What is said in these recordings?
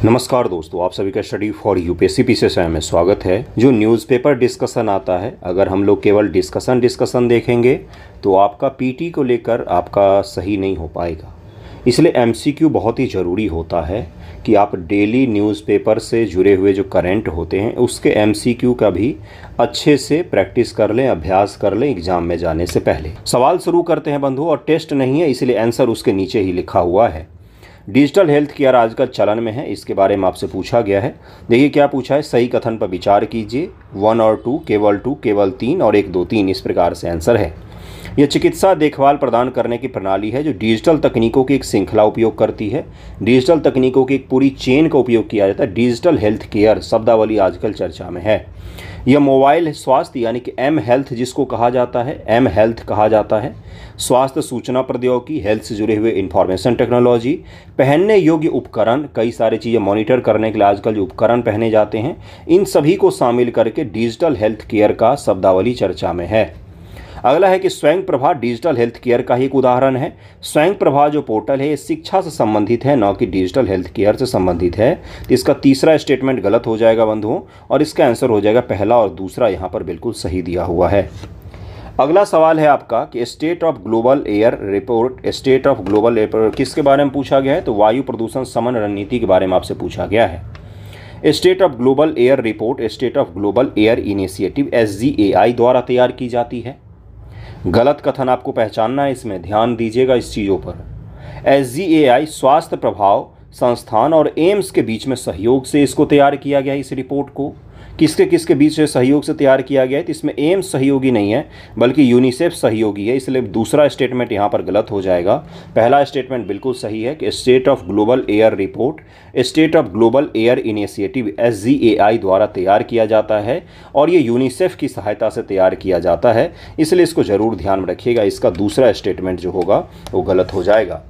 नमस्कार दोस्तों, आप सभी का स्टडी फॉर यूपीएससी पीसीएस में स्वागत है। जो न्यूज़पेपर डिस्कशन आता है, अगर हम लोग केवल डिस्कशन देखेंगे तो आपका पीटी को लेकर आपका सही नहीं हो पाएगा। इसलिए एमसीक्यू बहुत ही ज़रूरी होता है कि आप डेली न्यूज़पेपर से जुड़े हुए जो करंट होते हैं उसके एमसीक्यू का भी अच्छे से प्रैक्टिस कर लें, अभ्यास कर लें एग्जाम में जाने से पहले। सवाल शुरू करते हैं बंधु, और टेस्ट नहीं है इसलिए आंसर उसके नीचे ही लिखा हुआ है। डिजिटल हेल्थ केयर आजकल चलन में है, इसके बारे में आपसे पूछा गया है। देखिए क्या पूछा है, सही कथन पर विचार कीजिए। 1 और 2, केवल 3 और 1 2 3, इस प्रकार से आंसर है। यह चिकित्सा देखभाल प्रदान करने की प्रणाली है जो डिजिटल तकनीकों की एक श्रृंखला उपयोग करती है। डिजिटल तकनीकों की एक पूरी चेन का उपयोग किया जाता है। डिजिटल हेल्थ केयर शब्दावली आजकल चर्चा में है। यह मोबाइल स्वास्थ्य यानी कि एम हेल्थ जिसको कहा जाता है, एम हेल्थ कहा जाता है। स्वास्थ्य सूचना प्रौद्योगिकी, हेल्थ से जुड़े हुए इंफॉर्मेशन टेक्नोलॉजी, पहनने योग्य उपकरण, कई सारी चीज़ें मॉनिटर करने के लिए आजकल जो उपकरण पहने जाते हैं, इन सभी को शामिल करके डिजिटल हेल्थ केयर का शब्दावली चर्चा में है। अगला है कि स्वयं प्रभा डिजिटल हेल्थ केयर का ही एक उदाहरण है। स्वयं प्रभा जो पोर्टल है ये शिक्षा से संबंधित है, न कि डिजिटल हेल्थ केयर से संबंधित है। तो इसका तीसरा स्टेटमेंट गलत हो जाएगा बंधुओं, और इसका आंसर हो जाएगा पहला, और दूसरा यहाँ पर बिल्कुल सही दिया हुआ है। अगला सवाल है आपका कि state of global air report, state of global air किसके बारे में पूछा गया है? तो वायु प्रदूषण समन रणनीति के बारे में आपसे पूछा गया है। State of global air report state of global air initiative SGAI द्वारा तैयार की जाती है। गलत कथन आपको पहचानना है, इसमें ध्यान दीजिएगा इस चीज़ों पर। SGAI स्वास्थ्य प्रभाव संस्थान और एम्स के बीच में सहयोग से इसको तैयार किया गया है। इस रिपोर्ट को किसके किसके बीच से सहयोग से तैयार किया गया है? तो इसमें एम्स सहयोगी नहीं है बल्कि यूनिसेफ सहयोगी है, इसलिए दूसरा स्टेटमेंट यहाँ पर गलत हो जाएगा। पहला स्टेटमेंट बिल्कुल सही है कि state of global air report state of global air initiative SGAI द्वारा तैयार किया जाता है और ये यूनिसेफ की सहायता से तैयार किया जाता है, इसलिए इसको ज़रूर ध्यान में रखिएगा। इसका दूसरा स्टेटमेंट जो होगा वो गलत हो जाएगा।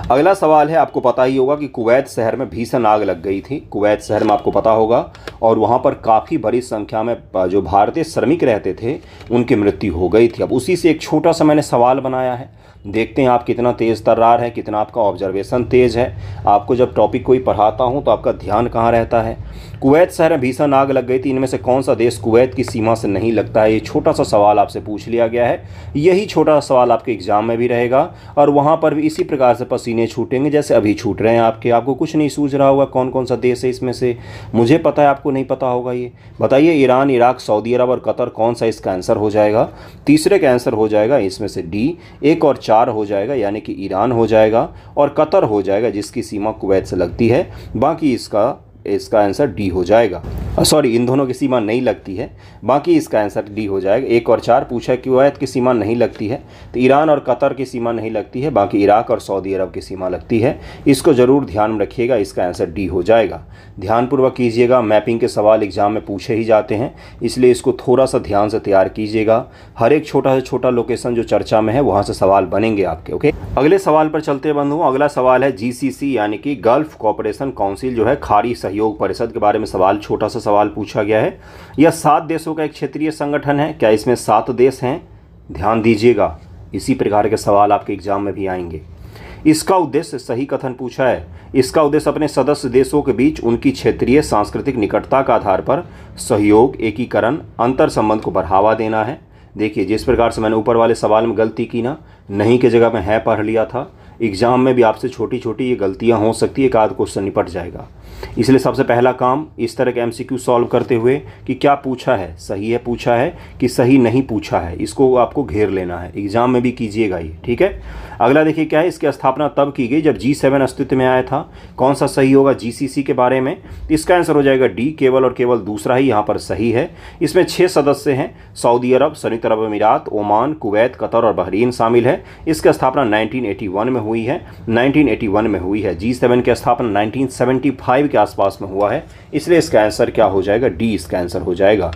अगला सवाल है, आपको पता ही होगा कि कुवैत शहर में भीषण आग लग गई थी। कुवैत शहर में आपको पता होगा, और वहाँ पर काफ़ी बड़ी संख्या में जो भारतीय श्रमिक रहते थे उनकी मृत्यु हो गई थी। अब उसी से एक छोटा सा मैंने सवाल बनाया है, देखते हैं आप कितना तेज़ तर्रार है, कितना आपका ऑब्जर्वेशन तेज़ है। आपको जब टॉपिक कोई पढ़ाता हूँ तो आपका ध्यान कहाँ रहता है। कुवैत शहर में भीषण आग लग गई थी, इनमें से कौन सा देश कुवैत की सीमा से नहीं लगता है? ये छोटा सा सवाल आपसे पूछ लिया गया है। यही छोटा सा सवाल आपके एग्जाम में भी रहेगा, और वहाँ पर भी इसी प्रकार से पसीने छूटेंगे जैसे अभी छूट रहे हैं आपके। आपको कुछ नहीं सूझ रहा होगा कौन कौन सा देश है इसमें से, मुझे पता है आपको नहीं पता होगा। ये बताइए, ईरान, इराक, सऊदी अरब और कतर, कौन सा इसका आंसर हो जाएगा? तीसरे का आंसर हो जाएगा इसमें से डी। 1 और 4 हो जाएगा, यानी कि ईरान हो जाएगा और कतर हो जाएगा जिसकी सीमा कुवैत से लगती है। बाकी इसका आंसर डी हो जाएगा। सॉरी, इन दोनों की सीमा नहीं लगती है, बाकी इसका आंसर डी हो जाएगा। 1 और 4 पूछा कि कुवैत की सीमा नहीं लगती है, तो ईरान और कतर की सीमा नहीं लगती है, बाकी इराक और सऊदी अरब की सीमा लगती है। इसको ज़रूर ध्यान में रखिएगा, इसका आंसर डी हो जाएगा। ध्यानपूर्वक कीजिएगा, मैपिंग के सवाल एग्जाम में पूछे ही जाते हैं, इसलिए इसको थोड़ा सा ध्यान से तैयार कीजिएगा। हर एक छोटा से छोटा लोकेशन जो चर्चा में है वहाँ से सवाल बनेंगे आपके। ओके, अगले सवाल पर चलते बंधुओं। अगला सवाल है GCC यानी कि गल्फ कोऑपरेशन काउंसिल जो है, खाड़ी सहयोग परिषद के बारे में सवाल, छोटा सा सवाल पूछा गया है। यह 7 देशों का एक क्षेत्रीय संगठन है। क्या इसमें 7 देश हैं? ध्यान दीजिएगा, इसी प्रकार के सवाल आपके एग्जाम में भी आएंगे। इसका उद्देश्य, सही कथन पूछा है, इसका उद्देश्य अपने सदस्य देशों के बीच उनकी क्षेत्रीय सांस्कृतिक निकटता के आधार पर सहयोग, एकीकरण, अंतर संबंध को बढ़ावा देना है। देखिए, जिस प्रकार से मैंने ऊपर वाले सवाल में गलती की ना, नहीं की जगह में है पढ़ लिया था। एग्जाम में भी आपसे छोटी छोटी ये गलतियां हो सकती है, एक आध क्वेश्चन निपट जाएगा। इसलिए सबसे पहला काम इस तरह के MCQ सॉल्व करते हुए कि क्या पूछा है, सही है पूछा है कि सही नहीं पूछा है, इसको आपको घेर लेना है। एग्जाम में भी कीजिएगा ये, ठीक है। अगला देखिए क्या है, इसकी स्थापना तब की गई जब G7 अस्तित्व में आया था। कौन सा सही होगा GCC के बारे में? इसका आंसर हो जाएगा डी, केवल और केवल दूसरा ही यहाँ पर सही है। इसमें 6 सदस्य हैं, सऊदी अरब, संयुक्त अरब अमीरात, ओमान, कुवैत, कतर और बहरीन शामिल है। इसकी स्थापना 1981 में हुई है, 1981 में हुई है। G7 की स्थापना 1975 के आसपास में हुआ है, इसलिए इसका आंसर क्या हो जाएगा? डी इसका आंसर हो जाएगा।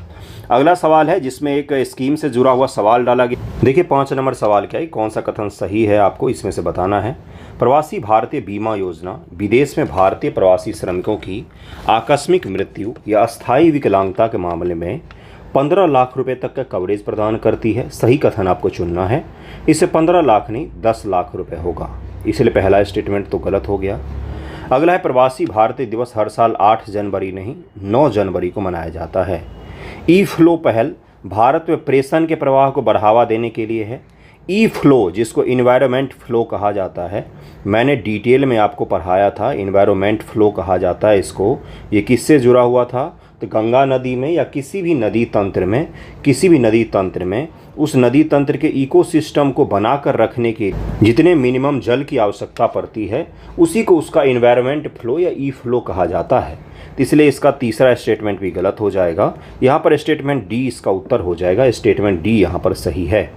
अगला सवाल है जिसमें एक स्कीम से जुड़ा हुआ सवाल डाला गया। देखिए 5 नंबर सवाल क्या है, कौन सा कथन सही है आपको इसमें से बताना है। प्रवासी भारतीय बीमा योजना विदेश में भारतीय प्रवासी श्रमिकों की आकस्मिक मृत्यु या अस्थायी विकलांगता के मामले में 15 लाख रुपए तक का कवरेज प्रदान करती है। सही कथन आपको चुनना है, इससे 15 लाख नहीं 10 लाख रुपए होगा, इसलिए पहला स्टेटमेंट तो गलत हो गया। अगला है प्रवासी भारतीय दिवस हर साल 8 जनवरी नहीं 9 जनवरी को मनाया जाता है। ई फ्लो पहल भारत में प्रेषण के प्रवाह को बढ़ावा देने के लिए है। ई फ्लो जिसको इन्वायरमेंट फ्लो कहा जाता है, मैंने डिटेल में आपको पढ़ाया था। इन्वायरमेंट फ्लो कहा जाता है इसको। ये किससे जुड़ा हुआ था? तो गंगा नदी में या किसी भी नदी तंत्र में उस नदी तंत्र के इकोसिस्टम को बनाकर रखने के जितने मिनिमम जल की आवश्यकता पड़ती है उसी को उसका इन्वायरमेंट फ्लो या ई फ्लो कहा जाता है। तो इसलिए इसका तीसरा स्टेटमेंट भी गलत हो जाएगा। यहाँ पर स्टेटमेंट डी इसका उत्तर हो जाएगा। स्टेटमेंट डी यहाँ पर सही है।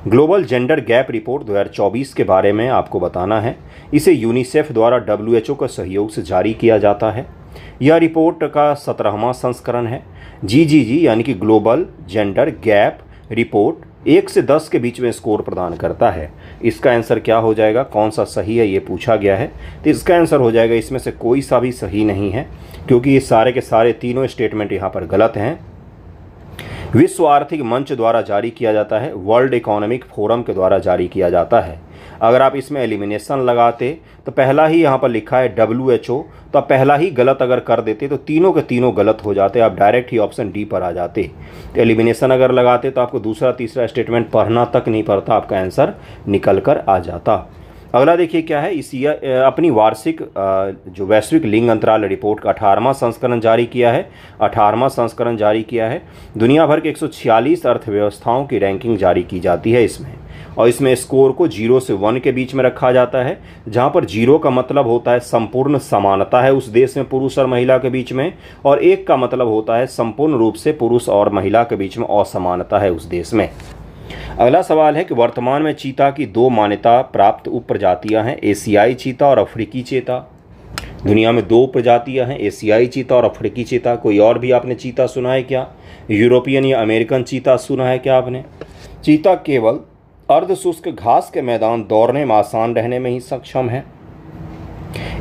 ग्लोबल जेंडर गैप रिपोर्ट 2024 के बारे में आपको बताना है। इसे यूनिसेफ द्वारा WHO के सहयोग से जारी किया जाता है। यह रिपोर्ट का 17वां संस्करण है। GGG यानी कि ग्लोबल जेंडर गैप रिपोर्ट 1 से 10 के बीच में स्कोर प्रदान करता है। इसका आंसर क्या हो जाएगा? कौन सा सही है ये पूछा गया है। तो इसका आंसर हो जाएगा इसमें से कोई सा भी सही नहीं है, क्योंकि ये सारे के सारे तीनों स्टेटमेंट यहाँ पर गलत हैं। विश्व आर्थिक मंच द्वारा जारी किया जाता है, वर्ल्ड इकोनॉमिक फोरम के द्वारा जारी किया जाता है। अगर आप इसमें एलिमिनेशन लगाते तो पहला ही यहाँ पर लिखा है WHO, तो आप पहला ही गलत अगर कर देते तो तीनों के तीनों गलत हो जाते, आप डायरेक्ट ही ऑप्शन डी पर आ जाते। तो एलिमिनेशन अगर लगाते तो आपको दूसरा तीसरा स्टेटमेंट पढ़ना तक नहीं पड़ता, आपका आंसर निकल कर आ जाता। अगला देखिए क्या है। इस अपनी वार्षिक जो वैश्विक लिंग अंतराल रिपोर्ट का 18वां संस्करण जारी किया है। 18वां संस्करण जारी किया है। दुनिया भर के 146 अर्थव्यवस्थाओं की रैंकिंग जारी की जाती है इसमें, और इसमें स्कोर को 0 से 1 के बीच में रखा जाता है, जहां पर 0 का मतलब होता है संपूर्ण समानता है उस देश में पुरुष और महिला के बीच में, और 1 का मतलब होता है संपूर्ण रूप से पुरुष और महिला के बीच में असमानता है उस देश में। अगला सवाल है कि वर्तमान में चीता की 2 मान्यता प्राप्त उप प्रजातियां हैं, एशियाई चीता और अफ्रीकी चीता। दुनिया में 2 प्रजातियां हैं, एशियाई चीता और अफ्रीकी चीता। कोई और भी आपने चीता सुना है क्या? यूरोपियन या अमेरिकन चीता सुना है क्या आपने? चीता केवल अर्धशुष्क घास के मैदान दौड़ने में आसान रहने में ही सक्षम है।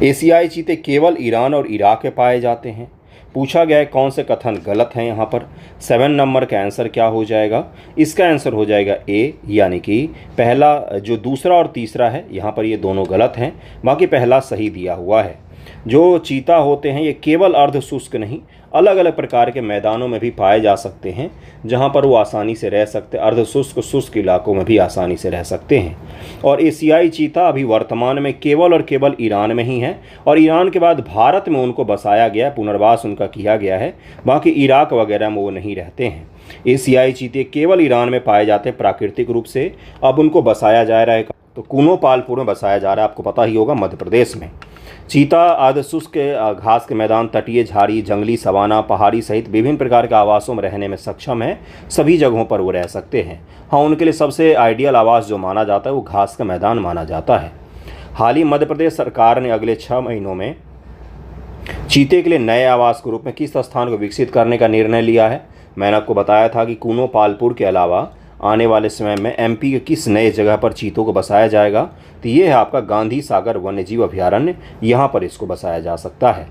एशियाई चीते केवल ईरान और इराक में पाए जाते हैं। पूछा गया है कौन से कथन गलत हैं। यहाँ पर 7 नंबर का आंसर क्या हो जाएगा? इसका आंसर हो जाएगा ए, यानी कि पहला जो दूसरा और तीसरा है यहाँ पर ये दोनों गलत हैं, बाकी पहला सही दिया हुआ है। जो चीता होते हैं ये केवल अर्धशुष्क नहीं, अलग अलग प्रकार के मैदानों में भी पाए जा सकते हैं, जहाँ पर वो आसानी से रह सकते, अर्धशुष्क शुष्क इलाकों में भी आसानी से रह सकते हैं। और एशियाई चीता अभी वर्तमान में केवल और केवल ईरान में ही है, और ईरान के बाद भारत में उनको बसाया गया, पुनर्वास उनका किया गया है, बाकी इराक वगैरह में वो नहीं रहते हैं। एशियाई चीते केवल ईरान में पाए जाते हैं प्राकृतिक रूप से, अब उनको बसाया जा रहा है, तो कूनो पालपुर में बसाया जा रहा है, आपको पता ही होगा मध्य प्रदेश में। चीता अर्धशुष्क घास के मैदान, तटीय झाड़ी, जंगली सवाना, पहाड़ी सहित विभिन्न प्रकार के आवासों में रहने में सक्षम है। सभी जगहों पर वो रह सकते हैं। हाँ, उनके लिए सबसे आइडियल आवास जो माना जाता है वो घास का मैदान माना जाता है। हाल ही मध्य प्रदेश सरकार ने अगले 6 महीनों में चीते के लिए नए आवास के रूप में किस स्थान को विकसित करने का निर्णय लिया है? मैंने आपको बताया था कि कूनो पालपुर के अलावा आने वाले समय में MP के किस नए जगह पर चीतों को बसाया जाएगा, तो ये है आपका गांधी सागर वन्यजीव अभयारण्य, यहाँ पर इसको बसाया जा सकता है।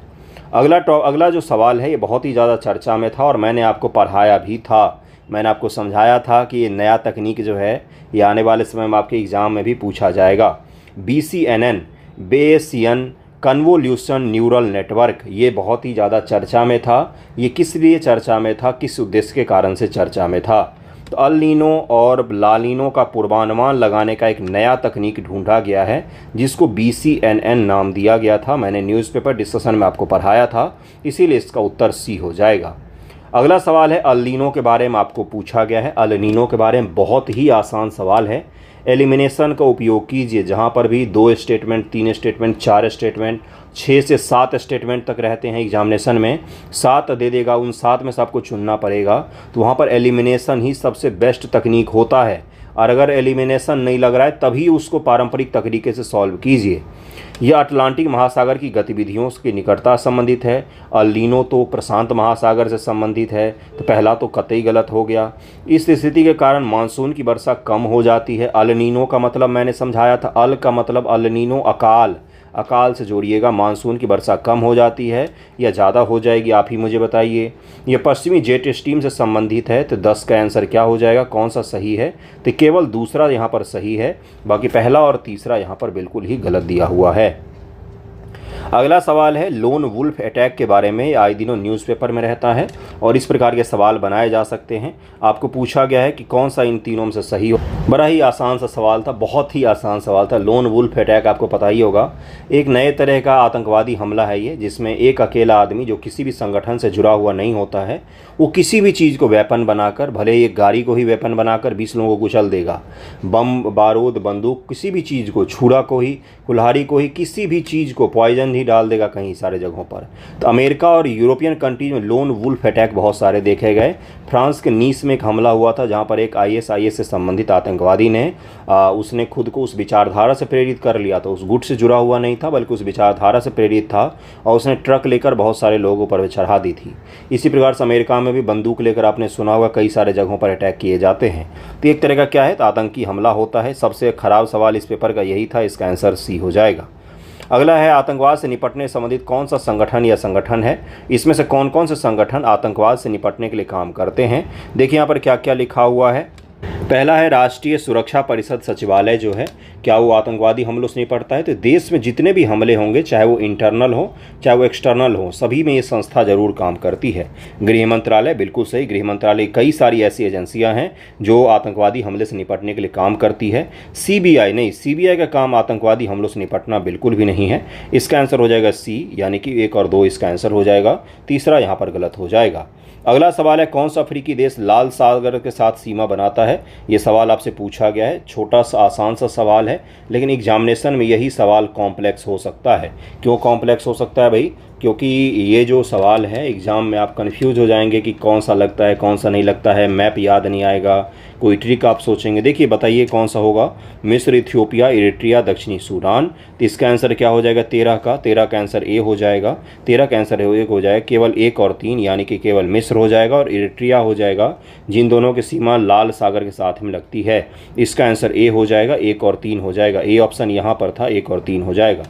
अगला जो सवाल है ये बहुत ही ज़्यादा चर्चा में था और मैंने आपको पढ़ाया भी था। मैंने आपको समझाया था कि ये नया तकनीक जो है ये आने वाले समय में आपके एग्ज़ाम में भी पूछा जाएगा। BCNN Bayesian convolution neural network, ये बहुत ही ज़्यादा चर्चा में था। ये किस लिए चर्चा में था, किस उद्देश्य के कारण से चर्चा में था? तो अल नीनो और लालिनो का पूर्वानुमान लगाने का एक नया तकनीक ढूंढा गया है, जिसको BCNN नाम दिया गया था। मैंने न्यूज़पेपर डिस्कशन में आपको पढ़ाया था, इसीलिए इसका उत्तर सी हो जाएगा। अगला सवाल है अल नीनो के बारे में आपको पूछा गया है। अल नीनो के बारे में बहुत ही आसान सवाल है। एलिमिनेशन का उपयोग कीजिए, जहाँ पर भी 2 स्टेटमेंट, 3 स्टेटमेंट, 4 स्टेटमेंट, 6 से 7 स्टेटमेंट तक रहते हैं एग्जामिनेशन में, 7 दे देगा, उन 7 में से आपको चुनना पड़ेगा। तो वहाँ पर एलिमिनेशन ही सबसे बेस्ट तकनीक होता है, और अगर एलिमिनेशन नहीं लग रहा है तभी उसको पारंपरिक तरीके से सॉल्व कीजिए। यह अटलांटिक महासागर की गतिविधियों की निकटता संबंधित है। अल नीनो तो प्रशांत महासागर से संबंधित है, तो पहला तो कतई गलत हो गया। इस स्थिति के कारण मानसून की वर्षा कम हो जाती है। अल नीनो का मतलब मैंने समझाया था, अल का मतलब अल नीनो अकाल, अकाल से जोड़िएगा। मानसून की वर्षा कम हो जाती है या ज़्यादा हो जाएगी, आप ही मुझे बताइए। यह पश्चिमी जेट स्ट्रीम से संबंधित है, तो 10 का आंसर क्या हो जाएगा, कौन सा सही है? तो केवल दूसरा यहाँ पर सही है, बाकी पहला और तीसरा यहाँ पर बिल्कुल ही गलत दिया हुआ है। अगला सवाल है लोन वुल्फ अटैक के बारे में। आए दिनों न्यूज़पेपर में रहता है और इस प्रकार के सवाल बनाए जा सकते हैं। आपको पूछा गया है कि कौन सा इन तीनों में से सही हो। बड़ा ही आसान सा सवाल था, बहुत ही आसान सवाल था। लोन वुल्फ अटैक आपको पता ही होगा, एक नए तरह का आतंकवादी हमला है ये, जिसमें एक अकेला आदमी जो किसी भी संगठन से जुड़ा हुआ नहीं होता है, वो किसी भी चीज़ को वेपन बनाकर, भले ही एक गाड़ी को ही वेपन बनाकर 20 लोगों को कुचल देगा। बम, बारूद, बंदूक, किसी भी चीज़ को, छुरा को ही, कुल्हाड़ी को ही, किसी भी चीज़ को पॉइजन ही डाल देगा कहीं सारे जगहों पर। तो अमेरिका और यूरोपियन कंट्रीज में लोन वुल्फ अटैक बहुत सारे देखे गए। फ्रांस के नीस में एक हमला हुआ था जहां पर एक आईएस से संबंधित आतंकवादी ने उसने खुद को उस विचारधारा से प्रेरित कर लिया था। उस गुट से जुड़ा हुआ नहीं था बल्कि उस विचारधारा से प्रेरित था और उसने ट्रक लेकर बहुत सारे लोगों पर चढ़ा दी थी। इसी प्रकार से अमेरिका में भी बंदूक लेकर आपने सुना होगा कई सारे जगहों पर अटैक किए जाते हैं। तो एक तरह का क्या है, तो आतंकी हमला होता है। सबसे खराब सवाल इस पेपर का यही था, इसका आंसर सी हो जाएगा। अगला है आतंकवाद से निपटने संबंधित कौन सा संगठन या संगठन है। इसमें से कौन कौन से संगठन आतंकवाद से निपटने के लिए काम करते हैं। देखिए यहाँ पर क्या क्या लिखा हुआ है। पहला है राष्ट्रीय सुरक्षा परिषद सचिवालय जो है, क्या वो आतंकवादी हमलों से निपटता है। तो देश में जितने भी हमले होंगे, चाहे वो इंटरनल हो चाहे वो एक्सटर्नल हो, सभी में ये संस्था जरूर काम करती है। गृह मंत्रालय, बिल्कुल सही, गृह मंत्रालय, कई सारी ऐसी एजेंसियां हैं जो आतंकवादी हमले से निपटने के लिए काम करती है। सीबीआई नहीं, सीबीआई का काम आतंकवादी हमलों से निपटना बिल्कुल भी नहीं है। इसका आंसर हो जाएगा सी, यानी कि 1 और 2 इसका आंसर हो जाएगा। तीसरा यहाँ पर गलत हो जाएगा। अगला सवाल है कौन सा अफ्रीकी देश लाल सागर के साथ सीमा बनाता है। ये सवाल आपसे पूछा गया है। छोटा सा आसान सा सवाल है, लेकिन एग्जामिनेशन में यही सवाल कॉम्प्लेक्स हो सकता है। क्यों कॉम्प्लेक्स हो सकता है भाई? क्योंकि ये जो सवाल है एग्ज़ाम में आप कंफ्यूज हो जाएंगे कि कौन सा लगता है कौन सा नहीं लगता है, मैप याद नहीं आएगा, कोई ट्रिक आप सोचेंगे। देखिए बताइए कौन सा होगा। मिस्र, इथियोपिया, इरिट्रिया, दक्षिणी सूडान। तो इसका आंसर क्या हो जाएगा? 13 का आंसर ए हो जाएगा। 13 का आंसर एक हो जाएगा। केवल 1 और 3 यानी कि केवल मिस्र हो जाएगा और इरिट्रिया हो जाएगा, जिन दोनों की सीमा लाल सागर के साथ में लगती है। इसका आंसर ए हो जाएगा, 1 और 3 हो जाएगा। ए ऑप्शन यहाँ पर था, 1 और 3 हो जाएगा।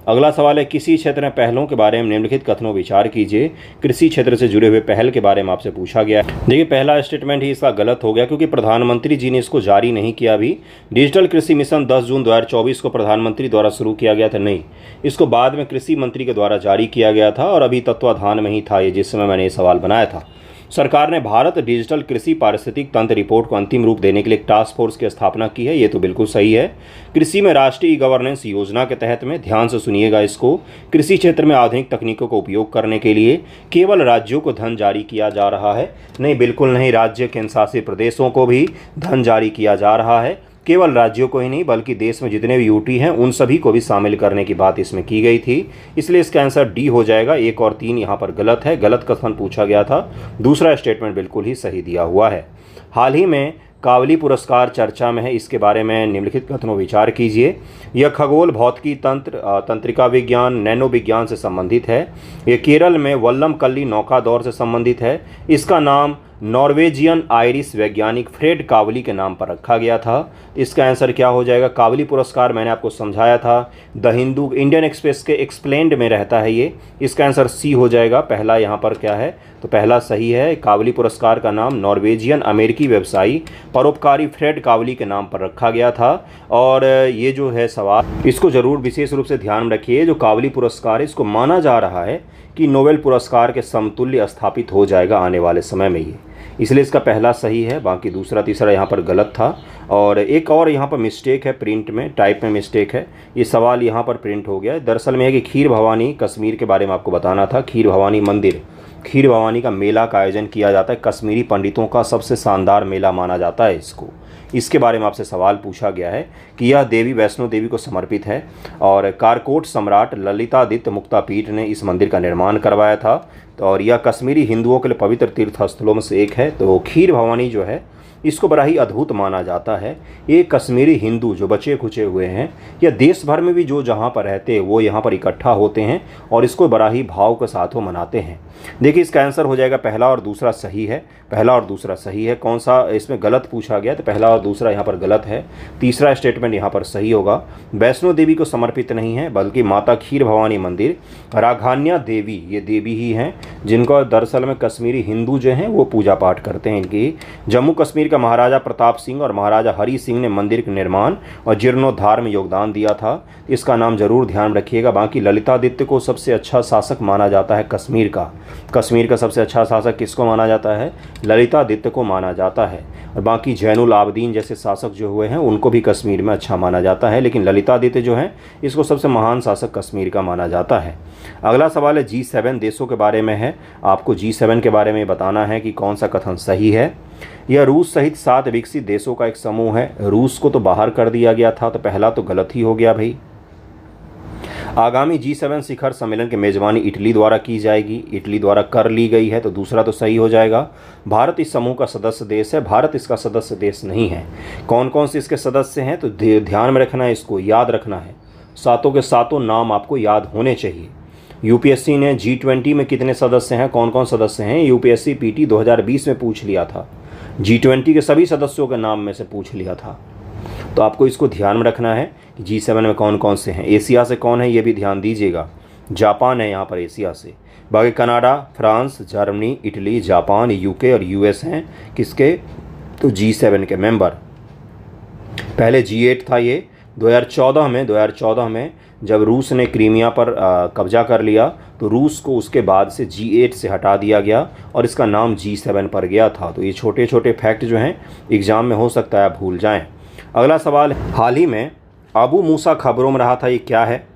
अगला सवाल है किसी क्षेत्र में पहलों के बारे में निम्नलिखित कथनों विचार कीजिए। कृषि क्षेत्र से जुड़े हुए पहल के बारे में आपसे पूछा गया है। देखिए पहला स्टेटमेंट ही इसका गलत हो गया, क्योंकि प्रधानमंत्री जी ने इसको जारी नहीं किया अभी। डिजिटल कृषि मिशन 10 जून 2024 को प्रधानमंत्री द्वारा शुरू किया गया था, नहीं, इसको बाद में कृषि मंत्री के द्वारा जारी किया गया था और अभी तत्वाधान में ही था ये जिस समय मैंने ये सवाल बनाया था। सरकार ने भारत डिजिटल कृषि पारिस्थितिक तंत्र रिपोर्ट को अंतिम रूप देने के लिए एक टास्क फोर्स की स्थापना की है, ये तो बिल्कुल सही है। कृषि में राष्ट्रीय ई गवर्नेंस योजना के तहत में, ध्यान से सुनिएगा इसको, कृषि क्षेत्र में आधुनिक तकनीकों का उपयोग करने के लिए केवल राज्यों को धन जारी किया जा रहा है। नहीं, बिल्कुल नहीं, राज्य केंद्र शासित प्रदेशों को भी धन जारी किया जा रहा है। केवल राज्यों को ही नहीं बल्कि देश में जितने भी यूटी हैं उन सभी को भी शामिल करने की बात इसमें की गई थी। इसलिए इसका आंसर डी हो जाएगा। 1 और 3 यहाँ पर गलत है, गलत कथन पूछा गया था। दूसरा स्टेटमेंट बिल्कुल ही सही दिया हुआ है। हाल ही में कावली पुरस्कार चर्चा में है, इसके बारे में निम्नलिखित कथनों विचार कीजिए। यह खगोल, भौतिकी तंत्र, तंत्रिका विज्ञान, नैनो विज्ञान से संबंधित है। यह केरल में वल्लमकल्ली नौका दौर से संबंधित है। इसका नाम नॉर्वेजियन आयरिश वैज्ञानिक फ्रेड कावली के नाम पर रखा गया था। इसका आंसर क्या हो जाएगा? कावली पुरस्कार मैंने आपको समझाया था, द हिंदू, इंडियन एक्सप्रेस के एक्सप्लेन्ड में रहता है ये। इसका आंसर सी हो जाएगा। पहला यहाँ पर क्या है? तो पहला सही है। कावली पुरस्कार का नाम नॉर्वेजियन अमेरिकी व्यवसायी परोपकारी फ्रेड कावली के नाम पर रखा गया था। और ये जो है सवाल, इसको जरूर विशेष रूप से ध्यान रखिए। जो कावली पुरस्कार है इसको माना जा रहा है कि नोबेल पुरस्कार के समतुल्य स्थापित हो जाएगा आने वाले समय में ये, इसलिए इसका पहला सही है। बाकी दूसरा तीसरा यहाँ पर गलत था। और एक और यहाँ पर मिस्टेक है, प्रिंट में, टाइप में मिस्टेक है। ये सवाल यहाँ पर प्रिंट हो गया है। दरअसल में है कि खीर भवानी कश्मीर के बारे में आपको बताना था। खीर भवानी मंदिर, खीर भवानी का मेला का आयोजन किया जाता है। कश्मीरी पंडितों का सबसे शानदार मेला माना जाता है इसको। इसके बारे में आपसे सवाल पूछा गया है कि यह देवी वैष्णो देवी को समर्पित है और कारकोट सम्राट ललितादित्य मुक्तापीठ ने इस मंदिर का निर्माण करवाया था। और यह कश्मीरी हिंदुओं के लिए पवित्र तीर्थ स्थलों में से एक है। तो खीर भवानी जो है इसको बड़ा ही अद्भुत माना जाता है। ये कश्मीरी हिंदू जो बचे खुचे हुए हैं या देश भर में भी जो जहाँ पर रहते हैं वो यहाँ पर इकट्ठा होते हैं और इसको बड़ा ही भाव के साथ वो मनाते हैं। देखिए इसका आंसर हो जाएगा पहला और दूसरा सही है। पहला और दूसरा सही है। कौन सा इसमें गलत पूछा गया? तो पहला और दूसरा यहाँ पर गलत है। तीसरा स्टेटमेंट यहाँ पर सही होगा। वैष्णो देवी को समर्पित नहीं है बल्कि माता खीर भवानी मंदिर राघान्या देवी, ये देवी ही हैं जिनको दरअसल में कश्मीरी हिंदू जो हैं वो पूजा पाठ करते हैं। इनकी जम्मू कश्मीर का का महाराजा प्रताप सिंह और महाराजा हरि सिंह ने मंदिर के निर्माण और जीर्णोद्धार में योगदान दिया था। इसका नाम जरूर ध्यान रखिएगा। बाकी ललितादित्य को सबसे अच्छा शासक माना जाता है कश्मीर का। कश्मीर का सबसे अच्छा शासक किसको माना जाता है? ललितादित्य को माना जाता है। और बाकी जैनुल आबदीन जैसे शासक जो हुए हैं उनको भी कश्मीर में अच्छा माना जाता है, लेकिन ललितादित्य जो है इसको सबसे महान शासक कश्मीर का माना जाता है। अगला सवाल है G7 देशों के बारे में है। आपको G7 के बारे में बताना है कि कौन सा कथन सही है। यह रूस सहित 7 विकसित देशों का एक समूह है। रूस को तो बाहर कर दिया गया था, तो पहला तो गलत ही हो गया भाई। आगामी G7 शिखर सम्मेलन की मेजबानी इटली द्वारा की जाएगी। इटली द्वारा कर ली गई है, तो दूसरा तो सही हो जाएगा। भारत इस समूह का सदस्य देश है। भारत इसका सदस्य देश नहीं है। कौन कौन से इसके सदस्य हैं तो ध्यान में रखना है, इसको याद रखना है। सातों के सातों नाम आपको याद होने चाहिए। यूपीएससी ने G20 में कितने सदस्य हैं, कौन कौन सदस्य हैं, यूपीएससी पीटी 2020 में पूछ लिया था। G20 के सभी सदस्यों के नाम में से पूछ लिया था, तो आपको इसको ध्यान में रखना है कि G7 में कौन कौन से हैं। एशिया से कौन है ये भी ध्यान दीजिएगा। जापान है यहाँ पर एशिया से। बाकी Canada, France, Germany, Italy, Japan, UK और यूएस हैं किसके, तो G7 के मेंबर। पहले G8 था ये। 2014 में जब रूस ने क्रीमिया पर कब्जा कर लिया तो रूस को उसके बाद से G8 से हटा दिया गया और इसका नाम G7 पर गया था। तो ये छोटे छोटे फैक्ट जो हैं एग्ज़ाम में हो सकता है आप भूल जाएं। अगला सवाल, हाल ही में अबू मूसा खबरों में रहा था, ये क्या है?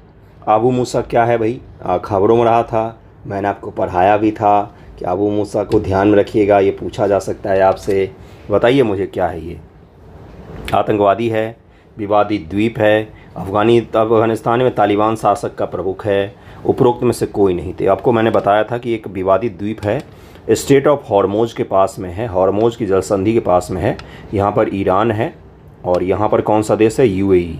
अबू मूसा क्या है भाई? खबरों में रहा था, मैंने आपको पढ़ाया भी था कि अबू मूसा को ध्यान में रखिएगा, ये पूछा जा सकता है आपसे। बताइए मुझे क्या है ये? आतंकवादी है, विवादित द्वीप है, अफ़गानिस्तान में तालिबान शासक का प्रमुख है, उपरोक्त में से कोई नहीं थे। आपको मैंने बताया था कि एक विवादित द्वीप है, स्टेट ऑफ हॉर्मोज के पास में है, हॉर्मोज की जल संधि के पास में है। यहाँ पर ईरान है और यहाँ पर कौन सा देश है? यूएई।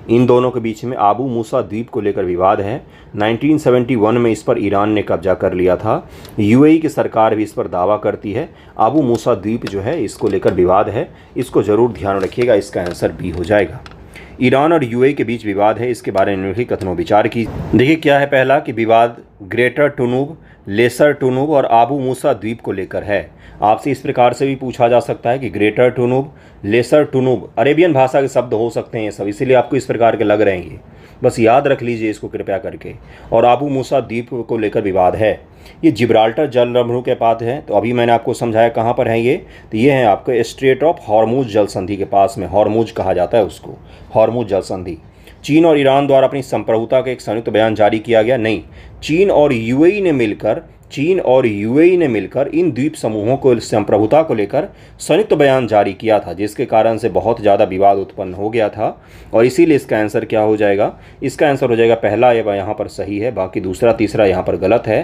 इन दोनों के बीच में अबू मूसा द्वीप को लेकर विवाद है। 1971 में इस पर ईरान ने कब्जा कर लिया था। यूएई की सरकार भी इस पर दावा करती है। अबू मूसा द्वीप जो है इसको लेकर विवाद है, इसको ज़रूर ध्यान रखिएगा। इसका आंसर बी हो जाएगा। ईरान और यूएई के बीच विवाद है, इसके बारे में निम्नलिखित कथनों विचार की। देखिए क्या है पहला कि विवाद ग्रेटर टुनूब, लेसर टुनूब और अबू मूसा द्वीप को लेकर है। आपसे इस प्रकार से भी पूछा जा सकता है कि ग्रेटर टुनूब, लेसर टुनूब अरेबियन भाषा के शब्द हो सकते हैं ये सब, इसीलिए आपको इस प्रकार के लग रहे हैं ये, बस याद रख लीजिए इसको कृपया करके। और अबू मूसा द्वीप को लेकर विवाद है। ये जिब्राल्टर जलसंधि के पास है, तो अभी मैंने आपको समझाया कहाँ पर है ये, तो ये है आपके स्ट्रेट ऑफ हॉर्मुज जल संधि के पास में, हॉर्मुज कहा जाता है उसको, हॉर्मुज जल संधि। चीन और ईरान द्वारा अपनी संप्रभुता का एक संयुक्त बयान जारी किया गया, नहीं, चीन और यूएई ने मिलकर इन द्वीप समूहों को संप्रभुता को लेकर संयुक्त बयान जारी किया था, जिसके कारण से बहुत ज़्यादा विवाद उत्पन्न हो गया था। और इसीलिए इसका आंसर क्या हो जाएगा? इसका आंसर हो जाएगा पहला, ये यहाँ पर सही है, बाकी दूसरा तीसरा यहाँ पर गलत है।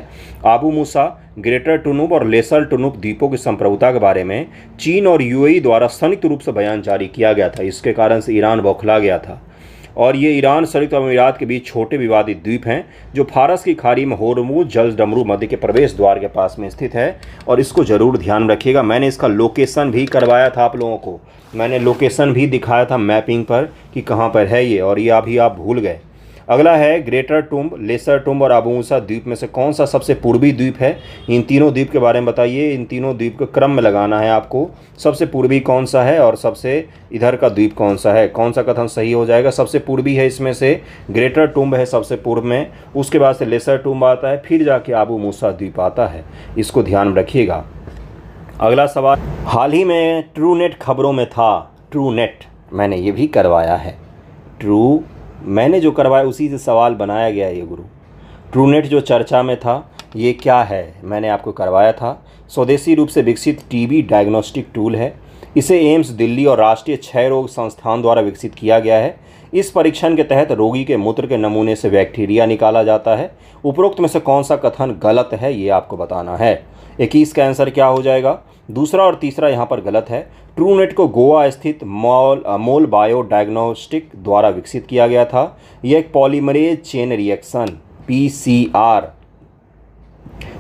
अबू मूसा, ग्रेटर टुनूब और लेसर टुनूब द्वीपों की संप्रभुता के बारे में चीन और यूएई द्वारा संयुक्त रूप से बयान जारी किया गया था, इसके कारण से ईरान बौखला गया था। और ये ईरान संयुक्त अरब अमीरात के बीच छोटे विवादित द्वीप हैं जो फारस की खाड़ी में होर्मुज जल डमरू मध्य के प्रवेश द्वार के पास में स्थित है, और इसको ज़रूर ध्यान रखिएगा। मैंने इसका लोकेशन भी करवाया था आप लोगों को, मैंने लोकेशन भी दिखाया था मैपिंग पर कि कहाँ पर है ये, और ये अभी आप भूल गए। अगला है ग्रेटर टुम्ब, लेसर टुम्ब और अबू मूसा द्वीप में से कौन सा सबसे पूर्वी द्वीप है? इन तीनों द्वीप के बारे में बताइए। इन तीनों द्वीप को क्रम में लगाना है आपको, सबसे पूर्वी कौन सा है और सबसे इधर का द्वीप कौन सा है, कौन सा कथन सही हो जाएगा? सबसे पूर्वी है इसमें से, ग्रेटर टुम्ब है सबसे पूर्व में, उसके बाद से लेसर टुम्ब आता है, फिर जाके अबू मूसा द्वीप आता है, इसको ध्यान में रखिएगा। अगला सवाल, हाल ही में ट्रू नेट खबरों में था। ट्रू नेट मैंने ये भी करवाया है, मैंने जो करवाया उसी से सवाल बनाया गया है ये गुरु। ट्रूनेट जो चर्चा में था ये क्या है, मैंने आपको करवाया था। स्वदेशी रूप से विकसित टीबी डायग्नोस्टिक टूल है। इसे एम्स दिल्ली और राष्ट्रीय क्षय रोग संस्थान द्वारा विकसित किया गया है। इस परीक्षण के तहत रोगी के मूत्र के नमूने से बैक्टीरिया निकाला जाता है। उपरोक्त में से कौन सा कथन गलत है ये आपको बताना है। 21 का आंसर क्या हो जाएगा? दूसरा और तीसरा यहाँ पर गलत है। ट्रूनेट को गोवा स्थित मोल बायो डायग्नोस्टिक द्वारा विकसित किया गया था। यह एक polymerase chain reaction PCR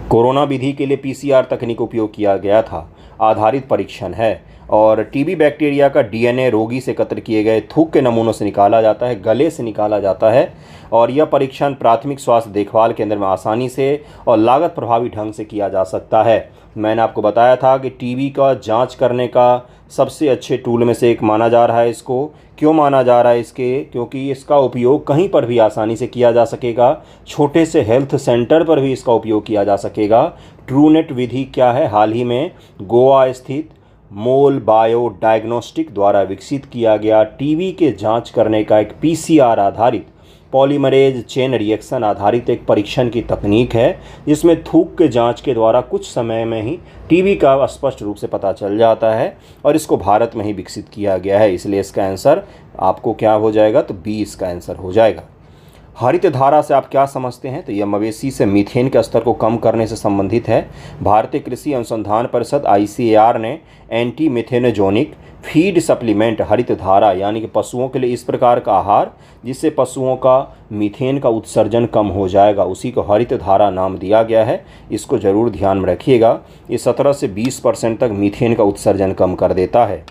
corona विधि के लिए PCR तकनीक उपयोग किया गया था आधारित परीक्षण है। और टीबी बैक्टीरिया का DNA रोगी से एकत्र किए गए थूक के नमूनों से निकाला जाता है, गले से निकाला जाता है। और यह परीक्षण प्राथमिक स्वास्थ्य देखभाल केंद्र में आसानी से और लागत प्रभावी ढंग से किया जा सकता है। मैंने आपको बताया था कि टीबी का जांच करने का सबसे अच्छे टूल में से एक माना जा रहा है इसको। क्यों माना जा रहा है क्योंकि इसका उपयोग कहीं पर भी आसानी से किया जा सकेगा, छोटे से हेल्थ सेंटर पर भी इसका उपयोग किया जा सकेगा। ट्रूनेट विधि क्या है? हाल ही में गोवा स्थित मोल बायो डायग्नोस्टिक द्वारा विकसित किया गया टीबी के जांच करने का एक पीसीआर आधारित पॉलीमरेज चेन रिएक्शन आधारित एक परीक्षण की तकनीक है, जिसमें थूक के जांच के द्वारा कुछ समय में ही टीबी का स्पष्ट रूप से पता चल जाता है और इसको भारत में ही विकसित किया गया है। इसलिए इसका आंसर आपको क्या हो जाएगा? तो बी इसका आंसर हो जाएगा। हरित धारा से आप क्या समझते हैं? तो यह मवेशी से मीथेन के स्तर को कम करने से संबंधित है। भारतीय कृषि अनुसंधान परिषद ICAR ने एंटी मिथेनोजोनिक फीड सप्लीमेंट हरित धारा यानी कि पशुओं के लिए इस प्रकार का आहार जिससे पशुओं का मीथेन का उत्सर्जन कम हो जाएगा, उसी को हरित धारा नाम दिया गया है। इसको ज़रूर ध्यान में रखिएगा। ये 17 से 20% तक मीथेन का उत्सर्जन कम कर देता है।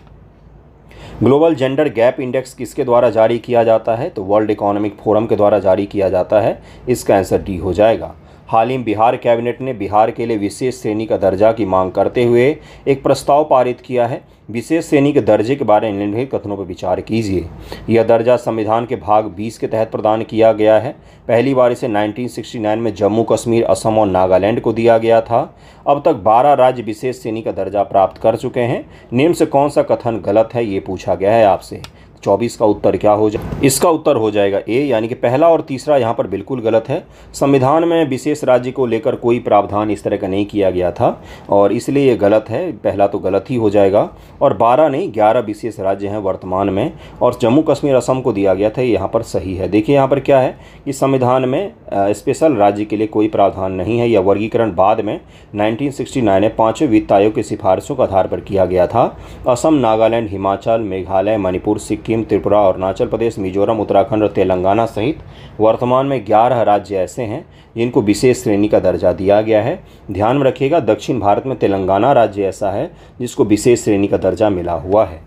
ग्लोबल जेंडर गैप इंडेक्स किसके द्वारा जारी किया जाता है? तो वर्ल्ड इकोनॉमिक फोरम के द्वारा जारी किया जाता है। इसका आंसर डी हो जाएगा। हाल ही में बिहार कैबिनेट ने बिहार के लिए विशेष श्रेणी का दर्जा की मांग करते हुए एक प्रस्ताव पारित किया है। विशेष श्रेणी के दर्जे के बारे में निम्नलिखित कथनों पर विचार कीजिए। यह दर्जा संविधान के भाग 20 के तहत प्रदान किया गया है। पहली बार इसे 1969 में जम्मू कश्मीर, असम और नागालैंड को दिया गया था। अब तक 12 राज्य विशेष श्रेणी का दर्जा प्राप्त कर चुके हैं। निम्न से कौन सा कथन गलत है, ये पूछा गया है आपसे। 24 का उत्तर क्या हो जाए? इसका उत्तर हो जाएगा ए, यानी कि पहला और तीसरा यहाँ पर बिल्कुल गलत है। संविधान में विशेष राज्य को लेकर कोई प्रावधान इस तरह का नहीं किया गया था और इसलिए ये गलत है। पहला तो गलत ही हो जाएगा। और 12 नहीं 11 विशेष राज्य हैं वर्तमान में और जम्मू कश्मीर, असम को दिया गया था, यहाँ पर सही है। देखिए यहाँ पर क्या है कि संविधान में स्पेशल राज्य के लिए कोई प्रावधान नहीं है। यह वर्गीकरण बाद में 1969 में 5वें वित्त आयोग की सिफारिशों के आधार पर किया गया था। असम, नागालैंड, हिमाचल, मेघालय, मणिपुर, सिक्किम, त्रिपुरा, अरुणाचल प्रदेश, मिजोरम, उत्तराखंड और तेलंगाना सहित वर्तमान में 11 राज्य ऐसे हैं जिनको विशेष श्रेणी का दर्जा दिया गया है। ध्यान में रखिएगा, दक्षिण भारत में तेलंगाना राज्य ऐसा है जिसको विशेष श्रेणी का दर्जा मिला हुआ है।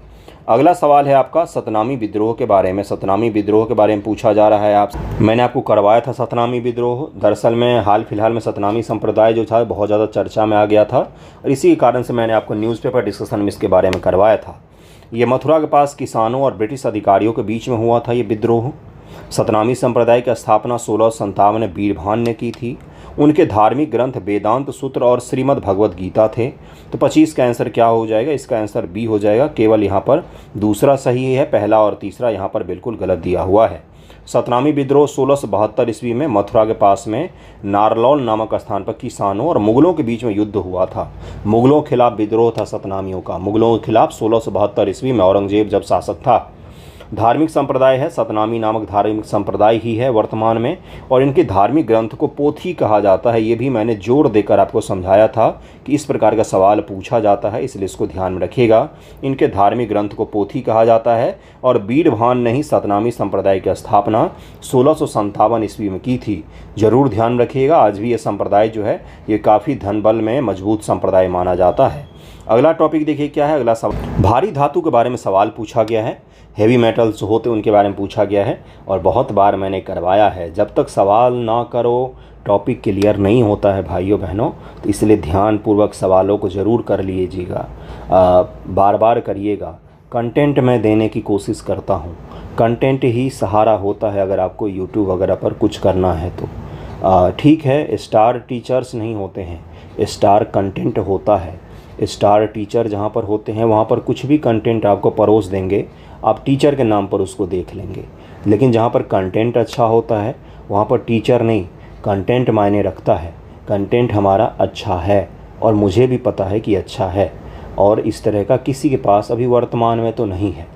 अगला सवाल है आपका सतनामी विद्रोह के बारे में। सतनामी विद्रोह के बारे में पूछा जा रहा है आपसे। मैंने आपको करवाया था सतनामी विद्रोह। दरअसल में हाल फिलहाल में सतनामी संप्रदाय जो था बहुत ज़्यादा चर्चा में आ गया था और इसी के कारण से मैंने आपको न्यूज़पेपर डिस्कशन में इसके बारे में करवाया था। ये मथुरा के पास किसानों और ब्रिटिश अधिकारियों के बीच में हुआ था ये विद्रोह। सतनामी संप्रदाय की स्थापना 1657 में बीरभान ने की थी। उनके धार्मिक ग्रंथ वेदांत सूत्र और श्रीमद् भगवद गीता थे। तो 25 का आंसर क्या हो जाएगा? इसका आंसर बी हो जाएगा। केवल यहाँ पर दूसरा सही है, पहला और तीसरा यहाँ पर बिल्कुल गलत दिया हुआ है। सतनामी विद्रोह 1672 ईस्वी में मथुरा के पास में नारलौल नामक स्थान पर किसानों और मुगलों के बीच में युद्ध हुआ था। मुगलों के खिलाफ विद्रोह था सतनामियों का। मुगलों के खिलाफ 1672 ईस्वी में औरंगजेब जब शासक था। धार्मिक संप्रदाय है, सतनामी नामक धार्मिक संप्रदाय ही है वर्तमान में और इनके धार्मिक ग्रंथ को पोथी कहा जाता है। ये भी मैंने जोर देकर आपको समझाया था कि इस प्रकार का सवाल पूछा जाता है, इसलिए इसको ध्यान में रखिएगा। इनके धार्मिक ग्रंथ को पोथी कहा जाता है और बीरभान ने ही सतनामी संप्रदाय की स्थापना 1657 ईस्वी में की थी। जरूर ध्यान रखिएगा। आज भी ये संप्रदाय जो है ये काफ़ी धन बल में मजबूत संप्रदाय माना जाता है। अगला टॉपिक देखिए क्या है। अगला सवाल भारी धातु के बारे में सवाल पूछा गया है। हेवी मेटल्स होते उनके बारे में पूछा गया है और बहुत बार मैंने करवाया है। जब तक सवाल ना करो टॉपिक क्लियर नहीं होता है भाइयों बहनों, तो इसलिए ध्यानपूर्वक सवालों को ज़रूर कर लीजिएगा, बार बार करिएगा। कंटेंट मैं देने की कोशिश करता हूँ। कंटेंट ही सहारा होता है अगर आपको यूट्यूब वगैरह पर कुछ करना है तो। ठीक है, स्टार टीचर्स नहीं होते हैं, स्टार कंटेंट होता है। स्टार टीचर जहाँ पर होते हैं वहाँ पर कुछ भी कंटेंट आपको परोस देंगे, आप टीचर के नाम पर उसको देख लेंगे। लेकिन जहाँ पर कंटेंट अच्छा होता है वहाँ पर टीचर नहीं, कंटेंट मायने रखता है। कंटेंट हमारा अच्छा है और मुझे भी पता है कि अच्छा है और इस तरह का किसी के पास अभी वर्तमान में तो नहीं है।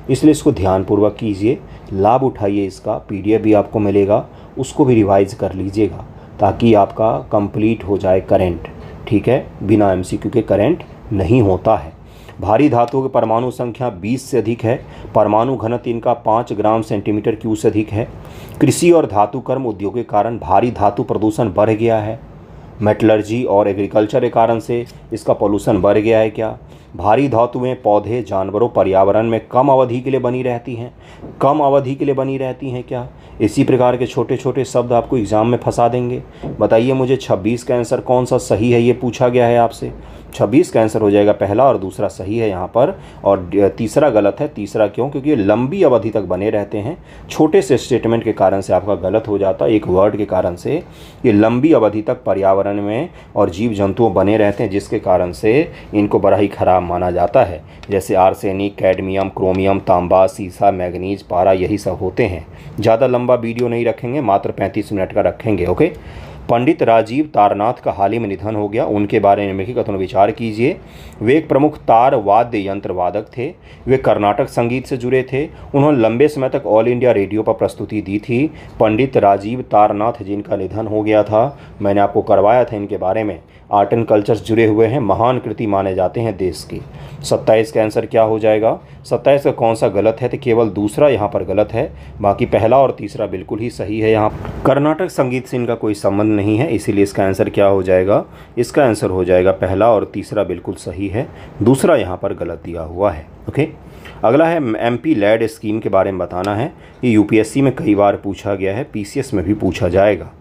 इसलिए इसको ध्यानपूर्वक कीजिए, लाभ उठाइए। इसका PDF भी आपको मिलेगा, उसको भी रिवाइज कर लीजिएगा ताकि आपका कंप्लीट हो जाए करेंट। ठीक है, बिना MCQ के करेंट नहीं होता है। भारी धातुओं की परमाणु संख्या 20 से अधिक है। परमाणु घनत्व इनका 5 ग्राम सेंटीमीटर क्यूब से अधिक है। कृषि और धातु कर्म उद्योग के कारण भारी धातु प्रदूषण बढ़ गया है। मेटलर्जी और एग्रीकल्चर के कारण से इसका पॉल्यूशन बढ़ गया है क्या? भारी धातुएं पौधे, जानवरों, पर्यावरण में कम अवधि के लिए बनी रहती हैं। कम अवधि के लिए बनी रहती हैं क्या? इसी प्रकार के छोटे छोटे शब्द आपको एग्जाम में फंसा देंगे। बताइए मुझे 26 का आंसर कौन सा सही है, ये पूछा गया है आपसे। 26 का आंसर हो जाएगा पहला, और दूसरा सही है यहाँ पर, और तीसरा गलत है। तीसरा क्यों? क्योंकि ये लंबी अवधि तक बने रहते हैं। छोटे से स्टेटमेंट के कारण से आपका गलत हो जाता है, एक वर्ड के कारण से। ये लंबी अवधि तक पर्यावरण में और जीव जंतुओं बने रहते हैं, जिसके कारण से इनको बड़ा ही खराब माना जाता है। जैसे आर्सेनिक, कैडमियम, क्रोमियम, तांबा, सीसा, मैग्नीज, पारा, यही सब होते हैं। ज़्यादा लंबा वीडियो नहीं रखेंगे, मात्र 35 मिनट का रखेंगे। ओके। पंडित राजीव तारनाथ का हाल ही में निधन हो गया, उनके बारे में निम्नलिखित कथनों विचार कीजिए। वे एक प्रमुख तार वाद्य यंत्र वादक थे। वे कर्नाटक संगीत से जुड़े थे। उन्होंने लंबे समय तक ऑल इंडिया रेडियो पर प्रस्तुति दी थी। पंडित राजीव तारनाथ जिनका निधन हो गया था, मैंने आपको करवाया था इनके बारे में। आर्ट एंड कल्चर से जुड़े हुए हैं, महान कृति माने जाते हैं देश की। 27 का आंसर क्या हो जाएगा? 27 का कौन सा गलत है? तो केवल दूसरा यहाँ पर गलत है, बाकी पहला और तीसरा बिल्कुल ही सही है। यहाँ कर्नाटक संगीत से इनका कोई संबंध नहीं है, इसीलिए इसका आंसर क्या हो जाएगा? इसका आंसर हो जाएगा पहला, और तीसरा बिल्कुल सही है, दूसरा यहाँ पर गलत दिया हुआ है। ओके। अगला है MP लैड स्कीम के बारे में बताना है। ये UPSC में कई बार पूछा गया है, PCS में भी पूछा जाएगा।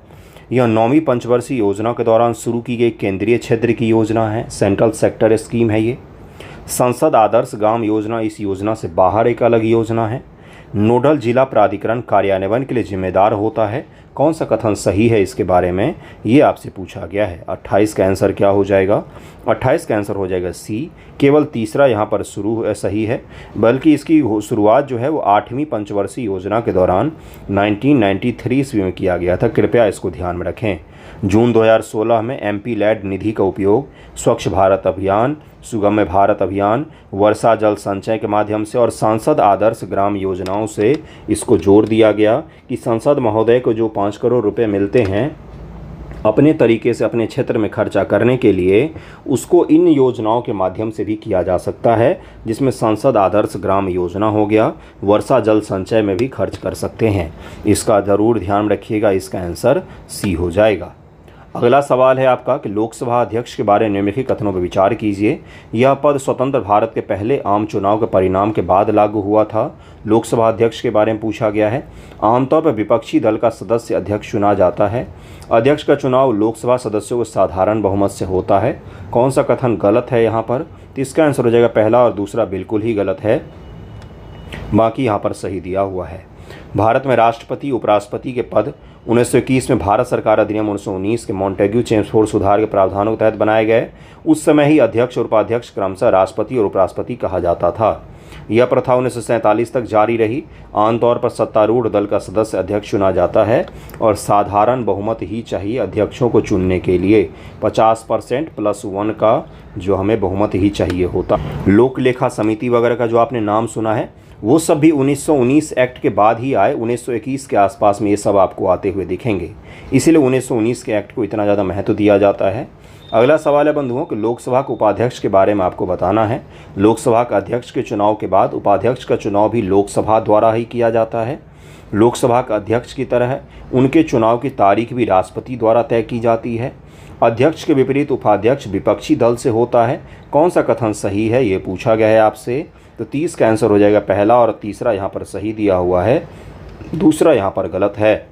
यह 9वीं पंचवर्षीय योजना के दौरान शुरू की गई केंद्रीय क्षेत्र की योजना है, सेंट्रल सेक्टर स्कीम है ये। संसद आदर्श ग्राम योजना इस योजना से बाहर एक अलग योजना है। नोडल जिला प्राधिकरण कार्यान्वयन के लिए जिम्मेदार होता है। कौन सा कथन सही है इसके बारे में, ये आपसे पूछा गया है। 28 का आंसर क्या हो जाएगा? 28 का आंसर हो जाएगा C। केवल तीसरा यहाँ पर सही है, बल्कि इसकी शुरुआत जो है वो 8वीं पंचवर्षीय योजना के दौरान 1993 ईस्वी में किया गया था। कृपया इसको ध्यान में रखें। जून 2016 में MP लैड निधि का उपयोग स्वच्छ भारत अभियान, सुगम्य भारत अभियान, वर्षा जल संचय के माध्यम से और सांसद आदर्श ग्राम योजनाओं से इसको जोड़ दिया गया कि संसद महोदय को जो 5 करोड़ रुपए मिलते हैं अपने तरीके से अपने क्षेत्र में खर्चा करने के लिए, उसको इन योजनाओं के माध्यम से भी किया जा सकता है, जिसमें संसद आदर्श ग्राम योजना हो गया, वर्षा जल संचय में भी खर्च कर सकते हैं। इसका ज़रूर ध्यान रखिएगा, इसका आंसर C हो जाएगा। अगला सवाल है आपका कि लोकसभा अध्यक्ष के बारे में निम्नलिखित कथनों पर विचार कीजिए। यह पद स्वतंत्र भारत के पहले आम चुनाव के परिणाम के बाद लागू हुआ था। लोकसभा अध्यक्ष के बारे में पूछा गया है। आमतौर पर विपक्षी दल का सदस्य अध्यक्ष चुना जाता है। अध्यक्ष का चुनाव लोकसभा सदस्यों को साधारण बहुमत से होता है। कौन सा कथन गलत है यहाँ पर? तो इसका आंसर हो जाएगा पहला, और दूसरा बिल्कुल ही गलत है, बाकी यहाँ पर सही दिया हुआ है। भारत में राष्ट्रपति उपराष्ट्रपति के पद 1921 में भारत सरकार अधिनियम 1919 के मॉन्टेग्यू चेम्सफोर्ड सुधार के प्रावधानों के तहत बनाए गए। उस समय ही अध्यक्ष और उपाध्यक्ष क्रमशः राष्ट्रपति और उपराष्ट्रपति कहा जाता था। यह प्रथा 1947 तक जारी रही। आमतौर पर सत्तारूढ़ दल का सदस्य अध्यक्ष चुना जाता है और साधारण बहुमत ही चाहिए अध्यक्षों को चुनने के लिए। 50% +1 का जो हमें बहुमत ही चाहिए होता। लोक लेखा समिति वगैरह का जो आपने नाम सुना है, वो सब भी 1919 एक्ट के बाद ही आए। 1921 के आसपास में ये सब आपको आते हुए दिखेंगे, इसीलिए 1919 के एक्ट को इतना ज़्यादा महत्व दिया जाता है। अगला सवाल है बंधुओं कि लोकसभा के उपाध्यक्ष के बारे में आपको बताना है। लोकसभा का अध्यक्ष के चुनाव के बाद उपाध्यक्ष का चुनाव भी लोकसभा द्वारा ही किया जाता है। लोकसभा का अध्यक्ष की तरह उनके चुनाव की तारीख भी राष्ट्रपति द्वारा तय की जाती है। अध्यक्ष के विपरीत उपाध्यक्ष विपक्षी दल से होता है। कौन सा कथन सही है, ये पूछा गया है आपसे। तो 30 का आंसर हो जाएगा पहला, और तीसरा यहाँ पर सही दिया हुआ है, दूसरा यहाँ पर गलत है।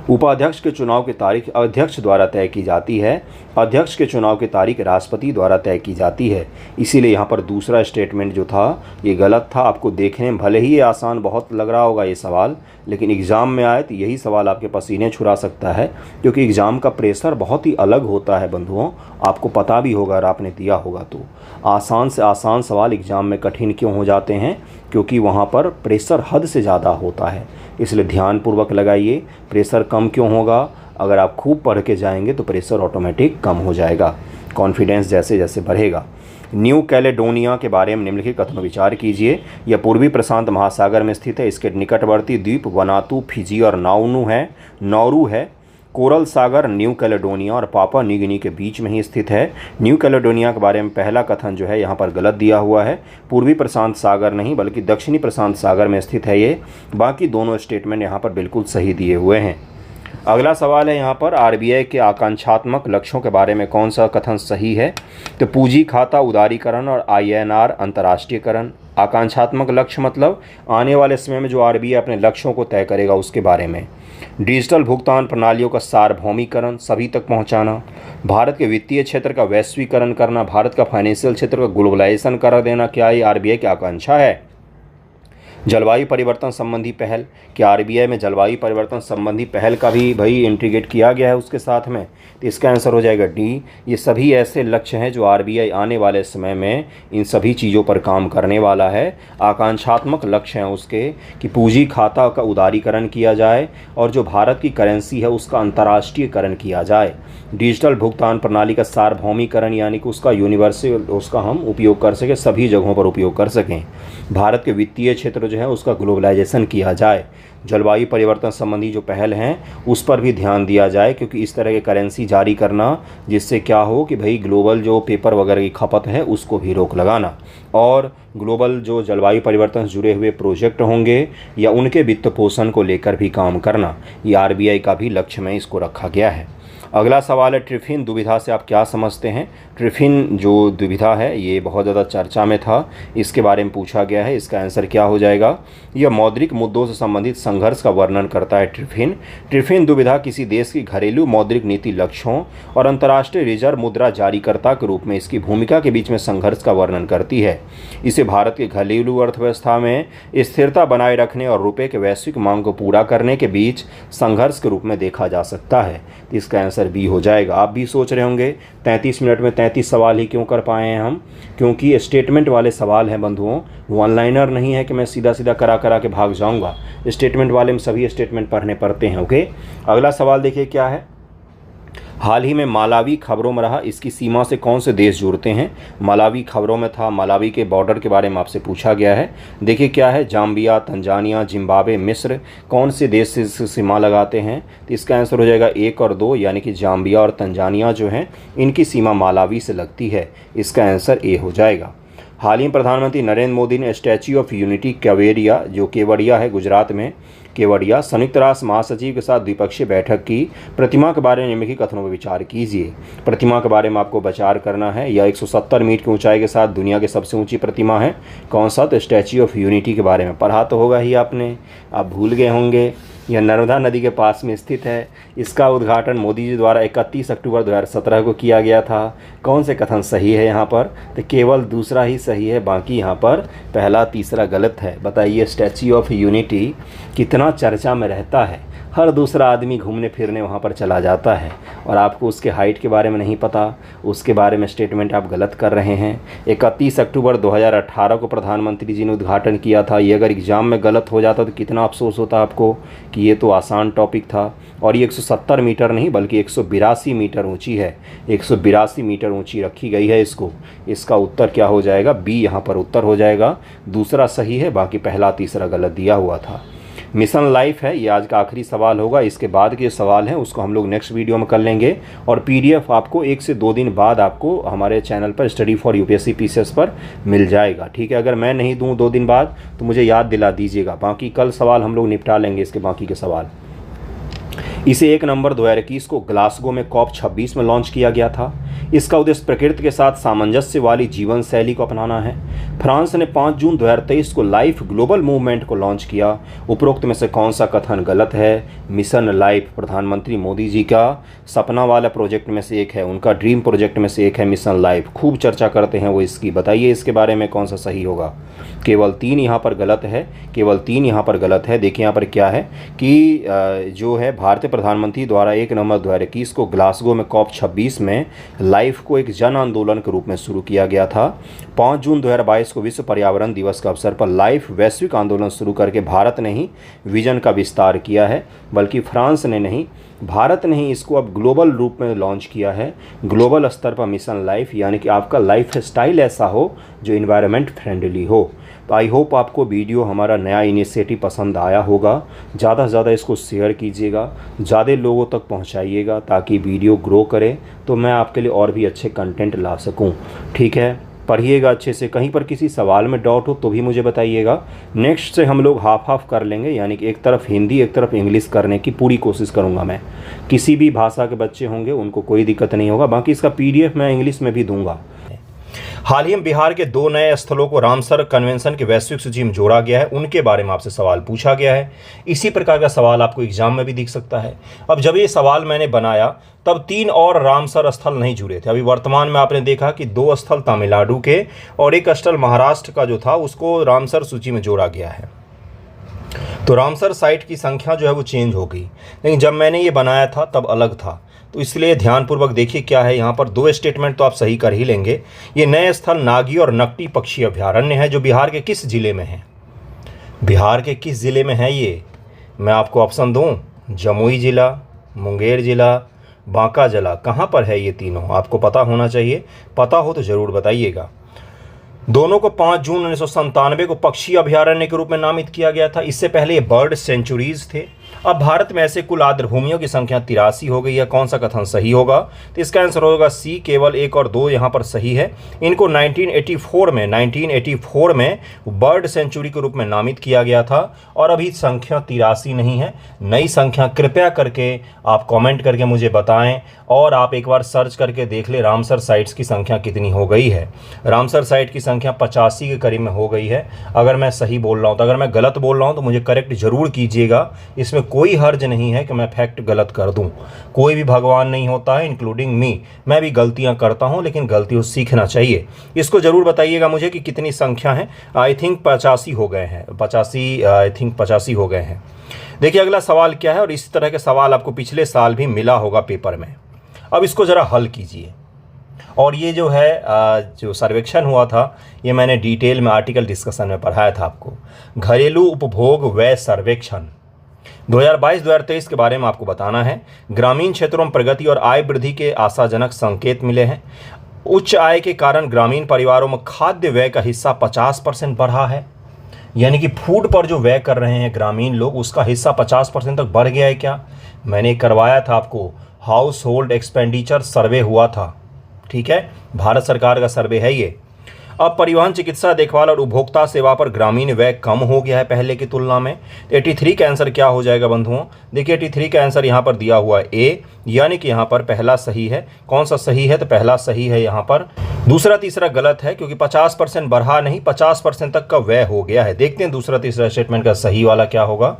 उपाध्यक्ष के चुनाव की तारीख अध्यक्ष द्वारा तय की जाती है। अध्यक्ष के चुनाव की तारीख राष्ट्रपति द्वारा तय की जाती है, इसीलिए यहाँ पर दूसरा स्टेटमेंट जो था ये गलत था। आपको देखने में भले ही ये आसान बहुत लग रहा होगा ये सवाल, लेकिन एग्ज़ाम में आए तो यही सवाल आपके पसीने छुड़ा सकता है, क्योंकि एग्ज़ाम का प्रेशर बहुत ही अलग होता है बंधुओं। आपको पता भी होगा अगर आपने दिया होगा तो। आसान से आसान सवाल एग्ज़ाम में कठिन क्यों हो जाते हैं? क्योंकि वहाँ पर प्रेशर हद से ज़्यादा होता है, इसलिए ध्यानपूर्वक लगाइए। प्रेशर कम क्यों होगा? अगर आप खूब पढ़ के जाएंगे तो प्रेशर ऑटोमेटिक कम हो जाएगा, कॉन्फिडेंस जैसे जैसे बढ़ेगा। न्यू कैलेडोनिया के बारे में निम्नलिखित कथनों विचार कीजिए। यह पूर्वी प्रशांत महासागर में स्थित है। इसके निकटवर्ती द्वीप वनातु, फिजी और नाउरू है। कोरल सागर न्यू कैलेडोनिया और पापुआ न्यू गिनी के बीच में ही स्थित है। न्यू कैलेडोनिया के बारे में पहला कथन जो है यहाँ पर गलत दिया हुआ है। पूर्वी प्रशांत सागर नहीं बल्कि दक्षिणी प्रशांत सागर में स्थित है ये। बाकी दोनों स्टेटमेंट यहाँ पर बिल्कुल सही दिए हुए हैं। अगला सवाल है यहाँ पर, आरबीआई के आकांक्षात्मक लक्ष्यों के बारे में कौन सा कथन सही है? तो पूंजी खाता उदारीकरण और आईएनआर अंतर्राष्ट्रीयकरण। आकांक्षात्मक लक्ष्य मतलब आने वाले समय में जो आरबीआई अपने लक्ष्यों को तय करेगा उसके बारे में। डिजिटल भुगतान प्रणालियों का सार्वभौमिकरण, सभी तक पहुंचाना। भारत के वित्तीय क्षेत्र का वैश्वीकरण करना, भारत का फाइनेंशियल क्षेत्र का ग्लोबलाइजेशन कर देना, क्या ये आरबीआई की आकांक्षा है? जलवायु परिवर्तन संबंधी पहल, क्या आरबीआई में जलवायु परिवर्तन संबंधी पहल का भी भाई इंटीग्रेट किया गया है उसके साथ में? तो इसका आंसर हो जाएगा डी। ये सभी ऐसे लक्ष्य हैं जो आरबीआई आने वाले समय में इन सभी चीज़ों पर काम करने वाला है। आकांक्षात्मक लक्ष्य हैं उसके कि पूंजी खाता का उदारीकरण किया जाए और जो भारत की करेंसी है उसका अंतर्राष्ट्रीयकरण किया जाए। डिजिटल भुगतान प्रणाली का सार्वभौमिकरण यानी कि उसका यूनिवर्सल उसका हम उपयोग कर सकें, सभी जगहों पर उपयोग कर सकें। भारत के वित्तीय क्षेत्र जो है उसका ग्लोबलाइजेशन किया जाए। जलवायु परिवर्तन संबंधी जो पहल हैं उस पर भी ध्यान दिया जाए, क्योंकि इस तरह के करेंसी जारी करना जिससे क्या हो कि भाई ग्लोबल जो पेपर वगैरह की खपत है उसको भी रोक लगाना, और ग्लोबल जो जलवायु परिवर्तन से जुड़े हुए प्रोजेक्ट होंगे या उनके वित्त पोषण को लेकर भी काम करना, ये आरबीआई का भी लक्ष्य में इसको रखा गया है। अगला सवाल है, ट्रिफिन दुविधा से आप क्या समझते हैं? ट्रिफिन जो दुविधा है ये बहुत ज़्यादा चर्चा में था, इसके बारे में पूछा गया है। इसका आंसर क्या हो जाएगा? यह मौद्रिक मुद्दों से संबंधित संघर्ष का वर्णन करता है। ट्रिफिन दुविधा किसी देश की घरेलू मौद्रिक नीति लक्ष्यों और अंतर्राष्ट्रीय रिजर्व मुद्रा जारीकर्ता के रूप में इसकी भूमिका के बीच में संघर्ष का वर्णन करती है। इसे भारत की घरेलू अर्थव्यवस्था में स्थिरता बनाए रखने और रुपये के वैश्विक मांग को पूरा करने के बीच संघर्ष के रूप में देखा जा सकता है। इसका आंसर बी हो जाएगा। आप भी सोच रहे होंगे 33 मिनट में 33 सवाल ही क्यों कर पाए हैं हम? क्योंकि स्टेटमेंट वाले सवाल हैं बंधुओं, वन लाइनर नहीं है कि मैं सीधा सीधा करा के भाग जाऊंगा। स्टेटमेंट वाले में सभी स्टेटमेंट पढ़ने पड़ते हैं। ओके, अगला सवाल देखिए क्या है। हाल ही में मालावी खबरों में रहा, इसकी सीमा से कौन से देश जुड़ते हैं? मालावी खबरों में था, मालावी के बॉर्डर के बारे में आपसे पूछा गया है। देखिए क्या है, जाम्बिया, तंजानिया, जिम्बाब्वे, मिस्र कौन से देश से सीमा लगाते हैं? तो इसका आंसर हो जाएगा 1 और 2, यानी कि जाम्बिया और तंजानिया जो हैं इनकी सीमा मालावी से लगती है। इसका आंसर ए हो जाएगा। हाल ही में प्रधानमंत्री नरेंद्र मोदी ने स्टैच्यू ऑफ यूनिटी केवड़िया, जो केवड़िया है गुजरात में, केवड़िया संयुक्त राष्ट्र महासचिव के साथ द्विपक्षीय बैठक की। प्रतिमा के बारे में निम्नलिखित कथनों पर विचार कीजिए। प्रतिमा के बारे में आपको विचार करना है। यह 170 मीटर की ऊंचाई के साथ दुनिया की सबसे ऊंची प्रतिमा है। कौन सा? तो स्टैच्यू ऑफ यूनिटी के बारे में पढ़ा तो होगा ही आपने, आप भूल गए होंगे। यह नर्मदा नदी के पास में स्थित है। इसका उद्घाटन मोदी जी द्वारा 31 अक्टूबर 2017 को किया गया था। कौन से कथन सही है यहाँ पर? तो केवल दूसरा ही सही है, बाकी यहाँ पर पहला तीसरा गलत है। बताइए, स्टैच्यू ऑफ यूनिटी कितना चर्चा में रहता है, हर दूसरा आदमी घूमने फिरने वहाँ पर चला जाता है, और आपको उसके हाइट के बारे में नहीं पता, उसके बारे में स्टेटमेंट आप गलत कर रहे हैं। 31 अक्टूबर 2018 को प्रधानमंत्री जी ने उद्घाटन किया था। ये अगर एग्ज़ाम में गलत हो जाता तो कितना अफसोस होता आपको कि ये तो आसान टॉपिक था। और ये 170 मीटर नहीं बल्कि 182 मीटर ऊँची है, 182 मीटर ऊँची रखी गई है इसको। इसका उत्तर क्या हो जाएगा? बी यहाँ पर उत्तर हो जाएगा। दूसरा सही है, बाकी पहला तीसरा गलत दिया हुआ था। मिशन लाइफ है, ये आज का आखिरी सवाल होगा। इसके बाद के सवाल हैं उसको हम लोग नेक्स्ट वीडियो में कर लेंगे, और पीडीएफ आपको 1 से 2 दिन बाद आपको हमारे चैनल पर स्टडी फॉर यूपीएससी पीसीएस पर मिल जाएगा। ठीक है, अगर मैं नहीं दूं 2 दिन बाद तो मुझे याद दिला दीजिएगा। बाकी कल सवाल हम लोग निपटा लेंगे इसके बाकी के सवाल। इसे 1 नवंबर 2021 को ग्लासगो में COP 26 में लॉन्च किया गया था। इसका उद्देश्य प्रकृति के साथ सामंजस्य वाली जीवन शैली को अपनाना है। फ्रांस ने 5 जून 2023 को लाइफ ग्लोबल मूवमेंट को लॉन्च किया। उपरोक्त में से कौन सा कथन गलत है? मिशन लाइफ प्रधानमंत्री मोदी जी का सपना वाला प्रोजेक्ट में से एक है, उनका ड्रीम प्रोजेक्ट में से एक है मिशन लाइफ। खूब चर्चा करते हैं वो इसकी। बताइए इसके बारे में कौन सा सही होगा? केवल 3 यहाँ पर गलत है, केवल 3 यहाँ पर गलत है। देखिए यहाँ पर क्या है कि जो है भारतीय प्रधानमंत्री द्वारा 1 नवंबर 2021 को ग्लासगो में COP 26 में लाइफ को एक जन आंदोलन के रूप में शुरू किया गया था। 5 जून 2022 को विश्व पर्यावरण दिवस के अवसर पर लाइफ वैश्विक आंदोलन शुरू करके भारत ने ही विजन का विस्तार किया है, बल्कि फ्रांस ने नहीं, भारत ने ही इसको अब ग्लोबल रूप में लॉन्च किया है। ग्लोबल स्तर पर मिशन लाइफ, यानी कि आपका लाइफ स्टाइल ऐसा हो जो इन्वायरमेंट फ्रेंडली हो। तो आई होप आपको वीडियो हमारा नया इनिशिएटिव पसंद आया होगा। ज़्यादा से ज़्यादा इसको शेयर कीजिएगा, ज़्यादा लोगों तक पहुंचाइएगा ताकि वीडियो ग्रो करे, तो मैं आपके लिए और भी अच्छे कंटेंट ला सकूं। ठीक है, पढ़िएगा अच्छे से। कहीं पर किसी सवाल में डाउट हो तो भी मुझे बताइएगा। नेक्स्ट से हम लोग हाफ हाफ कर लेंगे, यानी कि एक तरफ हिंदी एक तरफ इंग्लिश करने की पूरी कोशिश करूँगा मैं। किसी भी भाषा के बच्चे होंगे उनको कोई दिक्कत नहीं होगा। बाकी इसका PDF मैं इंग्लिश में भी दूंगा। हाल ही में बिहार के 2 नए स्थलों को रामसर कन्वेंशन के वैश्विक सूची में जोड़ा गया है, उनके बारे में आपसे सवाल पूछा गया है। इसी प्रकार का सवाल आपको एग्जाम में भी दिख सकता है। अब जब ये सवाल मैंने बनाया तब 3 और रामसर स्थल नहीं जुड़े थे। अभी वर्तमान में आपने देखा कि 2 स्थल तमिलनाडु के और 1 स्थल महाराष्ट्र का जो था उसको रामसर सूची में जोड़ा गया है। तो रामसर साइट की संख्या जो है वो चेंज हो गई, लेकिन जब मैंने ये बनाया था तब अलग था। तो इसलिए ध्यानपूर्वक देखिए क्या है यहाँ पर। 2 स्टेटमेंट तो आप सही कर ही लेंगे। ये नए स्थल नागी और नकटी पक्षी अभयारण्य है, जो बिहार के किस जिले में है? बिहार के किस जिले में है ये? मैं आपको ऑप्शन दूं, जमुई जिला, मुंगेर जिला, बांका जिला। कहाँ पर है ये तीनों? आपको पता होना चाहिए। पता हो तो ज़रूर बताइएगा। दोनों को 5 जून 1997 को पक्षी अभयारण्य के रूप में नामित किया गया था। इससे पहले ये बर्ड सेंचुरीज थे। अब भारत में ऐसे कुल आर्द्रभूमियों की संख्या 83 हो गई है। कौन सा कथन सही होगा? तो इसका आंसर होगा सी, केवल 1 और 2 यहाँ पर सही है। इनको 1984 में बर्ड सेंचुरी के रूप में नामित किया गया था और अभी संख्या 83 नहीं है। नई संख्या कृपया करके आप कमेंट करके मुझे बताएं और आप एक बार सर्च करके देख ले रामसर साइट्स की संख्या कितनी हो गई है। रामसर साइट की संख्या 85 के करीब में हो गई है, अगर मैं सही बोल रहा हूँ। तो अगर मैं गलत बोल रहा हूँ तो मुझे करेक्ट जरूर कीजिएगा। इसमें कोई हर्ज नहीं है कि मैं फैक्ट गलत कर दूं। कोई भी भगवान नहीं होता है, इंक्लूडिंग मी। मैं भी गलतियां करता हूं, लेकिन गलतियों से सीखना चाहिए। इसको जरूर बताइएगा मुझे कि कितनी संख्या है। आई थिंक 85 हो गए हैं। 85 हो गए हैं। देखिए अगला सवाल क्या है, और इस तरह के सवाल आपको पिछले साल भी मिला होगा पेपर में। अब इसको ज़रा हल कीजिए। और ये जो है जो सर्वेक्षण हुआ था, ये मैंने डिटेल में आर्टिकल डिस्कशन में पढ़ाया था आपको। घरेलू उपभोग व्यय सर्वेक्षण 2022-2023 के बारे में आपको बताना है। ग्रामीण क्षेत्रों में प्रगति और आय वृद्धि के आशाजनक संकेत मिले हैं। उच्च आय के कारण ग्रामीण परिवारों में खाद्य व्यय का हिस्सा 50% बढ़ा है। यानी कि फूड पर जो व्यय कर रहे हैं ग्रामीण लोग, उसका हिस्सा 50% तक बढ़ गया है क्या? मैंने करवाया था आपको, हाउस होल्ड एक्सपेंडिचर सर्वे हुआ था। ठीक है, भारत सरकार का सर्वे है ये। अब परिवहन, चिकित्सा, देखभाल और उपभोक्ता सेवा पर ग्रामीण व्यय कम हो गया है पहले की तुलना में। 83 का आंसर क्या हो जाएगा बंधुओं? देखिए 83 का आंसर यहाँ पर दिया हुआ है ए, यानी कि यहाँ पर पहला सही है। कौन सा सही है? तो पहला सही है यहाँ पर। दूसरा तीसरा गलत है, क्योंकि 50% बढ़ा नहीं, 50% तक का व्यय हो गया है। देखते हैं दूसरा तीसरा स्टेटमेंट का सही वाला क्या होगा।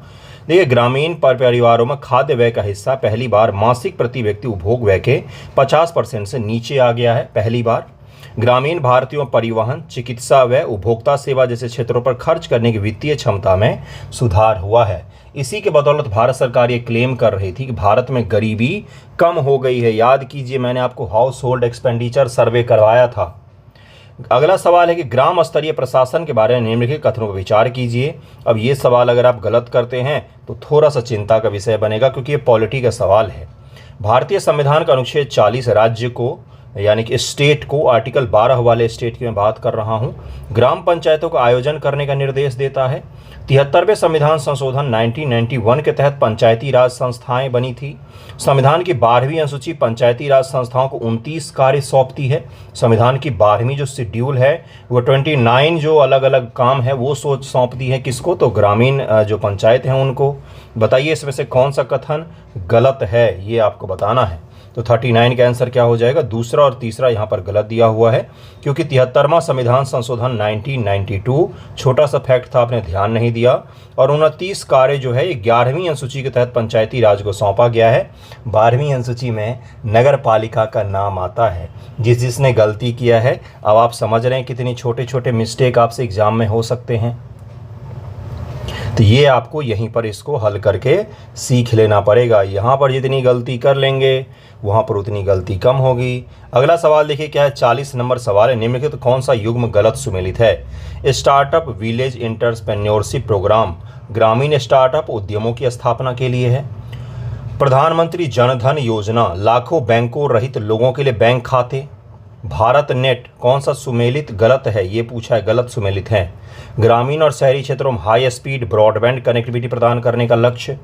देखिए ग्रामीण परिवारों में खाद्य व्यय का हिस्सा पहली बार मासिक प्रति व्यक्ति उपभोग व्यय के 50% से नीचे आ गया है पहली बार। ग्रामीण भारतीयों परिवहन, चिकित्सा व्यय, उपभोक्ता सेवा जैसे क्षेत्रों पर खर्च करने की वित्तीय क्षमता में सुधार हुआ है। इसी के बदौलत भारत सरकार ये क्लेम कर रही थी कि भारत में गरीबी कम हो गई है। याद कीजिए मैंने आपको हाउस होल्ड एक्सपेंडिचर सर्वे करवाया था। अगला सवाल है कि ग्राम स्तरीय प्रशासन के बारे में निम्नलिखित कथनों पर विचार कीजिए। अब ये सवाल अगर आप गलत करते हैं तो थोड़ा सा चिंता का विषय बनेगा, क्योंकि ये पॉलिटी का सवाल है। भारतीय संविधान का अनुच्छेद 40 राज्य को, यानी कि स्टेट को, आर्टिकल 12 वाले स्टेट की मैं बात कर रहा हूं, ग्राम पंचायतों का आयोजन करने का निर्देश देता है। 73वें संविधान संशोधन 1991 के तहत पंचायती राज संस्थाएं बनी थी। संविधान की 12वीं अनुसूची पंचायती राज संस्थाओं को 29 कार्य सौंपती है। संविधान की 12वीं जो शेड्यूल है वो 29 जो अलग अलग काम है वो सौंपती है किसको? तो ग्रामीण जो पंचायत हैं उनको। बताइए इसमें से कौन सा कथन गलत है, ये आपको बताना है। तो 39 का आंसर क्या हो जाएगा? दूसरा और तीसरा यहाँ पर गलत दिया हुआ है, क्योंकि 73वां संविधान संशोधन 1992 छोटा सा फैक्ट था, आपने ध्यान नहीं दिया। और 29 कार्य जो है ये 11वीं अनुसूची के तहत पंचायती राज को सौंपा गया है। 12वीं अनुसूची में नगर पालिका का नाम आता है। जिसने गलती किया है, अब आप समझ रहे हैं कितनी छोटे छोटे मिस्टेक आपसे एग्जाम में हो सकते हैं। तो ये आपको यहीं पर इसको हल करके सीख लेना पड़ेगा। यहाँ पर जितनी गलती कर लेंगे वहाँ पर उतनी गलती कम होगी। अगला सवाल देखिए क्या है, 40 नंबर सवाल है। निम्नलिखित कौन सा युग्म गलत सुमेलित है? स्टार्टअप विलेज एंटरप्रेन्योरशिप प्रोग्राम ग्रामीण स्टार्टअप उद्यमों की स्थापना के लिए है। प्रधानमंत्री जन धन योजना लाखों बैंकों रहित लोगों के लिए बैंक खाते। भारत नेट कौन सा सुमेलित गलत है, ये पूछा है, गलत सुमेलित है। ग्रामीण और शहरी क्षेत्रों में हाई स्पीड ब्रॉडबैंड कनेक्टिविटी प्रदान करने का लक्ष्य।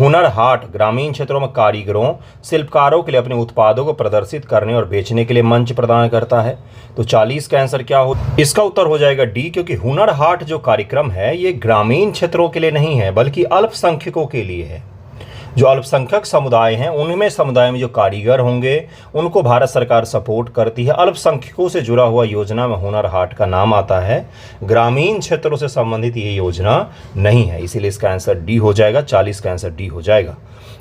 हुनर हाट ग्रामीण क्षेत्रों में कारीगरों शिल्पकारों के लिए अपने उत्पादों को प्रदर्शित करने और बेचने के लिए मंच प्रदान करता है। तो 40 का आंसर क्या हो, इसका उत्तर हो जाएगा डी, क्योंकि हुनर हाट जो कार्यक्रम है ये ग्रामीण क्षेत्रों के लिए नहीं है बल्कि अल्पसंख्यकों के लिए है। जो अल्पसंख्यक समुदाय हैं उनमें समुदाय में जो कारीगर होंगे उनको भारत सरकार सपोर्ट करती है। अल्पसंख्यकों से जुड़ा हुआ योजना में हुनर हाट का नाम आता है। ग्रामीण क्षेत्रों से संबंधित ये योजना नहीं है, इसीलिए इसका आंसर डी हो जाएगा। 40 का आंसर डी हो जाएगा।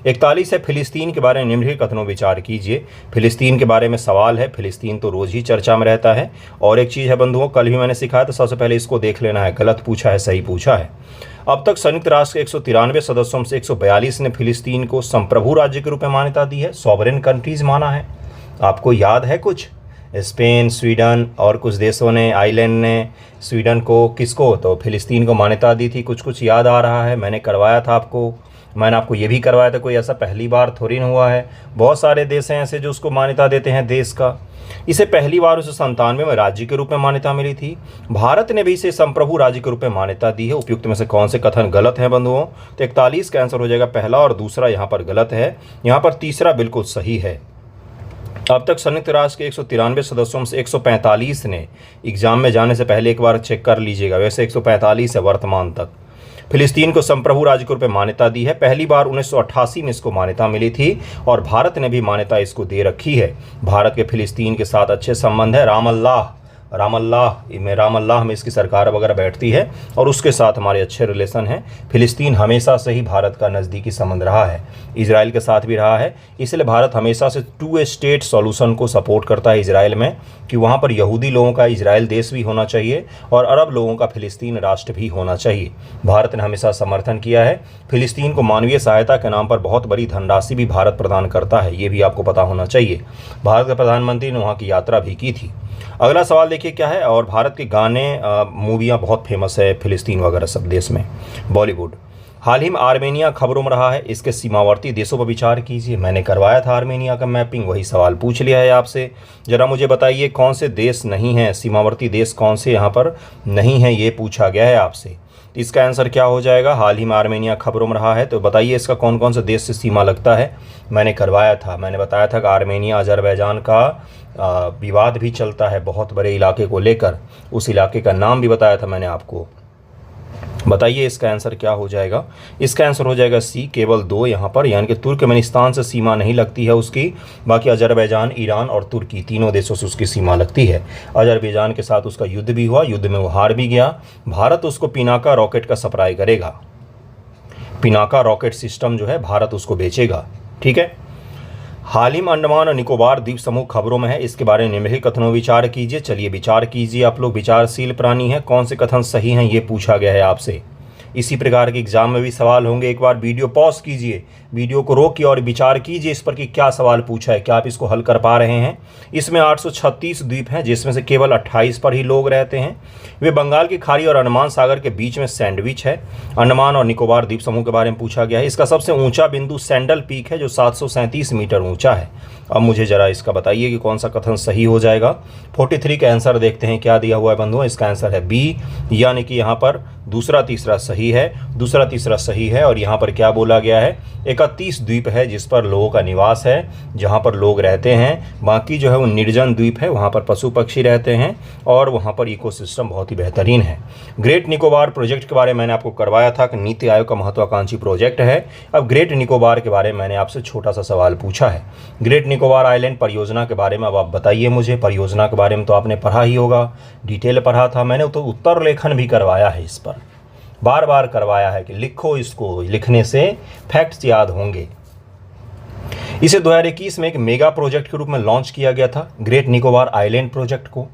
41 है, फिलिस्तीन के बारे में निम्नलिखित कथनों विचार कीजिए। फिलिस्तीन के बारे में सवाल है, फिलिस्तीन तो रोज ही चर्चा में रहता है। और एक चीज़ है बंधुओं, कल भी मैंने सिखाया, तो सबसे पहले इसको देख लेना है, गलत पूछा है सही पूछा है। अब तक संयुक्त राष्ट्र के 193 सदस्यों में से 142 ने फिलिस्तीन को संप्रभु राज्य के रूप में मान्यता दी है, सॉवरेन कंट्रीज माना है। आपको याद है कुछ? स्पेन, स्वीडन और कुछ देशों ने, आइलैंड ने स्वीडन को, किसको, तो फिलिस्तीन को मान्यता दी थी। कुछ कुछ याद आ रहा है, मैंने करवाया था आपको, मैंने आपको ये भी करवाया था, कोई ऐसा पहली बार थोड़ी न हुआ है। बहुत सारे देश हैं ऐसे जो उसको मान्यता देते हैं देश का। इसे पहली बार 1997 में राज्य के रूप में मान्यता मिली थी। भारत ने भी इसे संप्रभु राज्य के रूप में मान्यता दी है। उपयुक्त में से कौन से कथन गलत हैं बंधुओं? तो 41 का आंसर हो जाएगा पहला, और दूसरा यहाँ पर गलत है। यहाँ पर तीसरा बिल्कुल सही है। अब तक संयुक्त राष्ट्र के 193 सदस्यों में से 145 ने एग्जाम में जाने से पहले एक बार चेक कर लीजिएगा, वैसे 145 है वर्तमान तक, फिलिस्तीन को संप्रभु राज्य के रूप में मान्यता दी है। पहली बार 1988 में इसको मान्यता मिली थी और भारत ने भी मान्यता इसको दे रखी है। भारत के फिलिस्तीन के साथ अच्छे संबंध है। राम अल्लाह में इसकी सरकार वगैरह बैठती है और उसके साथ हमारे अच्छे रिलेशन हैं। फिलिस्तीन हमेशा से ही भारत का नज़दीकी संबंध रहा है, इजराइल के साथ भी रहा है। इसलिए भारत हमेशा से 2 स्टेट सॉल्यूशन को सपोर्ट करता है इजराइल में, कि वहाँ पर यहूदी लोगों का इजराइल देश भी होना चाहिए और अरब लोगों का फिलिस्तीन राष्ट्र भी होना चाहिए। भारत ने हमेशा समर्थन किया है। फिलिस्तीन को मानवीय सहायता के नाम पर बहुत बड़ी धनराशि भी भारत प्रदान करता है, ये भी आपको पता होना चाहिए। भारत के प्रधानमंत्री ने वहाँ की यात्रा भी की थी। अगला सवाल देखिए क्या है, और भारत के गाने मूवियाँ बहुत फेमस है फिलिस्तीन वगैरह सब देश में, बॉलीवुड। हाल ही में आर्मेनिया खबरों में रहा है, इसके सीमावर्ती देशों पर विचार कीजिए। मैंने करवाया था आर्मेनिया का मैपिंग, वही सवाल पूछ लिया है आपसे। ज़रा मुझे बताइए कौन से देश नहीं हैं, सीमावर्ती देश कौन से यहाँ पर नहीं हैं, ये पूछा गया है आपसे। इसका आंसर क्या हो जाएगा? हाल ही में आर्मेनिया खबरों में रहा है, तो बताइए इसका कौन कौन से देश से सीमा लगता है। मैंने करवाया था, मैंने बताया था कि आर्मेनिया अजरबैजान का विवाद भी चलता है बहुत बड़े इलाके को लेकर, उस इलाके का नाम भी बताया था मैंने आपको। बताइए इसका आंसर क्या हो जाएगा? इसका आंसर हो जाएगा सी, केवल 2 यहाँ पर, यानी कि तुर्कमेनिस्तान से सीमा नहीं लगती है उसकी, बाकी अजरबैजान, ईरान और तुर्की तीनों देशों से उसकी सीमा लगती है। अजरबैजान के साथ उसका युद्ध भी हुआ, युद्ध में वो हार भी गया। भारत उसको पिनाका रॉकेट का सप्लाई करेगा, पिनाका रॉकेट सिस्टम जो है भारत उसको बेचेगा, ठीक है। हाल ही में अंडमान और निकोबार द्वीप समूह खबरों में है, इसके बारे में निम्नलिखित कथनों विचार कीजिए। चलिए विचार कीजिए, आप लोग विचारशील प्राणी हैं, कौन से कथन सही हैं ये पूछा गया है आपसे। इसी प्रकार के एग्जाम में भी सवाल होंगे। एक बार वीडियो पॉज कीजिए, वीडियो को रोकिए और विचार कीजिए इस पर कि क्या सवाल पूछा है, क्या आप इसको हल कर पा रहे हैं। इसमें 836 द्वीप हैं जिसमें से केवल 28 पर ही लोग रहते हैं। वे बंगाल की खाड़ी और अंडमान सागर के बीच में सैंडविच है। अंडमान और निकोबार द्वीप समूह के बारे में पूछा गया है। इसका सबसे ऊंचा बिंदु सैंडल पीक है जो 737 मीटर ऊंचा है। अब मुझे जरा इसका बताइए कि कौन सा कथन सही हो जाएगा। 43 का आंसर देखते हैं क्या दिया हुआ है बंधुओं। इसका आंसर है बी, यानी कि यहाँ पर दूसरा तीसरा सही है, दूसरा तीसरा सही है। और यहाँ पर क्या बोला गया है, 31 द्वीप है जिस पर लोगों का निवास है, जहाँ पर लोग रहते हैं। बाकी जो है वो निर्जन द्वीप है, वहाँ पर पशु पक्षी रहते हैं और वहाँ पर इकोसिस्टम बहुत ही बेहतरीन है। ग्रेट निकोबार प्रोजेक्ट के बारे में मैंने आपको करवाया था कि नीति आयोग का महत्वाकांक्षी प्रोजेक्ट है। अब ग्रेट निकोबार के बारे में मैंने आपसे छोटा सा सवाल पूछा है। ग्रेट निकोबार आइलैंड परियोजना के बारे में अब आप बताइए मुझे। परियोजना के बारे में तो आपने पढ़ा ही होगा, डिटेल पढ़ा था मैंने, तो उत्तर लेखन भी करवाया है, इस पर बार बार करवाया है कि लिखो, इसको लिखने से फैक्ट्स याद होंगे। इसे 2021 में एक मेगा प्रोजेक्ट के रूप में लॉन्च किया गया था, ग्रेट निकोबार आइलैंड प्रोजेक्ट को।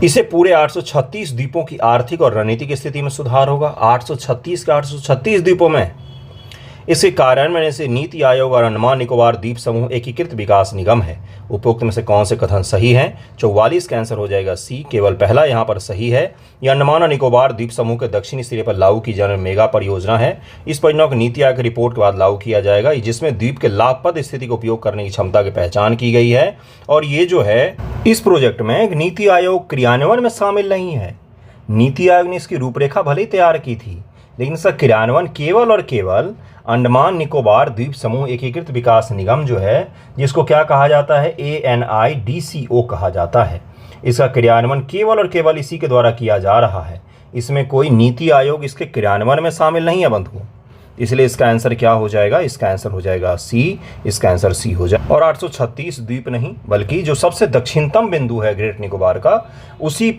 इसे पूरे 836 द्वीपों की आर्थिक और रणनीतिक स्थिति में सुधार होगा। 836 के 836 द्वीपों में इसके कार्यान्वयन से नीति आयोग और अंडमान निकोबार द्वीप समूह एकीकृत विकास निगम है। उपरोक्त में से कौन से कथन सही हैं? 44 का आंसर हो जाएगा सी, केवल पहला यहाँ पर सही है। यह अंडमान और निकोबार द्वीप समूह के दक्षिणी सिरे पर लागू की जाने मेगा परियोजना है। इस परियोजना को नीति आयोग की रिपोर्ट के बाद लागू किया जाएगा, जिसमें द्वीप के लाभप्रद स्थिति का उपयोग करने की क्षमता की पहचान की गई है। और ये जो है, इस प्रोजेक्ट में नीति आयोग क्रियान्वयन में शामिल नहीं है। नीति आयोग ने इसकी रूपरेखा भले ही तैयार की थी, लेकिन इसका क्रियान्वयन केवल और केवल अंडमान निकोबार द्वीप समूह एकीकृत विकास निगम जो है, जिसको क्या कहा जाता है, ANIDCO कहा जाता है, इसका क्रियान्वयन केवल और केवल इसी के द्वारा किया जा रहा है। इसमें कोई नीति आयोग इसके क्रियान्वयन में शामिल नहीं है बंधुओं। इसलिए इसका आंसर क्या हो जाएगा? इसका आंसर हो जाएगा सी, इसका आंसर सी हो जाएगा। और 836 द्वीप नहीं, बल्कि जो सबसे दक्षिणतम बिंदु है ग्रेट निकोबार का, उसी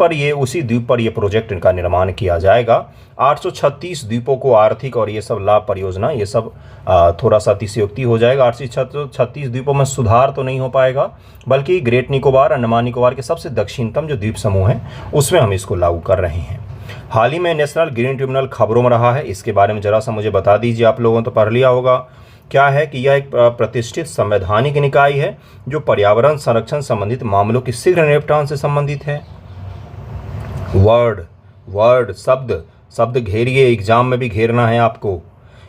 द्वीप पर ये प्रोजेक्ट इनका निर्माण किया जाएगा। 836 द्वीपों को आर्थिक और ये सब लाभ परियोजना, ये सब थोड़ा सा अतिशयोक्ति हो जाएगा। 836 द्वीपों में सुधार तो नहीं हो पाएगा, बल्कि ग्रेट निकोबार, अंडमान निकोबार के सबसे दक्षिणतम जो द्वीप समूह हैं, उसमें हम इसको लागू कर रहे हैं। हाल ही में नेशनल ग्रीन ट्रिब्यूनल खबरों में रहा है, इसके बारे में जरा सा मुझे बता दीजिए। आप लोगों ने तो पढ़ लिया होगा। क्या है कि यह एक प्रतिष्ठित संवैधानिक निकाय है जो पर्यावरण संरक्षण संबंधित मामलों की शीघ्र निपटान से संबंधित है। शब्द घेरिए, एग्जाम में भी घेरना है आपको।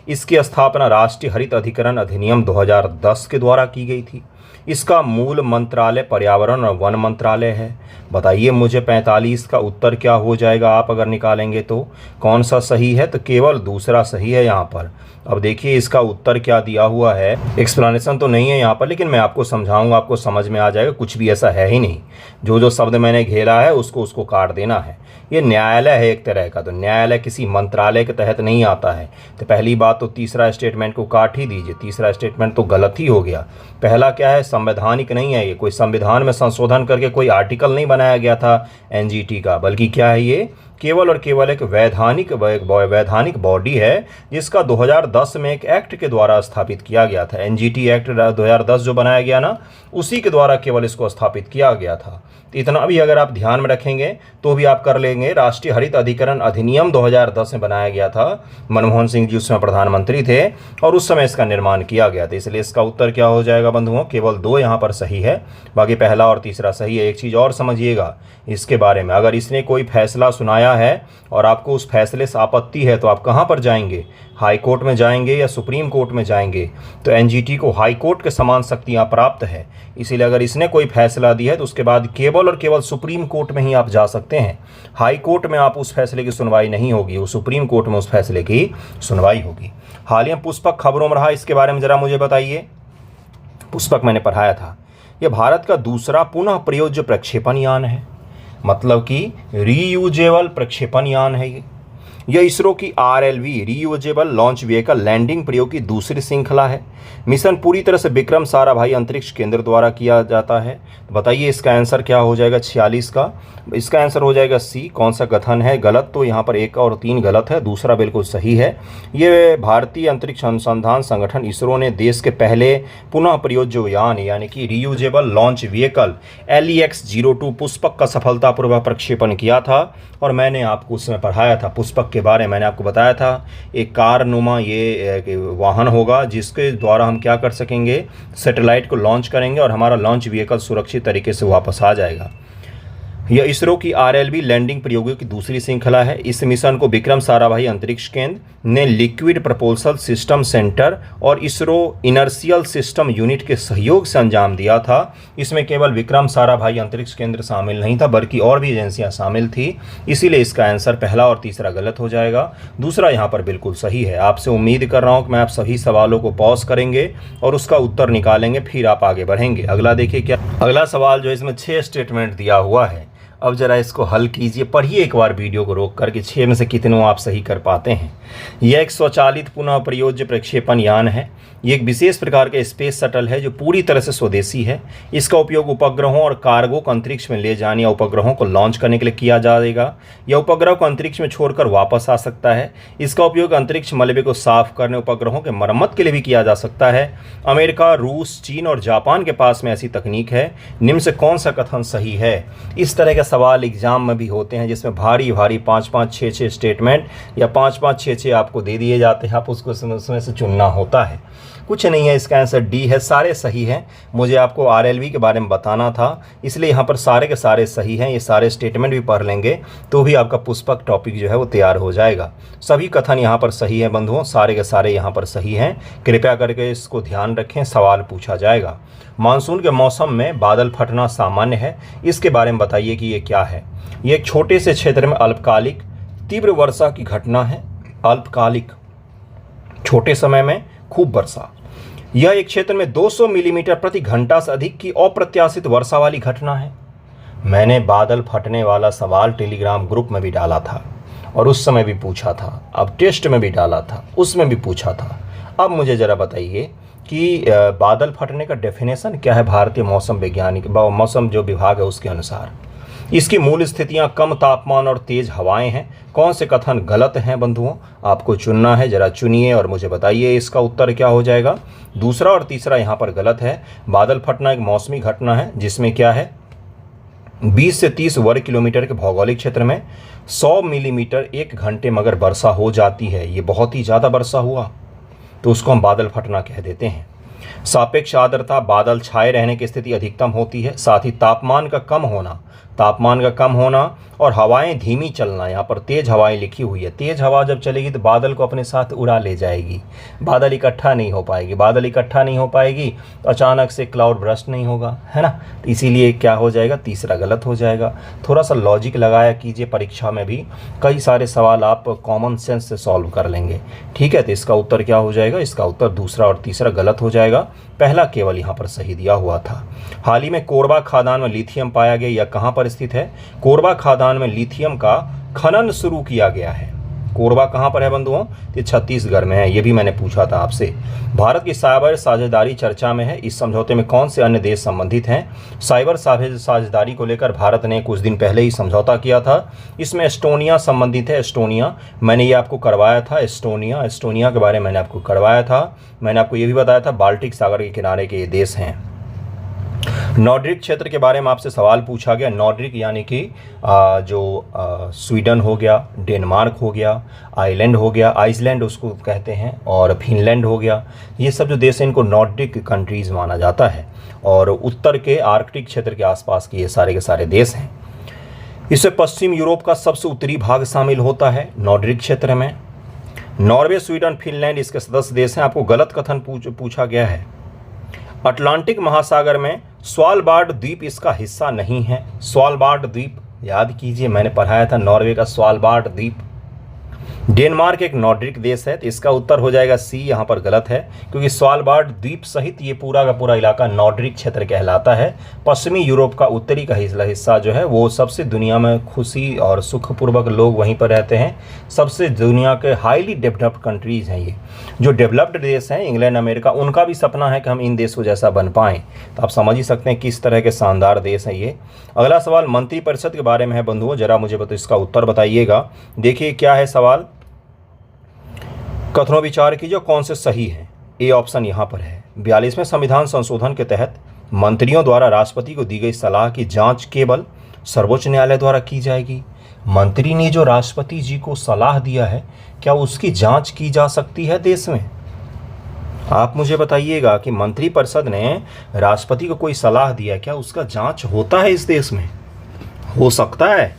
इसकी स्थापना राष्ट्रीय हरित अधिकरण अधिनियम 2010 के द्वारा की गई थी। इसका मूल मंत्रालय पर्यावरण और वन मंत्रालय है। बताइए मुझे 45 का उत्तर क्या हो जाएगा? आप अगर निकालेंगे तो कौन सा सही है? तो केवल दूसरा सही है यहाँ पर। अब देखिए इसका उत्तर क्या दिया हुआ है। एक्सप्लेनेशन तो नहीं है यहाँ पर, लेकिन मैं आपको समझाऊंगा, आपको समझ में आ जाएगा। कुछ भी ऐसा है ही नहीं। जो शब्द मैंने घेरा है उसको काट देना है। ये न्यायालय है एक तरह का, तो न्यायालय किसी मंत्रालय के तहत नहीं आता है। तो पहली बात तो तीसरा स्टेटमेंट को काट ही दीजिए। तीसरा स्टेटमेंट तो गलत ही हो गया। पहला क्या है? संवैधानिक नहीं है। ये कोई संविधान में संशोधन करके कोई आर्टिकल नहीं बनाया गया था NGT का, बल्कि क्या है, ये केवल और केवल एक वैधानिक बॉडी है, जिसका 2010 में एक एक्ट के द्वारा स्थापित किया गया था। NGT एक्ट 2010 जो बनाया गया ना, उसी के द्वारा केवल इसको स्थापित किया गया था। तो इतना भी अगर आप ध्यान में रखेंगे तो भी आप कर लेंगे। राष्ट्रीय हरित अधिकरण अधिनियम 2010 में बनाया गया था। मनमोहन सिंह जी उसमें प्रधानमंत्री थे और उस समय इसका निर्माण किया गया था। इसलिए इसका उत्तर क्या हो जाएगा बंधुओं? केवल 2 यहाँ पर सही है, बाकी पहला और तीसरा सही है। एक चीज़ और समझिएगा इसके बारे में, अगर इसने कोई फैसला सुनाया है और आपको उस फैसले से आपत्ति है तो आप कहाँ पर जाएंगे? हाई कोर्ट में जाएंगे या सुप्रीम कोर्ट में जाएंगे? तो NGT को हाई कोर्ट के समान शक्तियाँ प्राप्त है। इसीलिए अगर इसने कोई फैसला दिया है तो उसके बाद केवल और केवल सुप्रीम कोर्ट में ही आप जा सकते हैं। हाई कोर्ट में आप उस फैसले की सुनवाई नहीं होगी, वो सुप्रीम कोर्ट में उस फैसले की सुनवाई होगी। हालिया पुष्पक खबरों में रहा, इसके बारे में ज़रा मुझे बताइए। पुष्पक मैंने पढ़ाया था, यह भारत का दूसरा पुनः प्रयोज्य प्रक्षेपण यान है, मतलब कि रीयूजेबल प्रक्षेपण यान है। यह इसरो की RLV reusable launch vehicle landing प्रयोग की दूसरी श्रृंखला है। मिशन पूरी तरह से विक्रम साराभाई अंतरिक्ष केंद्र द्वारा किया जाता है। तो बताइए इसका आंसर क्या हो जाएगा? 46 का इसका आंसर हो जाएगा सी। कौन सा कथन है गलत? तो यहाँ पर 1 और 3 गलत है, दूसरा बिल्कुल सही है। ये भारतीय अंतरिक्ष अनुसंधान संगठन इसरो ने देश के पहले पुनः प्रयोज्य यान यानी कि reusable launch vehicle LEX-02 Pushpak का सफलतापूर्वक प्रक्षेपण किया था। और मैंने आपको उसमें पढ़ाया था पुष्पक के बारे में। मैंने आपको बताया था एक कारनुमा ये वाहन होगा जिसके द्वारा हम क्या कर सकेंगे? सैटेलाइट को लॉन्च करेंगे और हमारा लॉन्च व्हीकल सुरक्षित तरीके से वापस आ जाएगा। यह इसरो की RLV लैंडिंग प्रयोगों की दूसरी श्रृंखला है। इस मिशन को विक्रम साराभाई अंतरिक्ष केंद्र ने लिक्विड प्रपोल्सल सिस्टम सेंटर और इसरो इनर्शियल सिस्टम यूनिट के सहयोग से अंजाम दिया था। इसमें केवल विक्रम साराभाई अंतरिक्ष केंद्र शामिल नहीं था, बल्कि और भी एजेंसियां शामिल थी। इसीलिए इसका आंसर पहला और तीसरा गलत हो जाएगा, दूसरा यहाँ पर बिल्कुल सही है। आपसे उम्मीद कर रहा हूँ कि मैं आप सभी सवालों को पॉज करेंगे और उसका उत्तर निकालेंगे, फिर आप आगे बढ़ेंगे। अगला देखिए क्या अगला सवाल जो है, इसमें 6 स्टेटमेंट दिया हुआ है। अब जरा इसको हल कीजिए, पढ़िए एक बार वीडियो को रोक करके 6 में से कितनों आप सही कर पाते हैं। यह एक स्वचालित पुनः प्रयोज्य प्रक्षेपण यान है। ये एक विशेष प्रकार का स्पेस शटल है जो पूरी तरह से स्वदेशी है। इसका उपयोग उपग्रहों और कार्गो को अंतरिक्ष में ले जाने या उपग्रहों को लॉन्च करने के लिए किया जाएगा। यह उपग्रह को अंतरिक्ष में छोड़कर वापस आ सकता है। इसका उपयोग अंतरिक्ष मलबे को साफ करने, उपग्रहों के मरम्मत के लिए भी किया जा सकता है। अमेरिका, रूस, चीन और जापान के पास में ऐसी तकनीक है। निम्न से कौन सा कथन सही है? इस तरह का सवाल एग्जाम में भी होते हैं जिसमें भारी भारी 5-5, 6-6 स्टेटमेंट या 5-5, 6-6 आपको दे दिए जाते हैं, आप उसको उसमें से चुनना होता है। कुछ नहीं है, इसका आंसर डी है, सारे सही हैं। मुझे आपको आरएलवी के बारे में बताना था, इसलिए यहाँ पर सारे के सारे सही हैं। ये सारे स्टेटमेंट भी पढ़ लेंगे तो भी आपका पुष्पक टॉपिक जो है वो तैयार हो जाएगा। सभी कथन यहाँ पर सही है बंधुओं, सारे के सारे यहाँ पर सही हैं। कृपया करके इसको ध्यान रखें, सवाल पूछा जाएगा। मानसून के मौसम में बादल फटना सामान्य है, इसके बारे में बताइए कि ये क्या है। ये एक छोटे से क्षेत्र में अल्पकालिक तीव्र वर्षा की घटना है। अल्पकालिक, छोटे समय में खूब वर्षा। यह एक क्षेत्र में 200 मिलीमीटर प्रति घंटा से अधिक की अप्रत्याशित वर्षा वाली घटना है। मैंने बादल फटने वाला सवाल टेलीग्राम ग्रुप में भी डाला था और उस समय भी पूछा था, अब टेस्ट में भी डाला था, उसमें भी पूछा था। अब मुझे ज़रा बताइए कि बादल फटने का डेफिनेशन क्या है भारतीय मौसम वैज्ञानिक मौसम जो विभाग है उसके अनुसार। इसकी मूल स्थितियां कम तापमान और तेज हवाएं हैं। कौन से कथन गलत हैं बंधुओं, आपको चुनना है, जरा चुनिए और मुझे बताइए इसका उत्तर क्या हो जाएगा। दूसरा और तीसरा यहाँ पर गलत है। बादल फटना एक मौसमी घटना है जिसमें क्या है 20 से 30 वर्ग किलोमीटर के भौगोलिक क्षेत्र में 100 मिलीमीटर 1 घंटे मगर वर्षा हो जाती है। ये बहुत ही ज़्यादा वर्षा हुआ तो उसको हम बादल फटना कह देते हैं। सापेक्ष आर्द्रता, बादल छाए रहने की स्थिति अधिकतम होती है। साथ ही तापमान का कम होना और हवाएं धीमी चलना। यहाँ पर तेज हवाएं लिखी हुई है, तेज हवा जब चलेगी तो बादल को अपने साथ उड़ा ले जाएगी, बादल इकट्ठा नहीं हो पाएगी, तो अचानक से क्लाउड बर्स्ट नहीं होगा, है ना। तो इसीलिए क्या हो जाएगा, तीसरा गलत हो जाएगा। थोड़ा सा लॉजिक लगाया कीजिए, परीक्षा में भी कई सारे सवाल आप कॉमन सेंस से सॉल्व कर लेंगे, ठीक है। तो इसका उत्तर क्या हो जाएगा, इसका उत्तर दूसरा और तीसरा गलत हो जाएगा, पहला केवल यहाँ पर सही दिया हुआ था। हाल ही में कोरबा खादान में लिथियम पाया गया, यह कहाँ पर स्थित है। कोरबा खादान में लिथियम का खनन शुरू किया गया है। कोरबा कहाँ पर है बंधुओं, ये छत्तीसगढ़ में है, ये भी मैंने पूछा था आपसे। भारत की साइबर साझेदारी चर्चा में है, इस समझौते में कौन से अन्य देश संबंधित हैं। साइबर साझेदारी को लेकर भारत ने कुछ दिन पहले ही समझौता किया था, इसमें एस्टोनिया संबंधित है। एस्टोनिया मैंने ये आपको करवाया था, एस्टोनिया के बारे में मैंने आपको करवाया था। मैंने आपको ये भी बताया था बाल्टिक सागर के किनारे के ये देश हैं। नॉर्डिक क्षेत्र के बारे में आपसे सवाल पूछा गया। नॉर्डिक यानी कि स्वीडन हो गया, डेनमार्क हो गया, आइलैंड हो गया, आइसलैंड उसको कहते हैं, और फिनलैंड हो गया। ये सब जो देश हैं इनको नॉर्डिक कंट्रीज़ माना जाता है। और उत्तर के आर्कटिक क्षेत्र के आसपास के ये सारे के सारे देश हैं। इसमें पश्चिम यूरोप का सबसे उत्तरी भाग शामिल होता है नॉर्डिक क्षेत्र में। नॉर्वे, स्वीडन, फिनलैंड इसके सदस्य देश हैं। आपको गलत कथन पूछा गया है। अटलांटिक महासागर में स्वालबार्ड द्वीप इसका हिस्सा नहीं है। स्वालबार्ड द्वीप याद कीजिए, मैंने पढ़ाया था नॉर्वे का स्वालबार्ड द्वीप। डेनमार्क एक नॉर्डिक देश है, तो इसका उत्तर हो जाएगा सी, यहाँ पर गलत है, क्योंकि स्वालबार्ड द्वीप सहित ये पूरा का पूरा इलाका नॉर्डिक क्षेत्र कहलाता है। पश्चिमी यूरोप का उत्तरी का हिस्सा जो है वो सबसे दुनिया में खुशी और सुखपूर्वक लोग वहीं पर रहते हैं। सबसे दुनिया के हाईली डेवलप्ड कंट्रीज़ हैं ये। जो डेवलप्ड देश हैं इंग्लैंड, अमेरिका, उनका भी सपना है कि हम इन देशों जैसा बन पाएँ। तो आप समझ ही सकते हैं किस तरह के शानदार देश हैं ये। अगला सवाल मंत्रिपरिषद के बारे में है बंधुओं, जरा मुझे इसका उत्तर बताइएगा। देखिए क्या है सवाल, कथनों विचार कीजिए कौन से सही हैं। ए ऑप्शन यहाँ पर है। 42वें संविधान संशोधन के तहत मंत्रियों द्वारा राष्ट्रपति को दी गई सलाह की जांच केवल सर्वोच्च न्यायालय द्वारा की जाएगी। मंत्री ने जो राष्ट्रपति जी को सलाह दिया है क्या उसकी जांच की जा सकती है देश में। आप मुझे बताइएगा कि मंत्रिपरिषद ने राष्ट्रपति को कोई सलाह दिया, क्या उसका जांच होता है इस देश में, हो सकता है।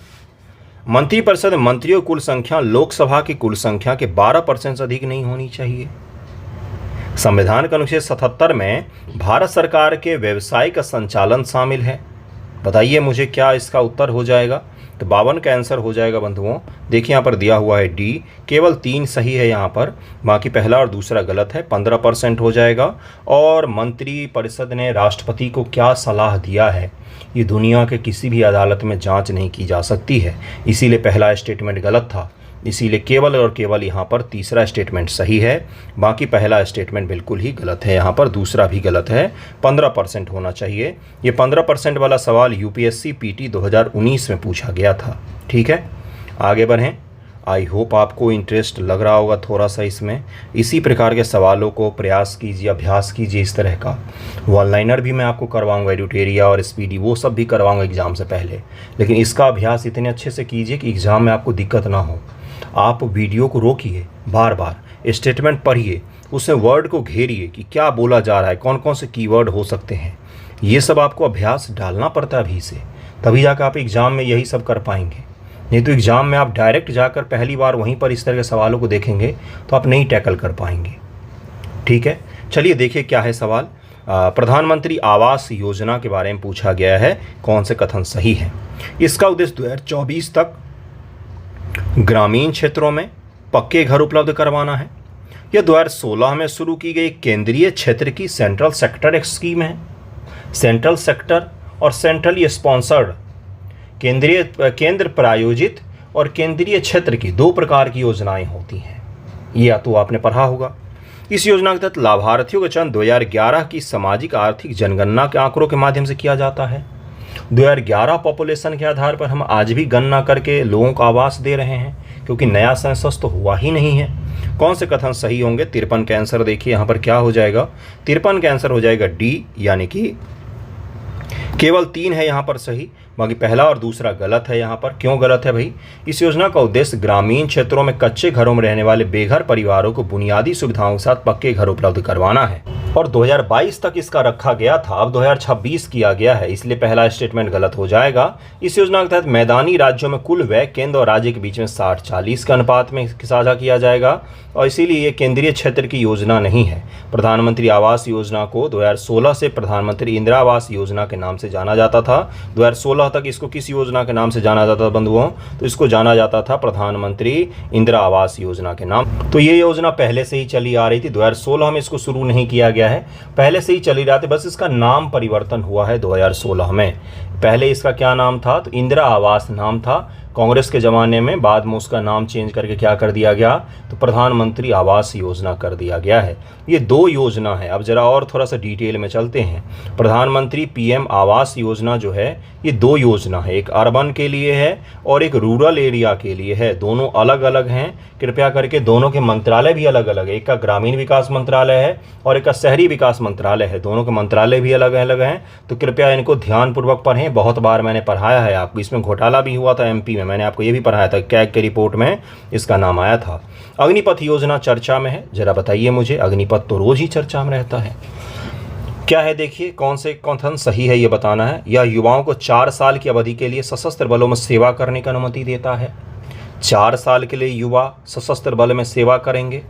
मंत्रिपरिषद मंत्रियों कुल संख्या लोकसभा की कुल संख्या के 12% से अधिक नहीं होनी चाहिए। संविधान का अनुच्छेद 77 में भारत सरकार के व्यवसाय का संचालन शामिल है। बताइए मुझे क्या इसका उत्तर हो जाएगा। तो 52 का आंसर हो जाएगा बंधुओं। देखिए यहाँ पर दिया हुआ है डी, केवल 3 सही है यहाँ पर, बाकी पहला और दूसरा गलत है, 15% हो जाएगा। और मंत्रिपरिषद ने राष्ट्रपति को क्या सलाह दिया है ये दुनिया के किसी भी अदालत में जांच नहीं की जा सकती है, इसीलिए पहला स्टेटमेंट गलत था। इसीलिए केवल और केवल यहाँ पर तीसरा स्टेटमेंट सही है, बाकी पहला स्टेटमेंट बिल्कुल ही गलत है, यहाँ पर दूसरा भी गलत है। 15% होना चाहिए। ये 15% वाला सवाल यूपीएससी पीटी 2019 में पूछा गया था। ठीक है, आगे बढ़ें। आई होप आपको इंटरेस्ट लग रहा होगा थोड़ा सा इसमें। इसी प्रकार के सवालों को प्रयास कीजिए, अभ्यास कीजिए इस तरह का। वन लाइनर भी मैं आपको करवाऊंगा, एडिटोरिया और स्पीडी वो सब भी करवाऊंगा एग्ज़ाम से पहले, लेकिन इसका अभ्यास इतने अच्छे से कीजिए कि एग्ज़ाम में आपको दिक्कत ना हो। आप वीडियो को रोकिए, बार बार स्टेटमेंट पढ़िए, उसमें वर्ड को घेरिए कि क्या बोला जा रहा है, कौन कौन से कीवर्ड हो सकते हैं। ये सब आपको अभ्यास डालना पड़ता है अभी से, तभी जाकर आप एग्ज़ाम में यही सब कर पाएंगे। नहीं तो एग्ज़ाम में आप डायरेक्ट जाकर पहली बार वहीं पर इस तरह के सवालों को देखेंगे तो आप नहीं टैकल कर पाएंगे। ठीक है, चलिए देखिए क्या है सवाल। प्रधानमंत्री आवास योजना के बारे में पूछा गया है, कौन से कथन सही है। इसका उद्देश्य 2024 तक ग्रामीण क्षेत्रों में पक्के घर उपलब्ध करवाना है। यह 2016 में शुरू की गई केंद्रीय क्षेत्र की सेंट्रल सेक्टर एक स्कीम है। सेंट्रल सेक्टर और सेंट्रली स्पॉन्सर्ड, केंद्र प्रायोजित और केंद्रीय क्षेत्र की दो प्रकार की योजनाएं होती हैं। यह तो आपने पढ़ा होगा। इस योजना के तहत लाभार्थियों का चयन 2011 की सामाजिक आर्थिक जनगणना के आंकड़ों के माध्यम से किया जाता है। 2011 पॉपुलेशन के आधार पर हम आज भी गणना करके लोगों को आवास दे रहे हैं, क्योंकि नया सेंसस तो हुआ ही नहीं है। कौन से कथन सही होंगे? 53 का आंसर देखिए यहाँ पर क्या हो जाएगा। 53 का आंसर हो जाएगा डी, यानी कि केवल 3 है यहाँ पर सही, बाकी पहला और दूसरा गलत है। यहाँ पर क्यों गलत है भाई? इस योजना का उद्देश्य ग्रामीण क्षेत्रों में कच्चे घरों में रहने वाले बेघर परिवारों को बुनियादी सुविधाओं के साथ पक्के घर उपलब्ध करवाना है, और 2022 तक इसका रखा गया था, अब 2026 किया गया है, इसलिए पहला स्टेटमेंट गलत हो जाएगा। इस योजना के तहत मैदानी राज्यों में कुल व्यय केंद्र और राज्य के बीच में 60-40 के अनुपात में साझा किया जाएगा, और इसीलिए ये केंद्रीय क्षेत्र की योजना नहीं है। प्रधानमंत्री आवास योजना को 2016 से प्रधानमंत्री इंदिरा आवास योजना के नाम से जाना जाता था। 2016 तक इसको किस योजना के नाम से जाना जाता था बंधुओं? तो इसको जाना जाता था प्रधानमंत्री इंदिरा आवास योजना के नाम। तो ये योजना पहले से ही चली आ रही थी, 2016 में इसको शुरू नहीं किया गया है, पहले से ही चली रहा था, बस इसका नाम परिवर्तन हुआ है 2016 में। पहले इसका क्या नाम था? तो इंदिरा आवास नाम था कांग्रेस के ज़माने में, बाद में उसका नाम चेंज करके क्या कर दिया गया? तो प्रधानमंत्री आवास योजना कर दिया गया है। ये दो योजना है। अब जरा और थोड़ा सा डिटेल में चलते हैं। प्रधानमंत्री पीएम आवास योजना जो है ये दो योजना है, एक अर्बन के लिए है और एक रूरल एरिया के लिए है। दोनों अलग अलग हैं, कृपया करके दोनों के मंत्रालय भी अलग अलग है। एक का ग्रामीण विकास मंत्रालय है और एक का शहरी विकास मंत्रालय है, दोनों के मंत्रालय भी अलग अलग हैं। तो कृपया इनको ध्यानपूर्वक पढ़ें, बहुत बार मैंने पढ़ाया है आपको। इसमें घोटाला भी हुआ था एमपी में, मैंने आपको ये भी पढ़ाया था, कैग के रिपोर्ट में इसका नाम आया था। अग्निपथ योजना चर्चा में है, जरा बताइए मुझे। अग्निपथ तो रोज ही चर्चा में रहता है, क्या है देखिए, कौन से कथन सही है ये बताना है। यह युवाओं को 4 साल की अवधि के लिए सशस्त्र बलों में सेवा करने की अनुमति देता है। 4 साल के लिए युवा सशस्त्र बल में सेवा करेंगे।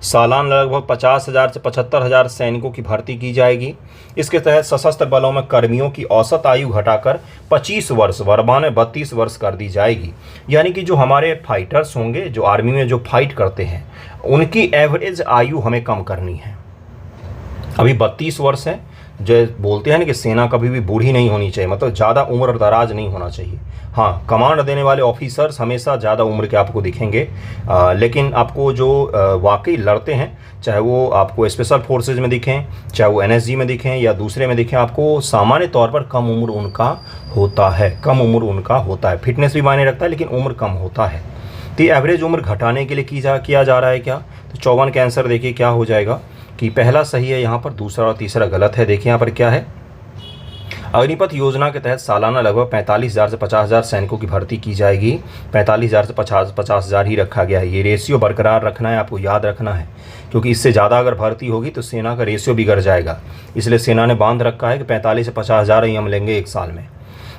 सालाना लगभग 50,000 से 75,000 सैनिकों की भर्ती की जाएगी। इसके तहत सशस्त्र बलों में कर्मियों की औसत आयु घटाकर 25 वर्ष, वर्तमान में 32 वर्ष कर दी जाएगी। यानी कि जो हमारे फाइटर्स होंगे, जो आर्मी में जो फाइट करते हैं, उनकी एवरेज आयु हमें कम करनी है। अभी 32 वर्ष है, जो बोलते हैं ना कि सेना कभी भी बूढ़ी नहीं होनी चाहिए, मतलब ज़्यादा उम्र दराज नहीं होना चाहिए। हाँ, कमांड देने वाले ऑफिसर्स हमेशा ज़्यादा उम्र के आपको दिखेंगे, लेकिन आपको जो वाकई लड़ते हैं, चाहे वो आपको स्पेशल फोर्सेज में दिखें, चाहे वो एनएसजी में दिखें या दूसरे में दिखें, आपको सामान्य तौर पर कम उम्र उनका होता है, कम उम्र उनका होता है। फिटनेस भी मायने रखता है, लेकिन उम्र कम होता है। तो एवरेज उम्र घटाने के लिए किया जा रहा है क्या? तो 54 का आंसर देखिए क्या हो जाएगा कि पहला सही है यहाँ पर, दूसरा और तीसरा गलत है। देखिए यहाँ पर क्या है, अग्निपथ योजना के तहत सालाना लगभग 45,000 से 50,000 सैनिकों की भर्ती की जाएगी। 45,000 से 50,000 ही रखा गया है। ये रेशियो बरकरार रखना है, आपको याद रखना है, क्योंकि इससे ज़्यादा अगर भर्ती होगी तो सेना का रेशियो बिगड़ जाएगा। इसलिए सेना ने बांध रखा है कि 45 से 50,000 ही हम लेंगे एक साल में।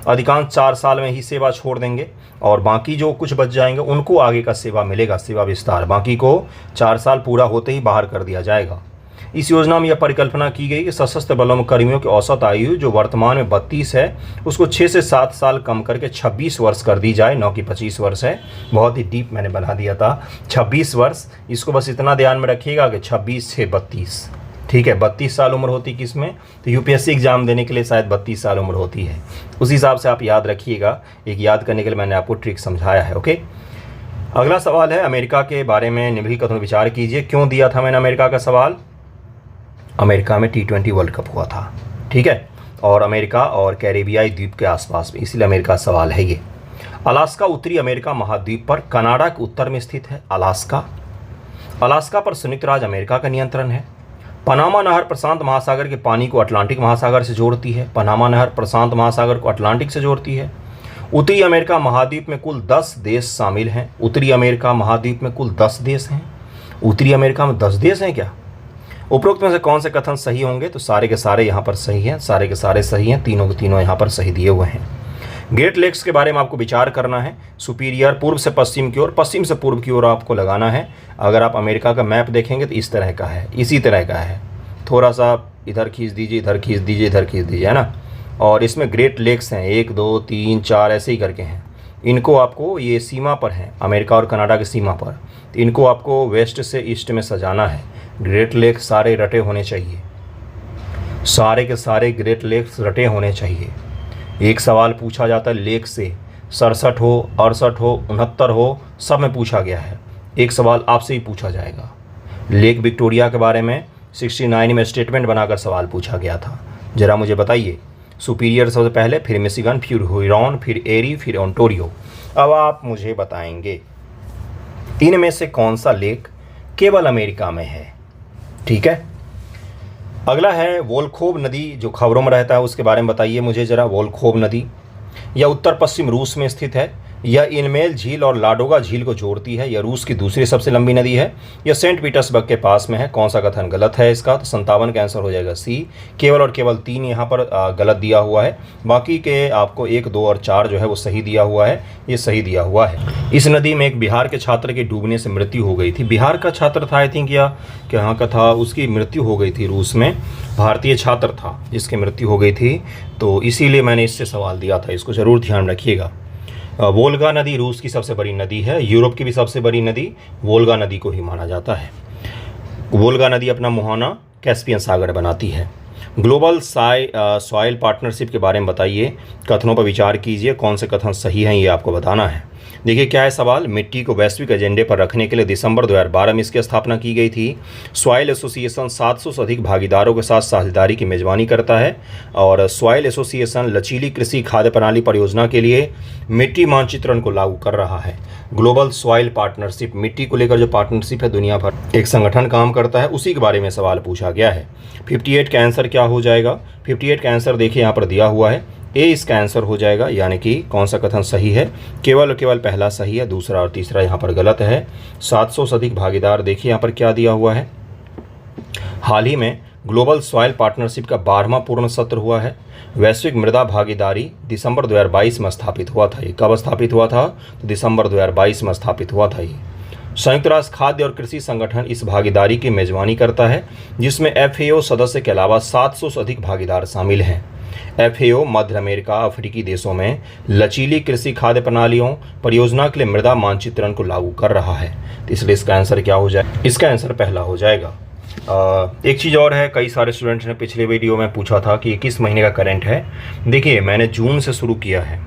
अधिकांश 4 साल में ही सेवा छोड़ देंगे और बाकी जो कुछ बच जाएंगे उनको आगे का सेवा मिलेगा, सेवा विस्तार। बाकी को 4 साल पूरा होते ही बाहर कर दिया जाएगा। इस योजना में यह परिकल्पना की गई कि सशस्त्र बलों में कर्मियों की औसत आयु जो वर्तमान में 32 है, उसको 6 से 7 साल कम करके 26 वर्ष कर दी जाए, न कि 25 वर्ष है। बहुत ही डीप मैंने बना दिया था, 26 वर्ष। इसको बस इतना ध्यान में रखिएगा कि 26 से 32, ठीक है। 32 साल उम्र होती किस में? तो यूपीएससी एग्जाम देने के लिए शायद 32 साल उम्र होती है। उस हिसाब से आप याद रखिएगा। एक याद करने के लिए मैंने आपको ट्रिक समझाया है, ओके। अगला सवाल है, अमेरिका के बारे में निम्नलिखित कथनों विचार कीजिए। क्यों दिया था मैंने अमेरिका का सवाल? अमेरिका में T20 वर्ल्ड कप हुआ था, ठीक है, और अमेरिका और कैरेबियाई द्वीप के आसपास में, इसलिए अमेरिका सवाल है ये। अलास्का उत्तरी अमेरिका महाद्वीप पर कनाडा के उत्तर में स्थित है। अलास्का पर संयुक्त राज्य अमेरिका का नियंत्रण है। पनामा नहर प्रशांत महासागर के पानी को अटलांटिक महासागर से जोड़ती है। पनामा नहर प्रशांत महासागर को अटलांटिक से जोड़ती है। उत्तरी अमेरिका महाद्वीप में कुल 10 देश शामिल हैं। उत्तरी अमेरिका महाद्वीप में कुल 10 देश हैं। उत्तरी अमेरिका में 10 देश हैं क्या? उपरोक्त में से कौन से कथन सही होंगे? तो सारे के सारे यहाँ पर सही हैं, सारे के सारे सही हैं, तीनों के तीनों यहाँ पर सही दिए हुए हैं। ग्रेट लेक्स के बारे में आपको विचार करना है। सुपीरियर पूर्व से पश्चिम की ओर, पश्चिम से पूर्व की ओर आपको लगाना है। अगर आप अमेरिका का मैप देखेंगे तो इस तरह का है, इसी तरह का है। थोड़ा सा इधर खींच दीजिए, इधर खींच दीजिए, इधर खींच दीजिए, है ना। और इसमें ग्रेट लेक्स हैं, 1 2 3 4 ऐसे ही करके हैं। इनको आपको, ये सीमा पर हैं, अमेरिका और कनाडा की सीमा पर, तो इनको आपको वेस्ट से ईस्ट में सजाना है। ग्रेट लेक सारे रटे होने चाहिए, सारे के सारे ग्रेट लेक्स रटे होने चाहिए। एक सवाल पूछा जाता है लेक से, 67 हो, 68 हो, 69 हो, सब में पूछा गया है। एक सवाल आपसे ही पूछा जाएगा। लेक विक्टोरिया के बारे में 69 में स्टेटमेंट बनाकर सवाल पूछा गया था। ज़रा मुझे बताइए, सुपीरियर सबसे पहले, फिर मिशिगन, फिर हुरॉन, फिर एरी, फिर ओंटारियो। अब आप मुझे बताएंगे इनमें से कौन सा लेक केवल अमेरिका में है? ठीक है। अगला है वोल्खोव नदी, जो खबरों में रहता है, उसके बारे में बताइए मुझे ज़रा। वोल्खोव नदी यह उत्तर पश्चिम रूस में स्थित है। यह इनमेल झील और लाडोगा झील को जोड़ती है। यह रूस की दूसरी सबसे लंबी नदी है। यह सेंट पीटर्सबर्ग के पास में है। कौन सा कथन गलत है इसका? तो 57 का आंसर हो जाएगा सी। केवल और केवल 3 यहाँ पर गलत दिया हुआ है, बाकी के आपको 1 2 और 4 जो है वो सही दिया हुआ है। ये सही दिया हुआ है। इस नदी में एक बिहार के छात्र के डूबने से मृत्यु हो गई थी। बिहार का छात्र था, आई थिंक, या यहाँ का था, उसकी मृत्यु हो गई थी। रूस में भारतीय छात्र था जिसकी मृत्यु हो गई थी, तो इसीलिए मैंने इससे सवाल दिया था। इसको ज़रूर ध्यान रखिएगा। वोल्गा नदी रूस की सबसे बड़ी नदी है। यूरोप की भी सबसे बड़ी नदी वोल्गा नदी को ही माना जाता है। वोल्गा नदी अपना मुहाना कैस्पियन सागर बनाती है। ग्लोबल सॉइल पार्टनरशिप के बारे में बताइए। कथनों पर विचार कीजिए, कौन से कथन सही हैं ये आपको बताना है। देखिए क्या है सवाल। मिट्टी को वैश्विक एजेंडे पर रखने के लिए दिसंबर 2012 में इसकी स्थापना की गई थी। सॉइल एसोसिएशन 700 से अधिक भागीदारों के साथ साझेदारी की मेजबानी करता है और सॉइल एसोसिएशन लचीली कृषि खाद्य प्रणाली परियोजना के लिए मिट्टी मानचित्रण को लागू कर रहा है। ग्लोबल सॉइल पार्टनरशिप, मिट्टी को लेकर जो पार्टनरशिप है, दुनिया भर एक संगठन काम करता है, उसी के बारे में सवाल पूछा गया है। 58 का आंसर क्या हो जाएगा? 58 का आंसर देखिए यहाँ पर दिया हुआ है, ए इसका आंसर हो जाएगा। यानी कि कौन सा कथन सही है? केवल और केवल पहला सही है, दूसरा और तीसरा यहाँ पर गलत है। 700 से अधिक भागीदार, देखिए यहाँ पर क्या दिया हुआ है। हाल ही में ग्लोबल सॉइल पार्टनरशिप का 12वां पूर्ण सत्र हुआ है। वैश्विक मृदा भागीदारी दिसंबर 2022 में स्थापित हुआ था। ये कब स्थापित हुआ था? तो दिसंबर 2022 में स्थापित हुआ था। ये संयुक्त राष्ट्र खाद्य और कृषि संगठन इस भागीदारी की मेजबानी करता है, जिसमें FAO सदस्य के अलावा 700 से अधिक भागीदार शामिल हैं। FAO मध्य अमेरिका, अफ्रीकी देशों में लचीली कृषि खाद्य प्रणालियों परियोजना के लिए मृदा मानचित्रण को लागू कर रहा है। तो इसलिए इसका आंसर क्या हो जाए? इसका आंसर पहला हो जाएगा। एक चीज़ और है, कई सारे स्टूडेंट्स ने पिछले वीडियो में पूछा था कि किस महीने का करंट है। देखिए मैंने जून से शुरू किया है,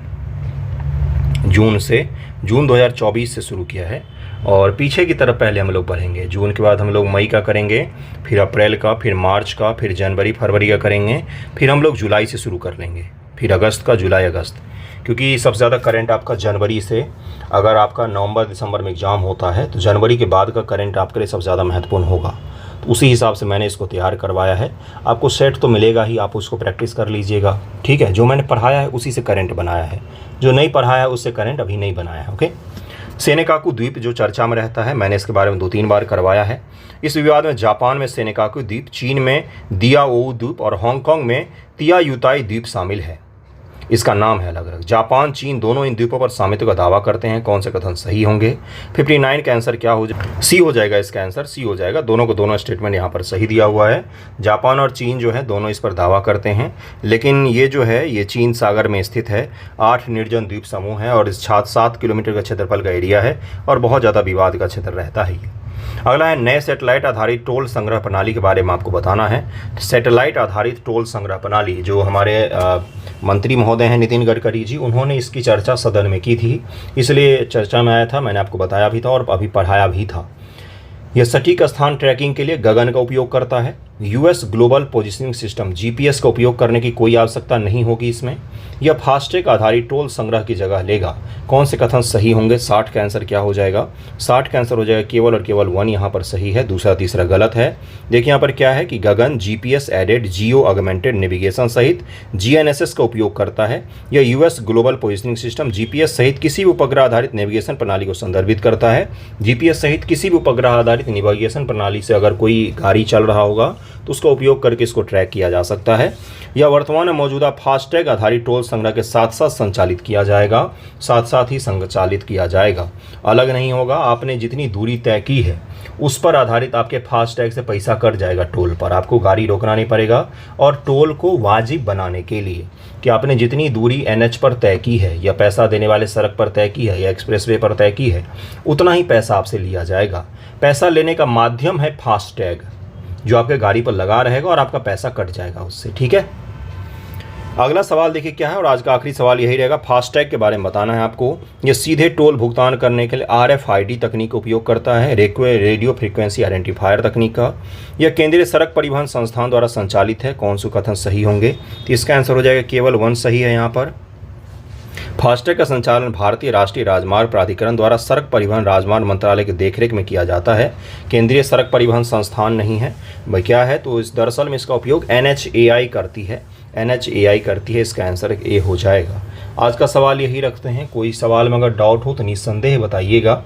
जून 2024 से शुरू किया है और पीछे की तरफ पहले हम लोग पढ़ेंगे। जून के बाद हम लोग मई का करेंगे, फिर अप्रैल का, फिर मार्च का, फिर जनवरी फरवरी का करेंगे, फिर हम लोग जुलाई से शुरू कर लेंगे, फिर अगस्त का, जुलाई अगस्त। क्योंकि सबसे ज़्यादा करंट आपका जनवरी से, अगर आपका नवंबर दिसंबर में एग्ज़ाम होता है तो जनवरी के बाद का करंट आपके लिए सबसे ज़्यादा महत्वपूर्ण होगा। तो उसी हिसाब से मैंने इसको तैयार करवाया है। आपको सेट तो मिलेगा ही, आप उसको प्रैक्टिस कर लीजिएगा, ठीक है। जो मैंने पढ़ाया है उसी से करंट बनाया है, जो नहीं पढ़ाया है उससे करंट अभी नहीं बनाया है, ओके। सेनेकाकू द्वीप जो चर्चा में रहता है, मैंने इसके बारे में 2-3 बार करवाया है। इस विवाद में जापान में सेनेकाकू द्वीप, चीन में दियाओ द्वीप और हांगकांग में तियायुताई द्वीप शामिल है। इसका नाम है अलग अलग। जापान, चीन दोनों इन द्वीपों पर स्वामित्व का दावा करते हैं। कौन से कथन सही होंगे? 59 का आंसर क्या हो जाएगा? सी हो जाएगा। इसका आंसर सी हो जाएगा। दोनों को दोनों स्टेटमेंट यहाँ पर सही दिया हुआ है। जापान और चीन जो है दोनों इस पर दावा करते हैं, लेकिन ये जो है ये चीन सागर में स्थित है। 8 निर्जन द्वीप समूह है और इस 7 किलोमीटर का क्षेत्रफल का एरिया है और बहुत ज़्यादा विवाद का क्षेत्र रहता है ये। अगला है नए सैटेलाइट आधारित टोल संग्रह प्रणाली के बारे में आपको बताना है। सैटेलाइट आधारित टोल संग्रह प्रणाली, जो हमारे मंत्री महोदय हैं नितिन गडकरी जी, उन्होंने इसकी चर्चा सदन में की थी, इसलिए चर्चा में आया था, मैंने आपको बताया भी था और अभी पढ़ाया भी था। यह सटीक स्थान ट्रैकिंग के लिए गगन का उपयोग करता है। US global positioning system GPS का उपयोग करने की कोई आवश्यकता नहीं होगी इसमें। यह फास्टैग आधारित टोल संग्रह की जगह लेगा। कौन से कथन सही होंगे? 60 का आंसर क्या हो जाएगा? 60 का आंसर हो जाएगा केवल और केवल 1 यहाँ पर सही है, दूसरा तीसरा गलत है। देखिए यहाँ पर क्या है कि GAGAN GPS aided geo augmented navigation सहित जीएनएसएस का उपयोग करता है। यह US global positioning system GPS सहित किसी भी उपग्रह आधारित नेविगेशन प्रणाली को संदर्भित करता है। जीपीएस सहित किसी भी उपग्रह आधारित नेविगेशन प्रणाली से अगर कोई गाड़ी चल रहा होगा तो उसका उपयोग करके इसको ट्रैक किया जा सकता है। यह वर्तमान में मौजूदा फास्टैग आधारित टोल संग्रह के साथ साथ संचालित किया जाएगा, साथ साथ ही संचालित किया जाएगा, अलग नहीं होगा। आपने जितनी दूरी तय की है उस पर आधारित आपके फास्टैग से पैसा कट जाएगा टोल पर, आपको गाड़ी रोकना नहीं पड़ेगा। और टोल को वाजिब बनाने के लिए कि आपने जितनी दूरी एनएच पर तय की है या पैसा देने वाले सड़क पर तय की है या एक्सप्रेसवे पर तय की है, उतना ही पैसा आपसे लिया जाएगा। पैसा लेने का माध्यम है फास्टैग, जो आपके गाड़ी पर लगा रहेगा और आपका पैसा कट जाएगा उससे, ठीक है। अगला सवाल देखिए क्या है, और आज का आखिरी सवाल यही रहेगा। फास्टैग के बारे में बताना है आपको। ये सीधे टोल भुगतान करने के लिए RFID तकनीक का उपयोग करता है, रेडियो फ्रीक्वेंसी आइडेंटिफायर तकनीक का। यह केंद्रीय सड़क परिवहन संस्थान द्वारा संचालित है। कौन से कथन सही होंगे? तो इसका आंसर हो जाएगा केवल 1 सही है यहाँ पर। फास्टैग का संचालन भारतीय राष्ट्रीय राजमार्ग प्राधिकरण द्वारा सड़क परिवहन राजमार्ग मंत्रालय के देखरेख में किया जाता है, केंद्रीय सड़क परिवहन संस्थान नहीं है। भाई क्या है, तो इस दरअसल में इसका उपयोग NHAI करती है, NHAI करती है। इसका आंसर ए हो जाएगा। आज का सवाल यही रखते हैं। कोई सवाल में अगर डाउट हो तो निस्संदेह बताइएगा,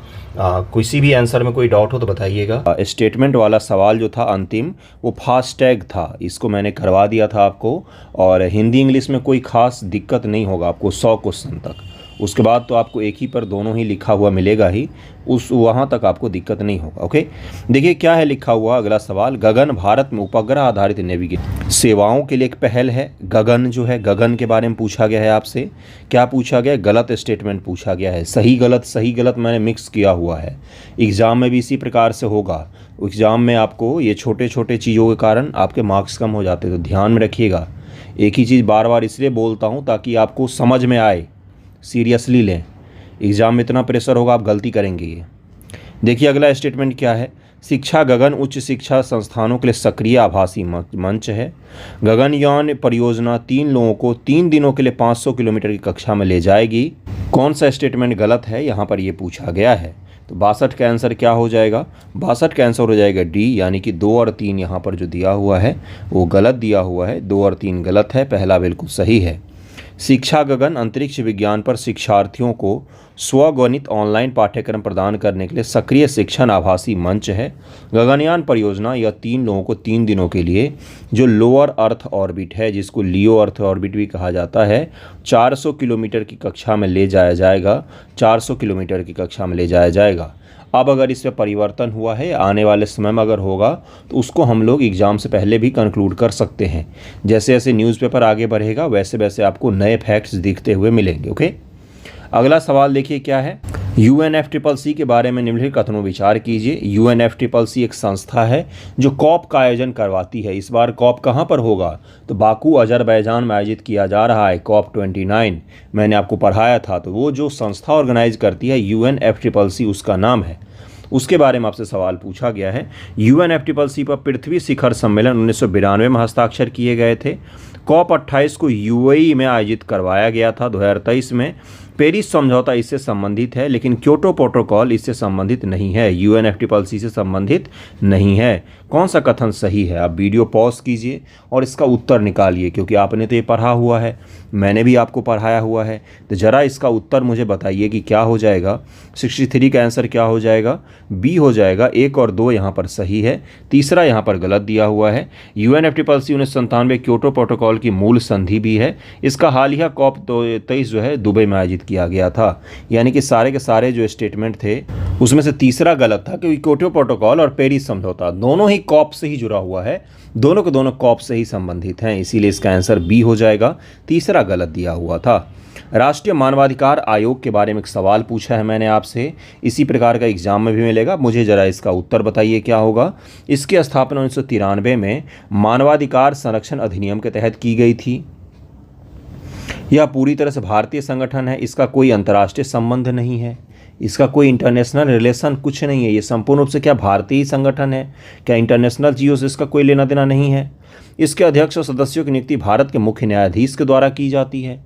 किसी भी आंसर में कोई डाउट हो तो बताइएगा। स्टेटमेंट वाला सवाल जो था अंतिम, वो फास्टैग था, इसको मैंने करवा दिया था आपको। और हिंदी इंग्लिश में कोई खास दिक्कत नहीं होगा आपको 100 क्वेश्चन तक। उसके बाद तो आपको एक ही पर दोनों ही लिखा हुआ मिलेगा ही, उस वहाँ तक आपको दिक्कत नहीं होगा। ओके, देखिए क्या है लिखा हुआ अगला सवाल। गगन भारत में उपग्रह आधारित नेविगेशन सेवाओं के लिए एक पहल है। गगन जो है, गगन के बारे में पूछा गया है आपसे। क्या पूछा गया? गलत स्टेटमेंट पूछा गया है। सही गलत मैंने मिक्स किया हुआ है। एग्ज़ाम में भी इसी प्रकार से होगा। एग्ज़ाम में आपको ये छोटे छोटे चीज़ों के कारण आपके मार्क्स कम हो जाते, तो ध्यान में रखिएगा। एक ही चीज़ बार बार इसलिए बोलता हूँ ताकि आपको समझ में आए, सीरियसली लें। एग्ज़ाम में इतना प्रेशर होगा, आप गलती करेंगे। ये देखिए अगला स्टेटमेंट क्या है। शिक्षा गगन उच्च शिक्षा संस्थानों के लिए सक्रिय आभासी मंच है। गगनयान परियोजना 3 लोगों को 3 दिनों के लिए 500 किलोमीटर की कक्षा में ले जाएगी। कौन सा स्टेटमेंट गलत है यहाँ पर ये पूछा गया है? तो 62 का आंसर क्या हो जाएगा? 62 का आंसर हो जाएगा डी, यानी कि 2 और 3 यहाँ पर जो दिया हुआ है वो गलत दिया हुआ है। 2 और 3 गलत है, पहला बिल्कुल सही है। शिक्षा गगन अंतरिक्ष विज्ञान पर शिक्षार्थियों को स्वगणित ऑनलाइन पाठ्यक्रम प्रदान करने के लिए सक्रिय शिक्षण आभासी मंच है। गगनयान परियोजना यह 3 लोगों को 3 दिनों के लिए जो लोअर अर्थ ऑर्बिट है, जिसको लियो अर्थ ऑर्बिट भी कहा जाता है, 400 किलोमीटर की कक्षा में ले जाया जाएगा। 400 किलोमीटर की कक्षा में ले जाया जाएगा। अब अगर इसमें परिवर्तन हुआ है, आने वाले समय में अगर होगा, तो उसको हम लोग एग्ज़ाम से पहले भी कंक्लूड कर सकते हैं। जैसे जैसे न्यूज़पेपर आगे बढ़ेगा वैसे वैसे आपको नए फैक्ट्स दिखते हुए मिलेंगे। ओके, अगला सवाल देखिए क्या है। UNFCCC के बारे में निम्नलिखित कथनों विचार कीजिए। UNFCCC एक संस्था है जो कॉप का आयोजन करवाती है। इस बार कॉप कहाँ पर होगा? तो बाकू अजरबैजान में आयोजित किया जा रहा है। COP 29 मैंने आपको पढ़ाया था। तो वो जो संस्था ऑर्गेनाइज करती है UNFCCC उसका नाम है। उसके बारे में आपसे सवाल पूछा गया है। UNFCCC पर पृथ्वी शिखर सम्मेलन 1992 में हस्ताक्षर किए गए थे। COP 28 को UAE में आयोजित करवाया गया था 2023 में। पेरिस समझौता इससे संबंधित है, लेकिन क्योटो प्रोटोकॉल इससे संबंधित नहीं है, UNFCCC से संबंधित नहीं है। कौन सा कथन सही है? आप वीडियो पॉज कीजिए और इसका उत्तर निकालिए, क्योंकि आपने तो ये पढ़ा हुआ है, मैंने भी आपको पढ़ाया हुआ है। तो ज़रा इसका उत्तर मुझे बताइए कि क्या हो जाएगा। 63 का आंसर क्या हो जाएगा? बी हो जाएगा। 1 और 2 यहाँ पर सही है, तीसरा यहाँ पर गलत दिया हुआ है। UNFCCC 1997 क्योटो प्रोटोकॉल की मूल संधि भी है। इसका हालिया COP 23 जो है दुबई में आयोजित किया गया था। यानी कि सारे के सारे जो स्टेटमेंट थे उसमें से तीसरा गलत था, क्योंकि क्योटो प्रोटोकॉल और पेरिस समझौता दोनों ही COP से ही जुड़ा हुआ है, दोनों के दोनों COP से ही संबंधित हैं। इसीलिए इसका आंसर बी हो जाएगा, तीसरा गलत दिया हुआ था। राष्ट्रीय मानवाधिकार आयोग के बारे में एक सवाल पूछा है मैंने आपसे, इसी प्रकार का एग्जाम में भी मिलेगा। मुझे जरा इसका उत्तर बताइए क्या होगा। इसकी स्थापना 1993 में मानवाधिकार संरक्षण अधिनियम के तहत की गई थी। यह पूरी तरह से भारतीय संगठन है, इसका कोई अंतर्राष्ट्रीय संबंध नहीं है, इसका कोई इंटरनेशनल रिलेशन कुछ नहीं है। ये संपूर्ण रूप से क्या भारतीय संगठन है, क्या इंटरनेशनल चीज़ों से इसका कोई लेना देना नहीं है। इसके अध्यक्ष और सदस्यों की नियुक्ति भारत के मुख्य न्यायाधीश के द्वारा की जाती है।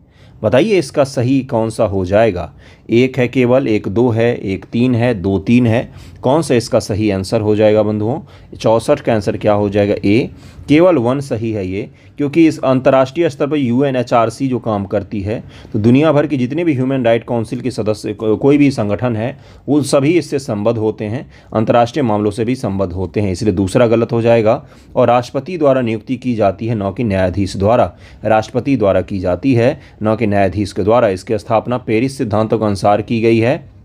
बताइए इसका सही कौन सा हो जाएगा। एक है केवल, एक दो है, एक तीन है, दो तीन है। कौन सा इसका सही आंसर हो जाएगा बंधुओं? 64 का आंसर क्या हो जाएगा? ए। केवल 1 सही है ये, क्योंकि इस अंतर्राष्ट्रीय स्तर पर UNHRC जो काम करती है, तो दुनिया भर के जितने भी ह्यूमन राइट काउंसिल के सदस्य कोई भी संगठन है वो सभी इससे संबद्ध होते हैं, अंतर्राष्ट्रीय मामलों से भी संबद्ध होते हैं, इसलिए दूसरा गलत हो जाएगा। और राष्ट्रपति द्वारा नियुक्ति की जाती है, न कि न्यायाधीश द्वारा। राष्ट्रपति द्वारा की जाती है, न कि न्यायाधीश के द्वारा। इसकी स्थापना पेरिस सिद्धांतों के अनुसार की गई है,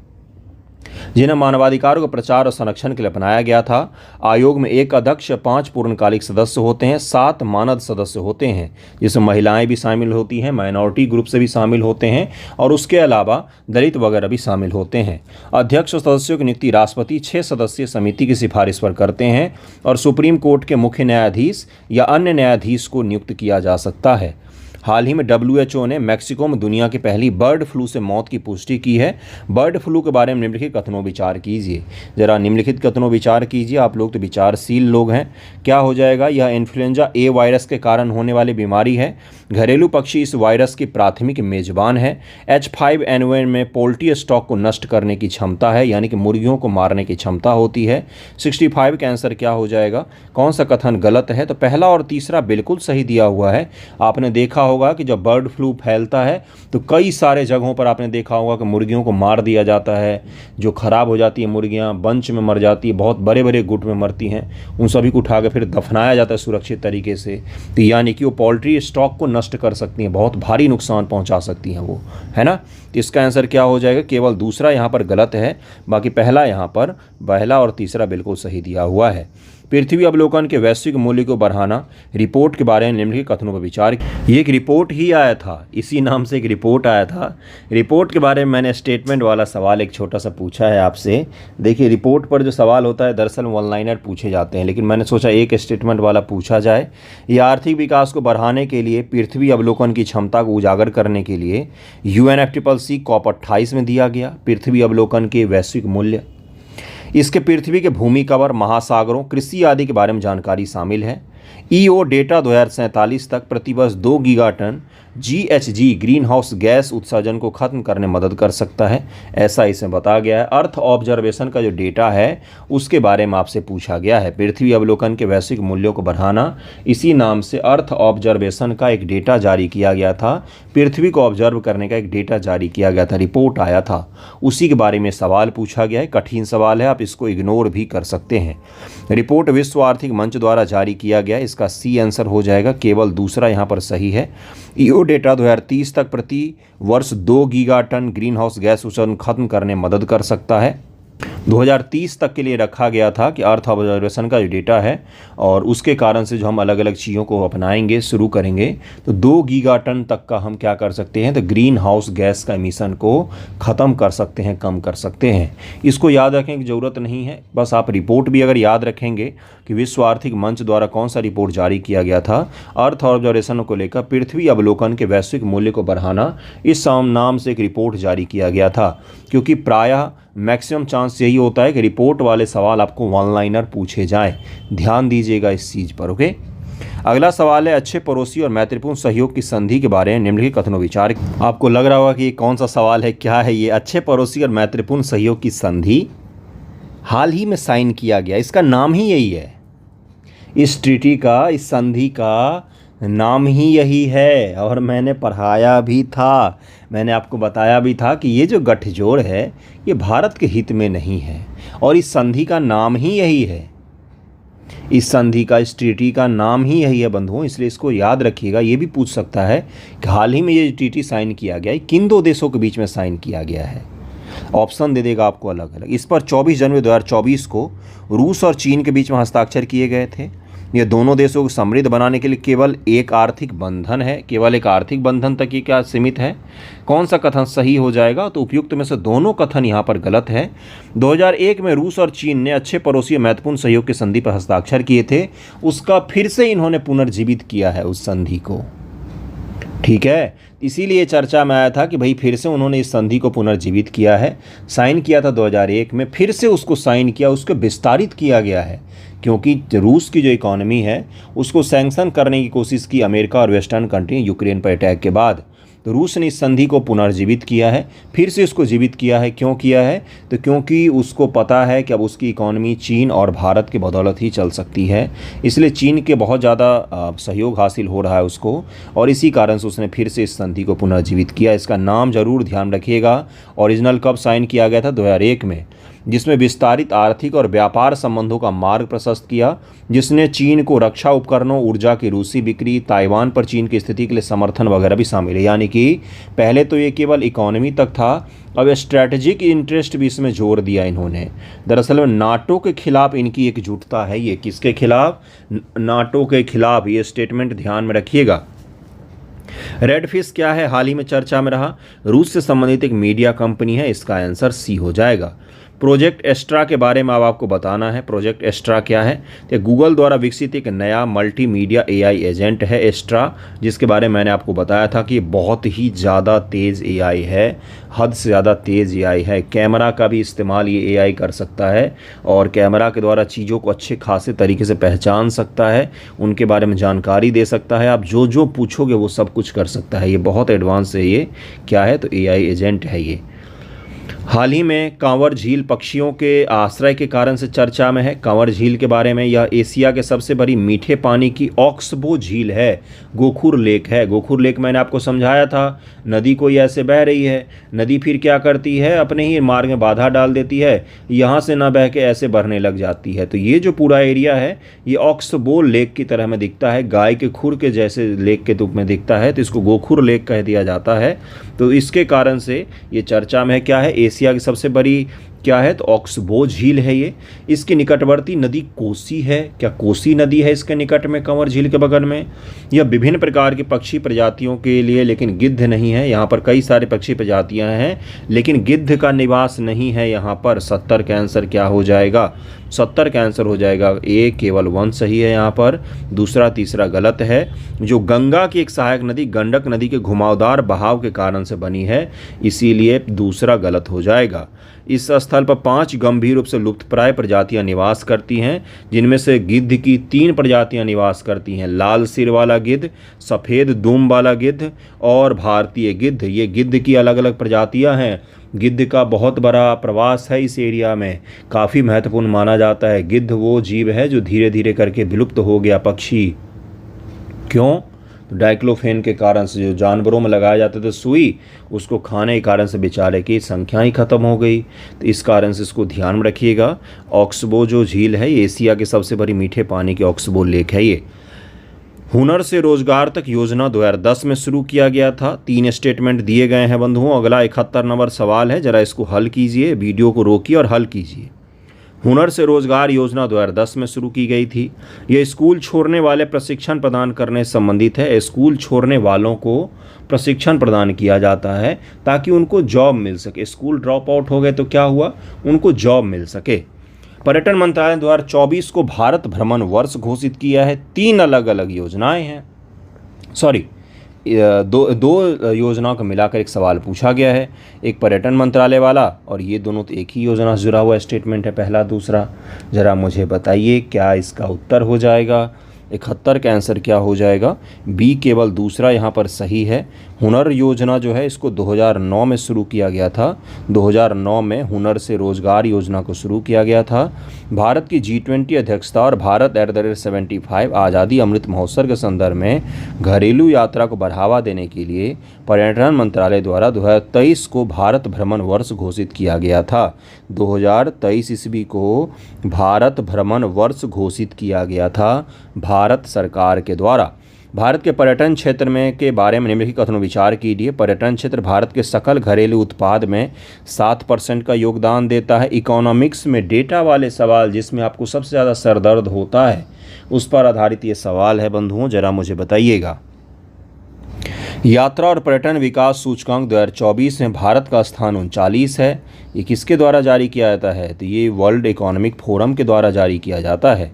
जिन्हें मानवाधिकारों के प्रचार और संरक्षण के लिए अपनाया गया था। आयोग में एक अध्यक्ष, 5 पूर्णकालिक सदस्य होते हैं, 7 मानद सदस्य होते हैं, जिसमें महिलाएं भी शामिल होती हैं, माइनॉरिटी ग्रुप से भी शामिल होते हैं, और उसके अलावा दलित वगैरह भी शामिल होते हैं। अध्यक्ष और सदस्यों की नियुक्ति राष्ट्रपति 6 सदस्यीय समिति की सिफारिश पर करते हैं, और सुप्रीम कोर्ट के मुख्य न्यायाधीश या अन्य न्यायाधीश को नियुक्त किया जा सकता है। हाल ही में WHO ने मैक्सिको में दुनिया की पहली बर्ड फ्लू से मौत की पुष्टि की है। बर्ड फ्लू के बारे में निम्नलिखित कथनों विचार कीजिए। जरा निम्नलिखित कथनों विचार कीजिए, आप लोग तो विचारशील लोग हैं। क्या हो जाएगा? यह इन्फ्लुएंजा ए वायरस के कारण होने वाली बीमारी है। घरेलू पक्षी इस वायरस की प्राथमिक मेजबान है। H5N1 में पोल्ट्री स्टॉक को नष्ट करने की क्षमता है, यानी कि मुर्गियों को मारने की क्षमता होती है। 65 का आंसर क्या हो जाएगा? कौन सा कथन गलत है? तो पहला और तीसरा बिल्कुल सही दिया हुआ है। आपने देखा होगा कि जब बर्ड फ्लू फैलता है तो कई सारे जगहों पर आपने देखा होगा कि मुर्गियों को मार दिया जाता है, जो खराब हो जाती है मुर्गियां, बंच में मर जाती है, बहुत बड़े बड़े गुट में मरती हैं, उन सभी को उठा के फिर दफनाया जाता है सुरक्षित तरीके से। तो यानी कि वो पोल्ट्री स्टॉक को नष्ट कर सकती हैं, बहुत भारी नुकसान पहुंचा सकती हैं वो, है ना। तो इसका आंसर क्या हो जाएगा? केवल दूसरा यहाँ पर गलत है, बाकी पहला यहाँ पर पहला और तीसरा बिल्कुल सही दिया हुआ है। पृथ्वी अवलोकन के वैश्विक मूल्य को बढ़ाना रिपोर्ट के बारे में निम्नलिखित कथनों पर विचार। ये एक रिपोर्ट ही आया था, इसी नाम से एक रिपोर्ट आया था। रिपोर्ट के बारे में मैंने स्टेटमेंट वाला सवाल एक छोटा सा पूछा है आपसे। देखिए रिपोर्ट पर जो सवाल होता है दरअसल वन लाइनर पूछे जाते हैं, लेकिन मैंने सोचा एक स्टेटमेंट वाला पूछा जाए। ये आर्थिक विकास को बढ़ाने के लिए पृथ्वी अवलोकन की क्षमता को उजागर करने के लिए UNFCCC COP28 में दिया गया पृथ्वी अवलोकन के वैश्विक मूल्य। इसके पृथ्वी के भूमि कवर, महासागरों, कृषि आदि के बारे में जानकारी शामिल है। EO डेटा 2047 तक प्रतिवर्ष 2 gigaton GHG green house gas उत्सर्जन को खत्म करने में मदद कर सकता है, ऐसा इसमें बताया गया है। अर्थ ऑब्जर्वेशन का जो डेटा है उसके बारे में आपसे पूछा गया है। पृथ्वी अवलोकन के वैश्विक मूल्यों को बढ़ाना, इसी नाम से अर्थ ऑब्जर्वेशन का एक डेटा जारी किया गया था। पृथ्वी को ऑब्जर्व करने का एक डेटा जारी किया गया था, रिपोर्ट आया था, उसी के बारे में सवाल पूछा गया है। कठिन सवाल है, आप इसको इग्नोर भी कर सकते हैं। रिपोर्ट विश्व आर्थिक मंच द्वारा जारी किया गया, इसका सी आंसर हो जाएगा, केवल दूसरा यहाँ पर सही है। EO डेटा 2030 तक प्रति वर्ष 2 गीगाटन ग्रीन हाउस गैस उत्सर्जन खत्म करने में मदद कर सकता है। 2030 तक के लिए रखा गया था कि अर्थ ऑब्जर्वेशन का जो डेटा है और उसके कारण से जो हम अलग अलग चीज़ों को अपनाएंगे, शुरू करेंगे, तो 2 गीगाटन तक का हम क्या कर सकते हैं, तो ग्रीन हाउस गैस का एमिशन को ख़त्म कर सकते हैं, कम कर सकते हैं। इसको याद रखने की ज़रूरत नहीं है, बस आप रिपोर्ट भी अगर याद रखेंगे कि विश्व आर्थिक मंच द्वारा कौन सा रिपोर्ट जारी किया गया था अर्थ ऑब्जर्वेशन को लेकर, पृथ्वी अवलोकन के वैश्विक मूल्य को बढ़ाना, इस नाम से एक रिपोर्ट जारी किया गया था। क्योंकि प्रायः मैक्सिमम चांस यही होता है कि रिपोर्ट वाले सवाल आपको वन लाइनर पूछे जाएं, ध्यान दीजिएगा इस चीज़ पर। ओके, अगला सवाल है अच्छे पड़ोसी और मैत्रीपूर्ण सहयोग की संधि के बारे में निम्नलिखित कथनों विचार। आपको लग रहा होगा कि ये कौन सा सवाल है, क्या है ये? अच्छे पड़ोसी और मैत्रीपूर्ण सहयोग की संधि हाल ही में साइन किया गया, इसका नाम ही यही है। इस ट्रीटी का, इस संधि का नाम ही यही है, और मैंने पढ़ाया भी था, मैंने आपको बताया भी था कि ये जो गठजोड़ है ये भारत के हित में नहीं है, और इस संधि का नाम ही यही है। इस संधि का, इस ट्रीटी का नाम ही यही है बंधुओं, इसलिए इसको याद रखिएगा। ये भी पूछ सकता है कि हाल ही में ये ट्रीटी साइन किया गया है, किन दो देशों के बीच में साइन किया गया है। ऑप्शन दे देगा आपको अलग अलग। इस पर 24 जनवरी 2024 को रूस और चीन के बीच में हस्ताक्षर किए गए थे। ये दोनों देशों को समृद्ध बनाने के लिए केवल एक आर्थिक बंधन है, केवल एक आर्थिक बंधन तक ही क्या सीमित है? कौन सा कथन सही हो जाएगा? तो उपयुक्त में से दोनों कथन यहाँ पर गलत है। 2001 में रूस और चीन ने अच्छे पड़ोसी महत्वपूर्ण सहयोग की संधि पर हस्ताक्षर किए थे, उसका फिर से इन्होंने पुनर्जीवित किया है उस संधि को, ठीक है। इसीलिए चर्चा में आया था कि भाई फिर से उन्होंने इस संधि को पुनर्जीवित किया है। साइन किया था 2001 में, फिर से उसको साइन किया, उसको विस्तारित किया गया है, क्योंकि रूस की जो इकोनॉमी है उसको सैंक्शन करने की कोशिश की अमेरिका और वेस्टर्न कंट्री यूक्रेन पर अटैक के बाद। तो रूस ने इस संधि को पुनर्जीवित किया है, फिर से इसको जीवित किया है। क्यों किया है? तो क्योंकि उसको पता है कि अब उसकी इकॉनमी चीन और भारत की बदौलत ही चल सकती है, इसलिए चीन के बहुत ज़्यादा सहयोग हासिल हो रहा है उसको, और इसी कारण से उसने फिर से इस संधि को पुनर्जीवित किया। इसका नाम ज़रूर ध्यान रखिएगा। ओरिजिनल कब साइन किया गया था? 2001 में, जिसमें विस्तारित आर्थिक और व्यापार संबंधों का मार्ग प्रशस्त किया, जिसने चीन को रक्षा उपकरणों, ऊर्जा की रूसी बिक्री, ताइवान पर चीन की स्थिति के लिए समर्थन वगैरह भी शामिल है। यानी कि पहले तो ये केवल इकोनॉमी तक था, अब स्ट्रैटेजिक इंटरेस्ट भी इसमें जोर दिया इन्होंने। दरअसल में नाटो के खिलाफ इनकी एकजुटता है। ये किसके खिलाफ? नाटो के खिलाफ। ये स्टेटमेंट ध्यान में रखिएगा। रेड फिश क्या है? हाल ही में चर्चा में रहा। रूस से संबंधित एक मीडिया कंपनी है। इसका आंसर सी हो जाएगा। प्रोजेक्ट एस्ट्रा के बारे में अब आपको बताना है। प्रोजेक्ट एस्ट्रा क्या है? तो गूगल द्वारा विकसित एक नया मल्टीमीडिया एआई एजेंट है एस्ट्रा, जिसके बारे में मैंने आपको बताया था कि बहुत ही ज़्यादा तेज़ एआई है, हद से ज़्यादा तेज़ एआई है। कैमरा का भी इस्तेमाल ये एआई कर सकता है और कैमरा के द्वारा चीज़ों को अच्छे खासे तरीके से पहचान सकता है, उनके बारे में जानकारी दे सकता है। आप जो जो पूछोगे वो सब कुछ कर सकता है। ये बहुत एडवांस है। ये क्या है? तो एआई एजेंट है ये। हाल ही में कांवर झील पक्षियों के आश्रय के कारण से चर्चा में है। कांवर झील के बारे में, यह एशिया के सबसे बड़ी मीठे पानी की ऑक्सबो झील है। गोखुर लेक है। गोखुर लेक मैंने आपको समझाया था, नदी कोई ऐसे बह रही है, नदी फिर क्या करती है? अपने ही मार्ग में बाधा डाल देती है, यहाँ से ना बह के ऐसे बढ़ने लग जाती है। तो ये जो पूरा एरिया है ये ऑक्सबो लेक की तरह में दिखता है, गाय के खुर के जैसे लेक के रूप में दिखता है, तो इसको गोखुर लेक कह दिया जाता है। तो इसके कारण से ये चर्चा में क्या है? एशिया की सबसे बड़ी क्या है? तो ऑक्सबो झील है ये। इसके निकटवर्ती नदी कोसी है। क्या कोसी नदी है इसके निकट में, कंवर झील के बगल में? यह विभिन्न प्रकार के पक्षी प्रजातियों के लिए, लेकिन गिद्ध नहीं है यहाँ पर। कई सारे पक्षी प्रजातियां हैं लेकिन गिद्ध का निवास नहीं है यहाँ पर। 70 का आंसर क्या हो जाएगा? 70 का आंसर हो जाएगा ए, केवल 1 सही है यहाँ पर। दूसरा तीसरा गलत है। जो गंगा की एक सहायक नदी गंडक नदी के घुमावदार बहाव के कारण से बनी है, इसीलिए दूसरा गलत हो जाएगा। इस स्थल पर 5 गंभीर रूप से लुप्तप्राय प्रजातियां निवास करती हैं, जिनमें से गिद्ध की 3 प्रजातियां निवास करती हैं। लाल सिर वाला गिद्ध, सफ़ेद दुम वाला गिद्ध और भारतीय गिद्ध। ये गिद्ध की अलग अलग प्रजातियां हैं। गिद्ध का बहुत बड़ा प्रवास है इस एरिया में, काफ़ी महत्वपूर्ण माना जाता है। गिद्ध वो जीव है जो धीरे धीरे करके विलुप्त हो गया पक्षी। क्यों? तो डाइक्लोफेन के कारण से, जो जानवरों में लगाए जाते थे सुई, उसको खाने के कारण से बेचारे की संख्या ही खत्म हो गई। तो इस कारण से इसको ध्यान में रखिएगा। ऑक्सबो जो झील है ये एशिया की सबसे बड़ी मीठे पानी की ऑक्सबो लेक है ये। हुनर से रोजगार तक योजना 2010 में शुरू किया गया था। 3 स्टेटमेंट दिए गए हैं बंधुओं। अगला 71 नंबर सवाल है, जरा इसको हल कीजिए, वीडियो को रोकिए और हल कीजिए। हुनर से रोजगार योजना 2010 में शुरू की गई थी। यह स्कूल छोड़ने वाले प्रशिक्षण प्रदान करने से संबंधित है। स्कूल छोड़ने वालों को प्रशिक्षण प्रदान किया जाता है ताकि उनको जॉब मिल सके। स्कूल ड्रॉप आउट हो गए तो क्या हुआ? उनको जॉब मिल सके। पर्यटन मंत्रालय द्वारा 24 को भारत भ्रमण वर्ष घोषित किया है। 3 अलग अलग योजनाएं हैं, सॉरी दो योजनाओं को मिलाकर एक सवाल पूछा गया है, एक पर्यटन मंत्रालय वाला, और ये दोनों तो एक ही योजना से जुड़ा हुआ स्टेटमेंट है, पहला दूसरा। ज़रा मुझे बताइए क्या इसका उत्तर हो जाएगा? 71 का आंसर क्या हो जाएगा? बी, केवल दूसरा यहाँ पर सही है। हुनर योजना जो है इसको 2009 में शुरू किया गया था। 2009 में हुनर से रोजगार योजना को शुरू किया गया था। भारत की G20 अध्यक्षता और भारत @ 75 आज़ादी अमृत महोत्सव के संदर्भ में घरेलू यात्रा को बढ़ावा देने के लिए पर्यटन मंत्रालय द्वारा 2023 को भारत भ्रमण वर्ष घोषित किया गया था। 2023 ईस्वी को भारत भ्रमण वर्ष घोषित किया गया था भारत सरकार के द्वारा। भारत के पर्यटन क्षेत्र में के बारे में निम्नलिखित कथनों विचार कीजिए। पर्यटन क्षेत्र भारत के सकल घरेलू उत्पाद में 7% का योगदान देता है। इकोनॉमिक्स में डेटा वाले सवाल जिसमें आपको सबसे ज़्यादा सरदर्द होता है, उस पर आधारित ये सवाल है बंधुओं, ज़रा मुझे बताइएगा। यात्रा और पर्यटन विकास सूचकांक 2024 में भारत का स्थान 39 है। ये किसके द्वारा जारी किया जाता है? तो ये वर्ल्ड इकोनॉमिक फोरम के द्वारा जारी किया जाता है।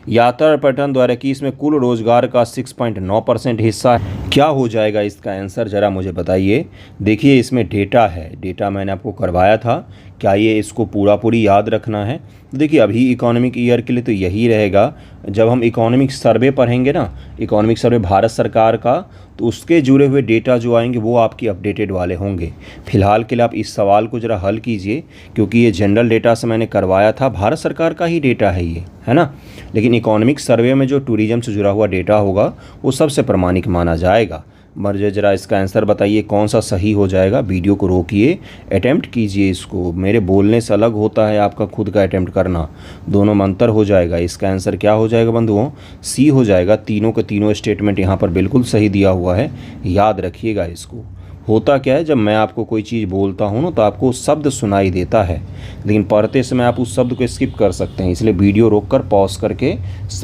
यात्रा और पर्यटन 2021 में कुल रोजगार का 6.9% हिस्सा है। क्या हो जाएगा इसका आंसर? ज़रा मुझे बताइए। देखिए इसमें डेटा है, डेटा मैंने आपको करवाया था क्या ये इसको पूरी याद रखना है? तो देखिए अभी इकोनॉमिक ईयर के लिए तो यही रहेगा। जब हम इकोनॉमिक सर्वे पढ़ेंगे ना, इकोनॉमिक सर्वे भारत सरकार का, तो उसके जुड़े हुए डेटा जो आएंगे वो आपकी अपडेटेड वाले होंगे। फिलहाल के लिए आप इस सवाल को ज़रा हल कीजिए, क्योंकि ये जनरल डेटा से मैंने करवाया था, भारत सरकार का ही डेटा है ये, है ना। लेकिन इकोनॉमिक सर्वे में जो टूरिज्म से जुड़ा हुआ डेटा होगा वो सबसे प्रामाणिक माना जाएगा। मुझे ज़रा इसका आंसर बताइए कौन सा सही हो जाएगा। वीडियो को रोकिए, अटेम्प्ट कीजिए इसको। मेरे बोलने से अलग होता है आपका खुद का अटेम्प्ट करना, दोनों में अंतर हो जाएगा। इसका आंसर क्या हो जाएगा बंधुओं? सी हो जाएगा। तीनों के तीनों स्टेटमेंट यहाँ पर बिल्कुल सही दिया हुआ है, याद रखिएगा इसको। होता क्या है, जब मैं आपको कोई चीज़ बोलता हूँ ना तो आपको शब्द सुनाई देता है, लेकिन पढ़ते समय आप उस शब्द को स्किप कर सकते हैं। इसलिए वीडियो रोककर पॉज करके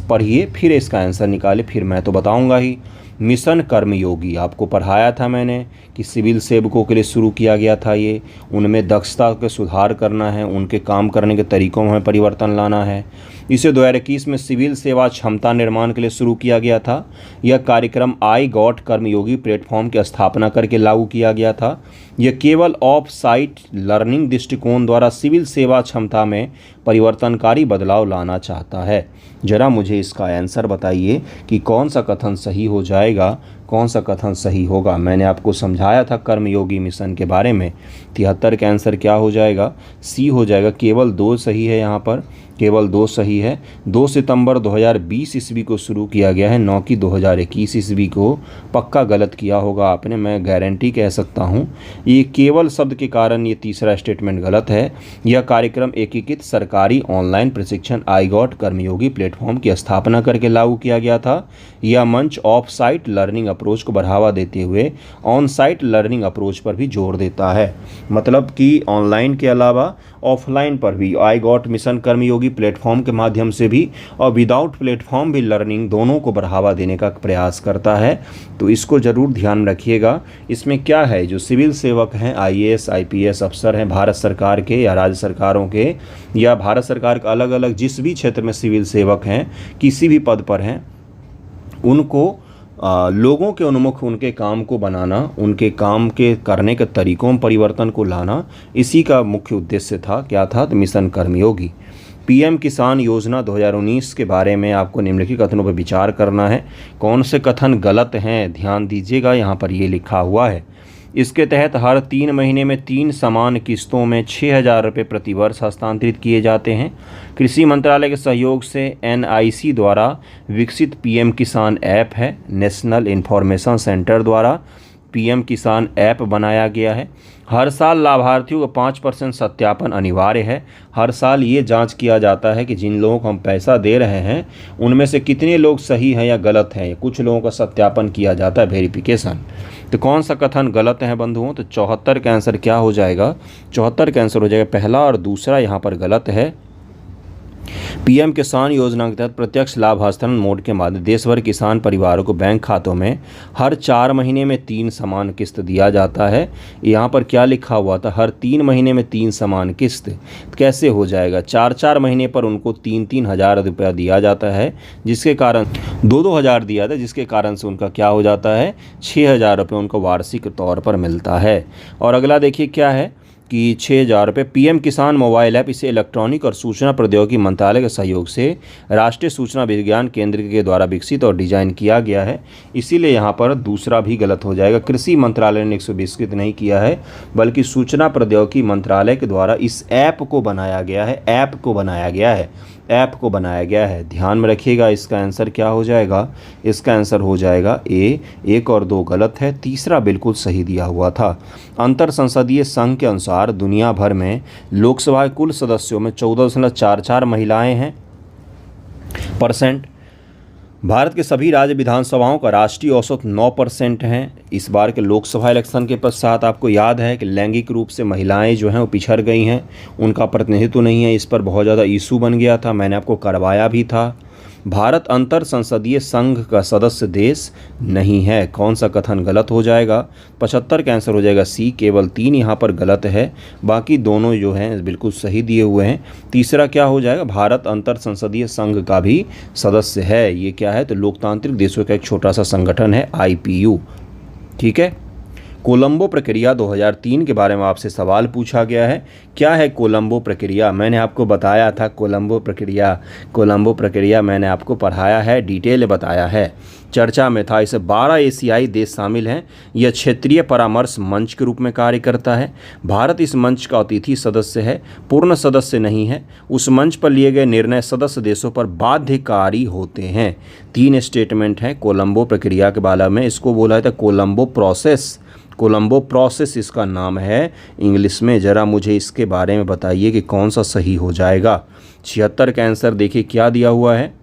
पढ़िए, फिर इसका आंसर निकाले, फिर मैं तो बताऊँगा ही। मिशन कर्मयोगी आपको पढ़ाया था मैंने कि सिविल सेवकों के लिए शुरू किया गया था ये। उनमें दक्षता के सुधार करना है, उनके काम करने के तरीक़ों में परिवर्तन लाना है। इसे 2021 में सिविल सेवा क्षमता निर्माण के लिए शुरू किया गया था। यह कार्यक्रम आई गॉट कर्मयोगी प्लेटफॉर्म की स्थापना करके लागू किया गया था। यह केवल ऑफ साइट लर्निंग दृष्टिकोण द्वारा सिविल सेवा क्षमता में परिवर्तनकारी बदलाव लाना चाहता है। ज़रा मुझे इसका आंसर बताइए कि कौन सा कथन सही हो जाएगा, कौन सा कथन सही होगा। मैंने आपको समझाया था कर्मयोगी मिशन के बारे में। 73 का आंसर क्या हो जाएगा? सी हो जाएगा। केवल 2 सही है, यहाँ पर केवल 2 सही है। 2 सितंबर 2020 ईस्वी को शुरू किया गया है, 9 की 2021 ईस्वी को। पक्का गलत किया होगा आपने, मैं गारंटी कह सकता हूँ। ये केवल शब्द के कारण ये तीसरा स्टेटमेंट गलत है। यह कार्यक्रम एकीकृत सरकारी ऑनलाइन प्रशिक्षण आई गॉट कर्मयोगी प्लेटफॉर्म की स्थापना करके लागू किया गया था। यह मंच ऑफ साइट लर्निंग अप्रोच को बढ़ावा देते हुए ऑन साइट लर्निंग अप्रोच पर भी जोर देता है। मतलब कि ऑनलाइन के अलावा ऑफलाइन पर भी I got mission Karmayogi platform के माध्यम से भी और विदाउट प्लेटफॉर्म भी लर्निंग दोनों को बढ़ावा देने का प्रयास करता है। तो इसको ज़रूर ध्यान रखिएगा। इसमें क्या है, जो सिविल सेवक हैं, आईएएस आईपीएस अफसर हैं भारत सरकार के या राज्य सरकारों के या भारत सरकार के अलग अलग जिस भी क्षेत्र में सिविल सेवक हैं, किसी भी पद पर हैं, उनको लोगों के उन्मुख उनके काम को बनाना, उनके काम के करने के तरीक़ों में परिवर्तन को लाना, इसी का मुख्य उद्देश्य था। क्या था? तो मिशन कर्मयोगी। पीएम किसान योजना 2019 के बारे में आपको निम्नलिखित कथनों पर विचार करना है। कौन से कथन गलत हैं ध्यान दीजिएगा, यहाँ पर ये लिखा हुआ है। इसके तहत हर 3 महीने में 3 समान किस्तों में 6,000 रुपये प्रतिवर्ष हस्तांतरित किए जाते हैं। कृषि मंत्रालय के सहयोग से एनआईसी द्वारा विकसित पीएम किसान ऐप है। नेशनल इन्फॉर्मेशन सेंटर द्वारा पीएम किसान ऐप बनाया गया है। हर साल लाभार्थियों को 5% सत्यापन अनिवार्य है। हर साल ये जांच किया जाता है कि जिन लोगों को हम पैसा दे रहे हैं उनमें से कितने लोग सही हैं या गलत हैं। कुछ लोगों का सत्यापन किया जाता है, वेरिफिकेशन। तो कौन सा कथन गलत है बंधुओं? तो 74 का आंसर क्या हो जाएगा? 74 का आंसर हो जाएगा पहला और दूसरा यहाँ पर गलत है। पीएम किसान योजना के तहत प्रत्यक्ष लाभ हस्तांतरण मोड के माध्यम देश भर किसान परिवारों को बैंक खातों में हर 4 महीने में 3 समान किस्त दिया जाता है। यहाँ पर क्या लिखा हुआ था? हर 3 महीने में 3 समान किस्त। कैसे हो जाएगा? 4-4 महीने पर उनको 3-3 हज़ार रुपया दिया जाता है, जिसके कारण 2-2 हज़ार दिया था, जिसके कारण से उनका क्या हो जाता है? 6,000 रुपये उनको वार्षिक तौर पर मिलता है। और अगला देखिए क्या है कि 6,000 रुपये। पीएम किसान मोबाइल ऐप, इसे इलेक्ट्रॉनिक और सूचना प्रौद्योगिकी मंत्रालय के सहयोग से राष्ट्रीय सूचना विज्ञान केंद्र के द्वारा विकसित और डिजाइन किया गया है। इसीलिए यहाँ पर दूसरा भी गलत हो जाएगा। कृषि मंत्रालय ने 120 नहीं किया है, बल्कि सूचना प्रौद्योगिकी मंत्रालय के द्वारा इस ऐप को बनाया गया है। ऐप को बनाया गया है। ध्यान में रखिएगा। इसका आंसर क्या हो जाएगा? इसका आंसर हो जाएगा ए। 1 और 2 गलत है, तीसरा बिल्कुल सही दिया हुआ था। अंतर संसदीय संघ के अनुसार दुनिया भर में लोकसभा कुल सदस्यों में 14.44 महिलाएं हैं %। भारत के सभी राज्य विधानसभाओं का राष्ट्रीय औसत 9% है। इस बार के लोकसभा इलेक्शन के पश्चात आपको याद है कि लैंगिक रूप से महिलाएं जो हैं वो पिछड़ गई हैं, उनका प्रतिनिधित्व नहीं है। इस पर बहुत ज़्यादा इशू बन गया था, मैंने आपको करवाया भी था। भारत अंतर संसदीय संघ का सदस्य देश नहीं है। कौन सा कथन गलत हो जाएगा? 75 का आंसर हो जाएगा सी। केवल 3 यहाँ पर गलत है, बाकी दोनों जो हैं बिल्कुल सही दिए हुए हैं। तीसरा क्या हो जाएगा? भारत अंतर संसदीय संघ का भी सदस्य है। ये क्या है? तो लोकतांत्रिक देशों का एक छोटा सा संगठन है, IPU। ठीक है। कोलंबो प्रक्रिया 2003 के बारे में आपसे सवाल पूछा गया है। क्या है कोलंबो प्रक्रिया? मैंने आपको बताया था कोलंबो प्रक्रिया मैंने आपको पढ़ाया है, डिटेल बताया है, चर्चा में था। इसे 12 एशियाई देश शामिल हैं। यह क्षेत्रीय परामर्श मंच के रूप में कार्य करता है। भारत इस मंच का अतिथि सदस्य है, पूर्ण सदस्य नहीं है। उस मंच पर लिए गए निर्णय सदस्य देशों पर बाध्यकारी होते हैं। 3 स्टेटमेंट हैं कोलंबो प्रक्रिया के बारे में। इसको बोला जाता है कोलंबो प्रोसेस इसका नाम है इंग्लिश में। ज़रा मुझे इसके बारे में बताइए कि कौन सा सही हो जाएगा। 76 का आंसर देखिए क्या दिया हुआ है।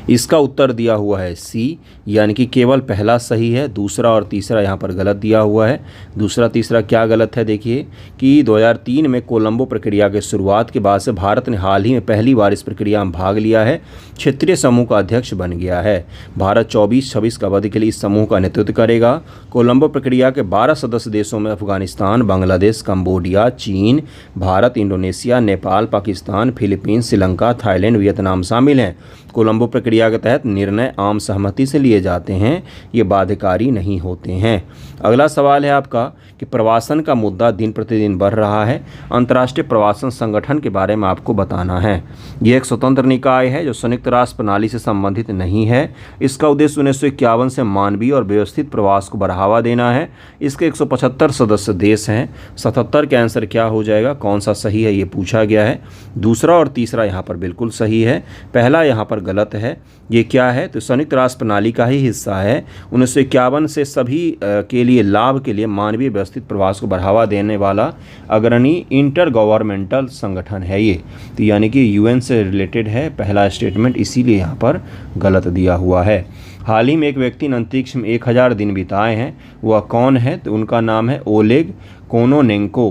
इसका उत्तर दिया हुआ है सी, यानी कि केवल पहला सही है, दूसरा और तीसरा यहाँ पर गलत दिया हुआ है। दूसरा तीसरा क्या गलत है देखिए कि 2003 में कोलंबो प्रक्रिया के शुरुआत के बाद से भारत ने हाल ही में पहली बार इस प्रक्रिया में भाग लिया है, क्षेत्रीय समूह का अध्यक्ष बन गया है। भारत 24-26 का अवधि के लिए इस समूह का नेतृत्व करेगा। कोलंबो प्रक्रिया के 12 सदस्य देशों में अफगानिस्तान, बांग्लादेश, कंबोडिया, चीन, Bharat, Indonesia, Nepal, Pakistan, Philippines, Sri Lanka, Thailand, Vietnam शामिल हैं। कोलंबो प्रक्रिया के तहत निर्णय आम सहमति से लिए जाते हैं, ये बाध्यकारी नहीं होते हैं। अगला सवाल है आपका कि प्रवासन का मुद्दा दिन प्रतिदिन बढ़ रहा है। अंतर्राष्ट्रीय प्रवासन संगठन के बारे में आपको बताना है। ये एक स्वतंत्र निकाय है जो संयुक्त राष्ट्र प्रणाली से संबंधित नहीं है। इसका उद्देश्य 1951 से मानवीय और व्यवस्थित प्रवास को बढ़ावा देना है। इसके 175 सदस्य देश हैं। 77 का आंसर क्या हो जाएगा, कौन सा सही है, ये पूछा गया है। दूसरा और तीसरा यहाँ पर बिल्कुल सही है, पहला यहाँ पर गलत है। ये क्या है तो संयुक्त राष्ट्र प्रणाली का ही हिस्सा है। 1951 से सभी के लिए लाभ के लिए मानवीय व्यवस्थित प्रवास को बढ़ावा देने वाला अग्रणी इंटर गवर्नमेंटल संगठन है ये, तो यानी कि यूएन से रिलेटेड है पहला स्टेटमेंट, इसीलिए यहाँ पर गलत दिया हुआ है। हाल ही में एक व्यक्ति ने अंतरिक्ष में 1000 दिन बिताए हैं, वह कौन है तो उनका नाम है ओलेग कोनोनेंको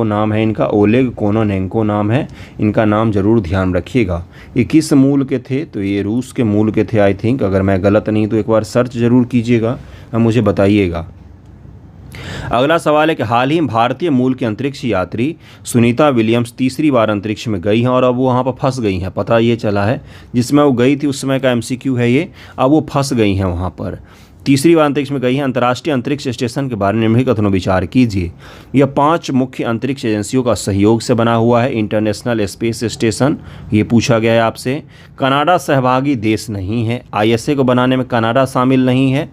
नाम है इनका, ओलेग कोनोनेंको नाम है इनका। नाम जरूर ध्यान रखिएगा। ये किस मूल के थे तो ये रूस के मूल के थे आई थिंक, अगर मैं गलत नहीं तो एक बार सर्च जरूर कीजिएगा और मुझे बताइएगा। अगला सवाल है कि हाल ही में भारतीय मूल की अंतरिक्ष यात्री सुनीता विलियम्स तीसरी बार अंतरिक्ष में गई हैं और अब वो वहाँ पर फंस गई हैं। पता ये चला है जिसमें वो गई थी उस समय का MCQ है ये, अब वो फंस गई हैं वहाँ पर, तीसरी बार अंतरिक्ष में गई हैं। अंतर्राष्ट्रीय अंतरिक्ष स्टेशन के बारे में निम्नलिखित कथनों विचार कीजिए। यह 5 मुख्य अंतरिक्ष एजेंसियों का सहयोग से बना हुआ है। इंटरनेशनल स्पेस स्टेशन, ये पूछा गया है आपसे। कनाडा सहभागी देश नहीं है, ISA को बनाने में कनाडा शामिल नहीं है।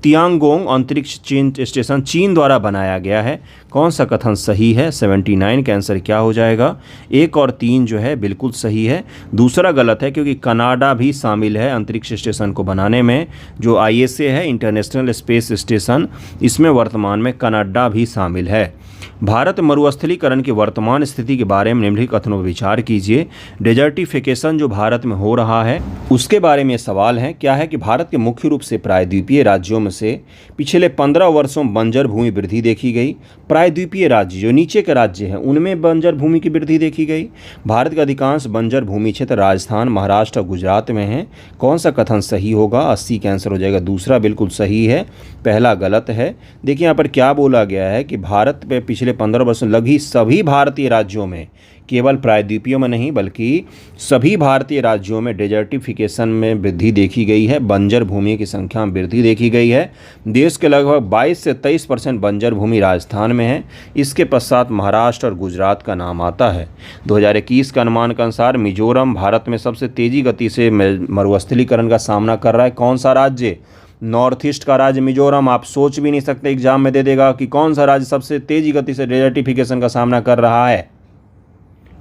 तियांगोंग अंतरिक्ष स्टेशन चीन द्वारा बनाया गया है। कौन सा कथन सही है? 79 का आंसर क्या हो जाएगा? 1 और 3 जो है बिल्कुल सही है, दूसरा गलत है क्योंकि कनाडा भी शामिल है अंतरिक्ष स्टेशन को बनाने में। जो ISA है इंटरनेशनल स्पेस स्टेशन, इसमें वर्तमान में कनाडा भी शामिल है। भारत मरुस्थलीकरण की वर्तमान स्थिति के बारे में निम्नलिखित कथनों पर विचार कीजिए। डेजर्टिफिकेशन जो भारत में हो रहा है उसके बारे में सवाल है। क्या है कि भारत के मुख्य रूप से प्रायद्वीपीय राज्यों में से पिछले 15 वर्षों में बंजर भूमि वृद्धि देखी गई। प्रायद्वीपीय राज्य जो नीचे के राज्य हैं उनमें बंजर भूमि की वृद्धि देखी गई। भारत का अधिकांश बंजर भूमि क्षेत्र राजस्थान, महाराष्ट्र और गुजरात में है। कौन सा कथन सही होगा? 80 का आंसर हो जाएगा। दूसरा बिल्कुल सही है, पहला गलत है। देखिए यहाँ पर क्या बोला गया है कि भारत में पिछले 15 वर्षों लगभग सभी भारतीय राज्यों में, केवल प्रायद्वीपीय में नहीं बल्कि सभी भारतीय राज्यों में डेजर्टिफिकेशन में वृद्धि देखी गई है। बंजर भूमि की संख्या में वृद्धि देखी गई है। देश के लगभग 22 से 23% बंजर भूमि राजस्थान में है। इसके पश्चात महाराष्ट्र और गुजरात का नाम आता है। 2021 के अनुमान के अनुसार मिजोरम भारत में सबसे तेजी गति से मरुस्थलीकरण का सामना कर रहा है। कौन सा राज्य? नॉर्थ ईस्ट का राज्य मिजोरम। आप सोच भी नहीं सकते एग्जाम में दे देगा कि कौन सा राज्य सबसे तेजी गति से डेजर्टिफिकेशन का सामना कर रहा है।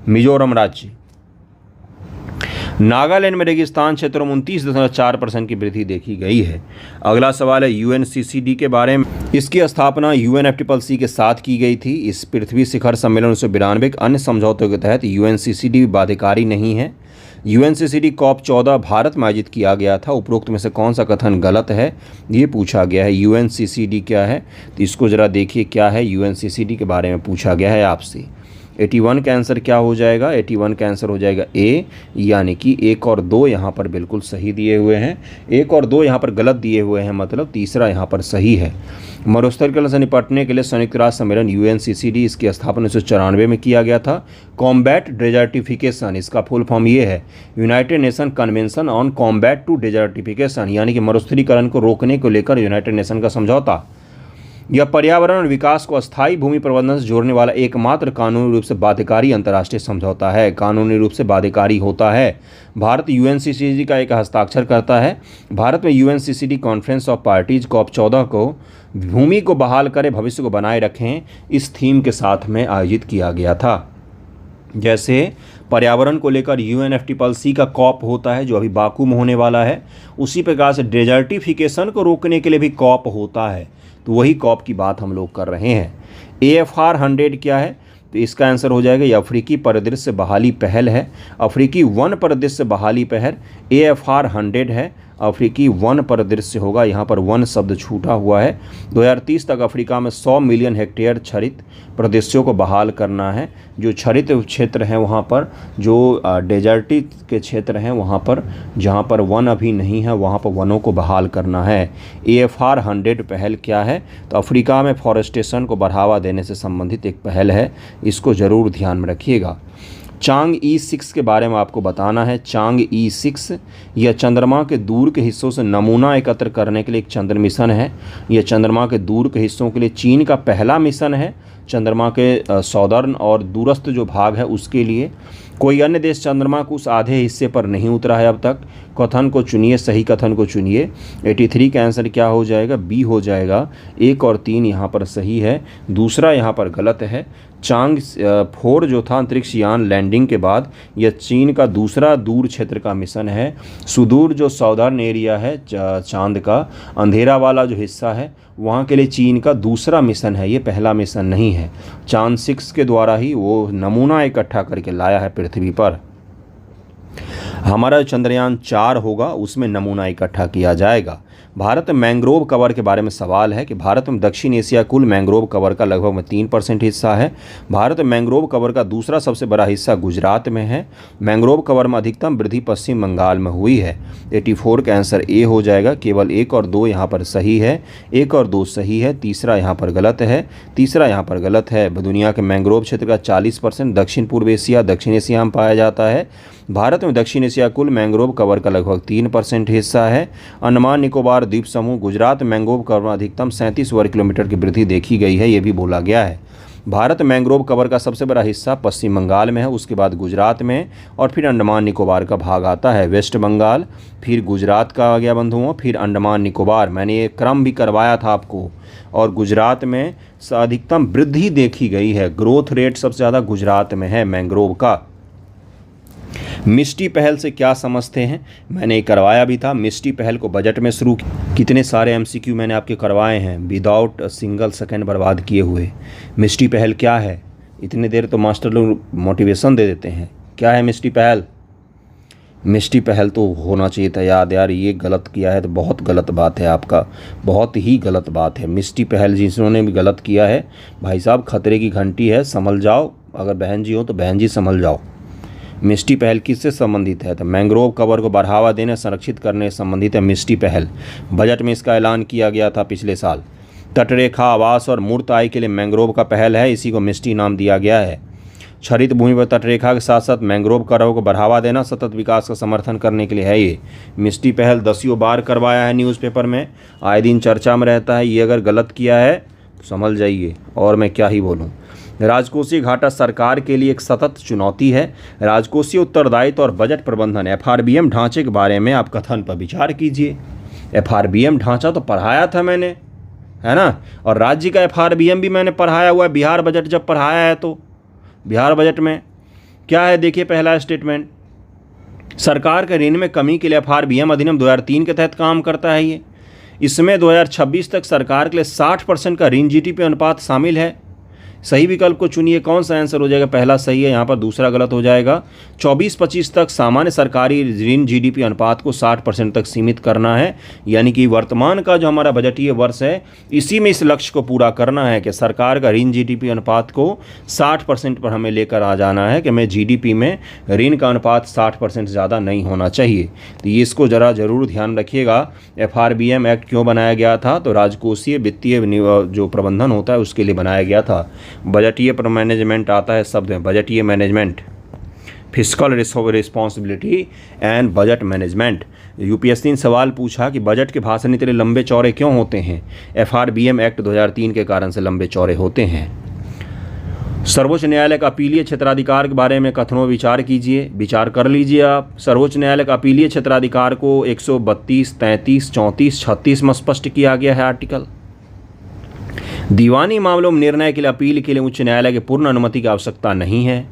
मिजोरम राज्य। नागालैंड में रेगिस्तान क्षेत्रों में 29.4% की वृद्धि देखी गई है। अगला सवाल है UNCCD के बारे में। इसकी स्थापना UNFCCC के साथ की गई थी। इस पृथ्वी शिखर सम्मेलन 1992 के अन्य समझौतों के तहत UNCCD बाध्यकारी नहीं है। UNCCD COP14 भारत में आयोजित किया गया था। उपरोक्त में से कौन सा कथन गलत है, ये पूछा गया है। UNCCD क्या है तो इसको ज़रा देखिए क्या है। UNCCD के बारे में पूछा गया है आपसे। 81 का आंसर क्या हो जाएगा? 81 का आंसर हो जाएगा A, यानी कि 1 और 2 यहाँ पर बिल्कुल सही दिए हुए हैं। 1 और 2 यहाँ पर गलत दिए हुए हैं, मतलब तीसरा यहाँ पर सही है। मरुस्थलीकरण से निपटने के लिए संयुक्त राष्ट्र सम्मेलन UNCCD, इसकी स्थापना 1994 में किया गया था। कॉम्बैट डेजर्टिफिकेशन, इसका फुल फॉर्म ये है United Nation convention on combat to desertification, यानी कि मरुस्थलीकरण को रोकने को लेकर यूनाइटेड नेशन का समझौता। यह पर्यावरण और विकास को अस्थायी भूमि प्रबंधन से जोड़ने वाला एकमात्र कानूनी रूप से बाध्यकारी अंतर्राष्ट्रीय समझौता है। कानूनी रूप से बाध्यकारी होता है। भारत यूएनसीसीडी का एक हस्ताक्षर करता है। भारत में UNCCD conference of parties COP14 को भूमि को बहाल करें, भविष्य को बनाए रखें, इस थीम के साथ में आयोजित किया गया था। जैसे पर्यावरण को लेकर UNFCCC का COP होता है जो अभी बाकू में होने वाला है, उसी प्रकार से डेजर्टिफिकेशन को रोकने के लिए भी COP होता है, तो वही COP की बात हम लोग कर रहे हैं। AFR 100 क्या है? तो इसका आंसर हो जाएगा, ये अफ्रीकी परिदृश्य बहाली पहल है। अफ्रीकी वन परिदृश्य बहाली पहल AFR 100 है। अफ्रीकी वन परिदृश्य होगा, यहाँ पर वन शब्द छूटा हुआ है। 2030 तक अफ्रीका में 100 मिलियन हेक्टेयर क्षरित परिदृश्यों को बहाल करना है। जो क्षरित क्षेत्र हैं वहाँ पर, जो डेजर्टिक के क्षेत्र हैं वहाँ पर, जहाँ पर वन अभी नहीं है वहाँ पर वनों को बहाल करना है। AFR 100 पहल क्या है? तो अफ्रीका में फॉरेस्टेशन को बढ़ावा देने से संबंधित एक पहल है, इसको ज़रूर ध्यान में रखिएगा। चांग E6 के बारे में आपको बताना है। चांग E6 यह चंद्रमा के दूर के हिस्सों से नमूना एकत्र करने के लिए एक चंद्र मिशन है। यह चंद्रमा के दूर के हिस्सों के लिए चीन का पहला मिशन है। चंद्रमा के सौदर्न और दूरस्थ जो भाग है उसके लिए कोई अन्य देश चंद्रमा के उस आधे हिस्से पर नहीं उतरा है अब तक। कथन को चुनिए, सही कथन को चुनिए। 83 का आंसर क्या हो जाएगा? बी हो जाएगा। 1 और 3 यहाँ पर सही है, दूसरा यहाँ पर गलत है। चांग 4 जो था अंतरिक्ष यान लैंडिंग के बाद, यह चीन का दूसरा दूर क्षेत्र का मिशन है। सुदूर जो सौदर्न एरिया है चांद का, अंधेरा वाला जो हिस्सा है, वहाँ के लिए चीन का दूसरा मिशन है, ये पहला मिशन नहीं है। चांद 6 के द्वारा ही वो नमूना इकट्ठा करके लाया है पृथ्वी पर। हमारा चंद्रयान 4 होगा, उसमें नमूना इकट्ठा किया जाएगा। भारत में मैंग्रोव कवर के बारे में सवाल है कि भारत में दक्षिण एशिया कुल मैंग्रोव कवर का लगभग 3% हिस्सा है। भारत में मैंग्रोव कवर का दूसरा सबसे बड़ा हिस्सा गुजरात में है। मैंग्रोव कवर में अधिकतम वृद्धि पश्चिम बंगाल में हुई है। 84 का आंसर ए हो जाएगा। केवल 1 और 2 यहाँ पर सही है, 1 और 2 सही है, तीसरा यहाँ पर गलत है, तीसरा यहाँ पर गलत है। दुनिया के मैंग्रोव क्षेत्र का 40% दक्षिण पूर्व एशिया, दक्षिण एशिया में पाया जाता है। भारत में दक्षिण एशिया कुल मैंग्रोव कवर का लगभग 3% हिस्सा है। अंडमान निकोबार द्वीप समूह, गुजरात मैंग्रोव कवर में अधिकतम 37 वर्ग किलोमीटर की वृद्धि देखी गई है, ये भी बोला गया है। भारत मैंग्रोव कवर का सबसे बड़ा हिस्सा पश्चिम बंगाल में है, उसके बाद गुजरात में, और फिर अंडमान निकोबार का भाग आता है। वेस्ट बंगाल, फिर गुजरात का आ गया बंधुओं, फिर अंडमान निकोबार। मैंने ये क्रम भी करवाया था आपको। और गुजरात में अधिकतम वृद्धि देखी गई है, ग्रोथ रेट सबसे ज़्यादा गुजरात में है मैंग्रोव का। मिस्टी पहल से क्या समझते हैं? मैंने करवाया भी था। मिस्टी पहल को बजट में शुरू, कितने सारे MCQ मैंने आपके करवाए हैं विदाउट सिंगल सेकेंड बर्बाद किए हुए। मिस्टी पहल क्या है? इतनी देर तो मास्टर लोग मोटिवेशन दे देते हैं। क्या है मिस्टी पहल? मिस्टी पहल तो होना चाहिए था याद यार, ये गलत किया है तो बहुत गलत बात है आपका, बहुत ही गलत बात है। मिस्टी पहल जिन्होंने भी गलत किया है भाई साहब, खतरे की घंटी है, संभल जाओ। अगर बहन जी हो तो बहन जी संभल जाओ। मिस्टी पहल किससे संबंधित है? तो मैंग्रोव कवर को बढ़ावा देने, संरक्षित करने से संबंधित है मिस्टी पहल। बजट में इसका ऐलान किया गया था पिछले साल। तटरेखा, आवास और मूर्त आय के लिए मैंग्रोव का पहल है, इसी को मिस्टी नाम दिया गया है। क्षरित भूमि पर तटरेखा के साथ साथ मैंग्रोव कवर को बढ़ावा देना, सतत विकास का समर्थन करने के लिए है ये मिस्टी पहल। 10 बार करवाया है न्यूज़पेपर में, आए दिन चर्चा में रहता है। ये अगर गलत किया है तो समझ जाइए, और मैं क्या ही बोलूँ। राजकोषीय घाटा सरकार के लिए एक सतत चुनौती है। राजकोषीय उत्तरदायित्व और बजट प्रबंधन FRBM ढांचे के बारे में आप कथन पर विचार कीजिए। FRBM ढांचा तो पढ़ाया था मैंने, है ना, और राज्य का FRBM भी मैंने पढ़ाया हुआ है। बिहार बजट जब पढ़ाया है तो बिहार बजट में क्या है देखिए, पहला स्टेटमेंट, सरकार के ऋण में कमी के लिए FRBM अधिनियम 2003 के तहत काम करता है। ये इसमें 2026 तक सरकार के लिए 60% का ऋण GDP अनुपात शामिल है। सही विकल्प को चुनिए, कौन सा आंसर हो जाएगा? पहला सही है, यहाँ पर दूसरा गलत हो जाएगा। 24-25 तक सामान्य सरकारी ऋण GDP अनुपात को 60% तक सीमित करना है, यानी कि वर्तमान का जो हमारा बजटीय वर्ष है इसी में इस लक्ष्य को पूरा करना है कि सरकार का ऋण GDP अनुपात को 60% पर हमें लेकर आ जाना है कि हमें GDP में ऋण का अनुपात 60% से ज़्यादा नहीं होना चाहिए। तो ये इसको ज़रूर ध्यान रखिएगा। FRBM एक्ट क्यों बनाया गया था? तो राजकोषीय वित्तीय जो प्रबंधन होता है उसके लिए बनाया गया था। बजटीय मैनेजमेंट आता है शब्द में, बजटीय management. Fiscal responsibility and budget management. UPSC ने सवाल पूछा कि बजट के भाषण इतने लंबे चौड़े क्यों होते हैं? एफआरबीएम एक्ट 2003 के कारण से लंबे चौड़े होते हैं। सर्वोच्च न्यायालय का अपीलीय क्षेत्राधिकार के बारे में कथनों में विचार कीजिए, विचार कर लीजिए आप। सर्वोच्च न्यायालय का अपीलीय क्षेत्राधिकार को 132, 33, 34, 36 में स्पष्ट किया गया है आर्टिकल। दीवानी मामलों में निर्णय के लिए अपील के लिए उच्च न्यायालय की पूर्ण अनुमति की आवश्यकता नहीं है।